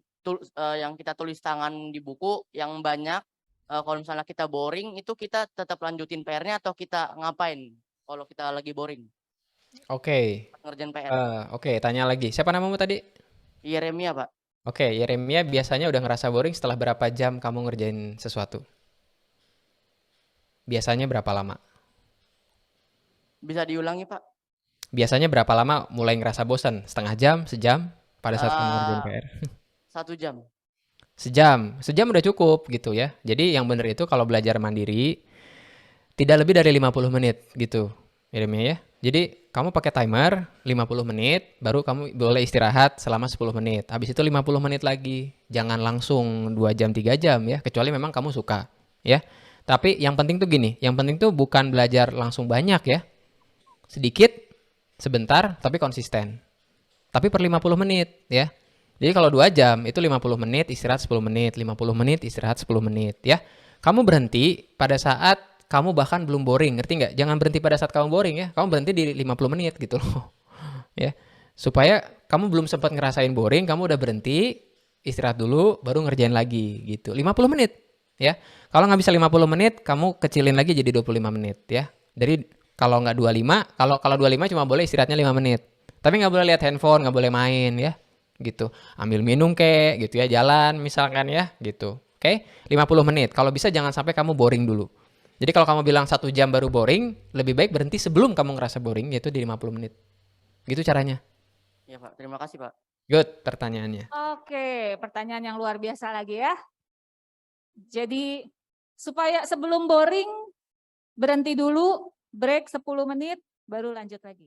kita tulis tangan di buku yang banyak, kalau misalnya kita boring, itu kita tetap lanjutin PR-nya atau kita ngapain kalau kita lagi boring Oke. ngerjain PR? Oke, tanya lagi. Siapa namamu tadi? Yeremia Pak. Oke, Yeremia biasanya udah ngerasa boring setelah berapa jam kamu ngerjain sesuatu? Biasanya berapa lama? Bisa diulangi Pak? Biasanya berapa lama mulai ngerasa bosan? Setengah jam, sejam pada saat kamu ngerjain Eh, PR? 1 jam. Sejam udah cukup gitu ya. Jadi yang bener itu kalau belajar mandiri tidak lebih dari 50 menit gitu, Yeremia ya. Jadi kamu pakai timer 50 menit, baru kamu boleh istirahat selama 10 menit. Habis itu 50 menit lagi. Jangan langsung 2 jam, 3 jam ya, kecuali memang kamu suka ya. Tapi yang penting tuh gini, yang penting tuh bukan belajar langsung banyak ya. Sedikit, sebentar, tapi konsisten. Tapi per 50 menit ya. Jadi kalau 2 jam itu 50 menit, istirahat 10 menit, 50 menit, istirahat 10 menit ya. Kamu berhenti pada saat kamu bahkan belum boring, ngerti nggak? Jangan berhenti pada saat kamu boring ya. Kamu berhenti di 50 menit gitu loh. Ya. Supaya kamu belum sempat ngerasain boring, kamu udah berhenti, istirahat dulu, baru ngerjain lagi gitu. 50 menit ya. Kalau nggak bisa 50 menit, kamu kecilin lagi jadi 25 menit ya. Dari kalau nggak 25, kalau 25 cuma boleh istirahatnya 5 menit. Tapi nggak boleh lihat handphone, nggak boleh main ya. Gitu. Ambil minum kek, gitu ya, jalan misalkan ya, gitu. Oke, 50 menit. Kalau bisa jangan sampai kamu boring dulu. Jadi kalau kamu bilang 1 jam baru boring, lebih baik berhenti sebelum kamu ngerasa boring, yaitu di 50 menit. Gitu caranya. Ya Pak, terima kasih Pak. Good pertanyaannya. Oke, pertanyaan yang luar biasa lagi ya. Jadi supaya sebelum boring, berhenti dulu, break 10 menit, baru lanjut lagi.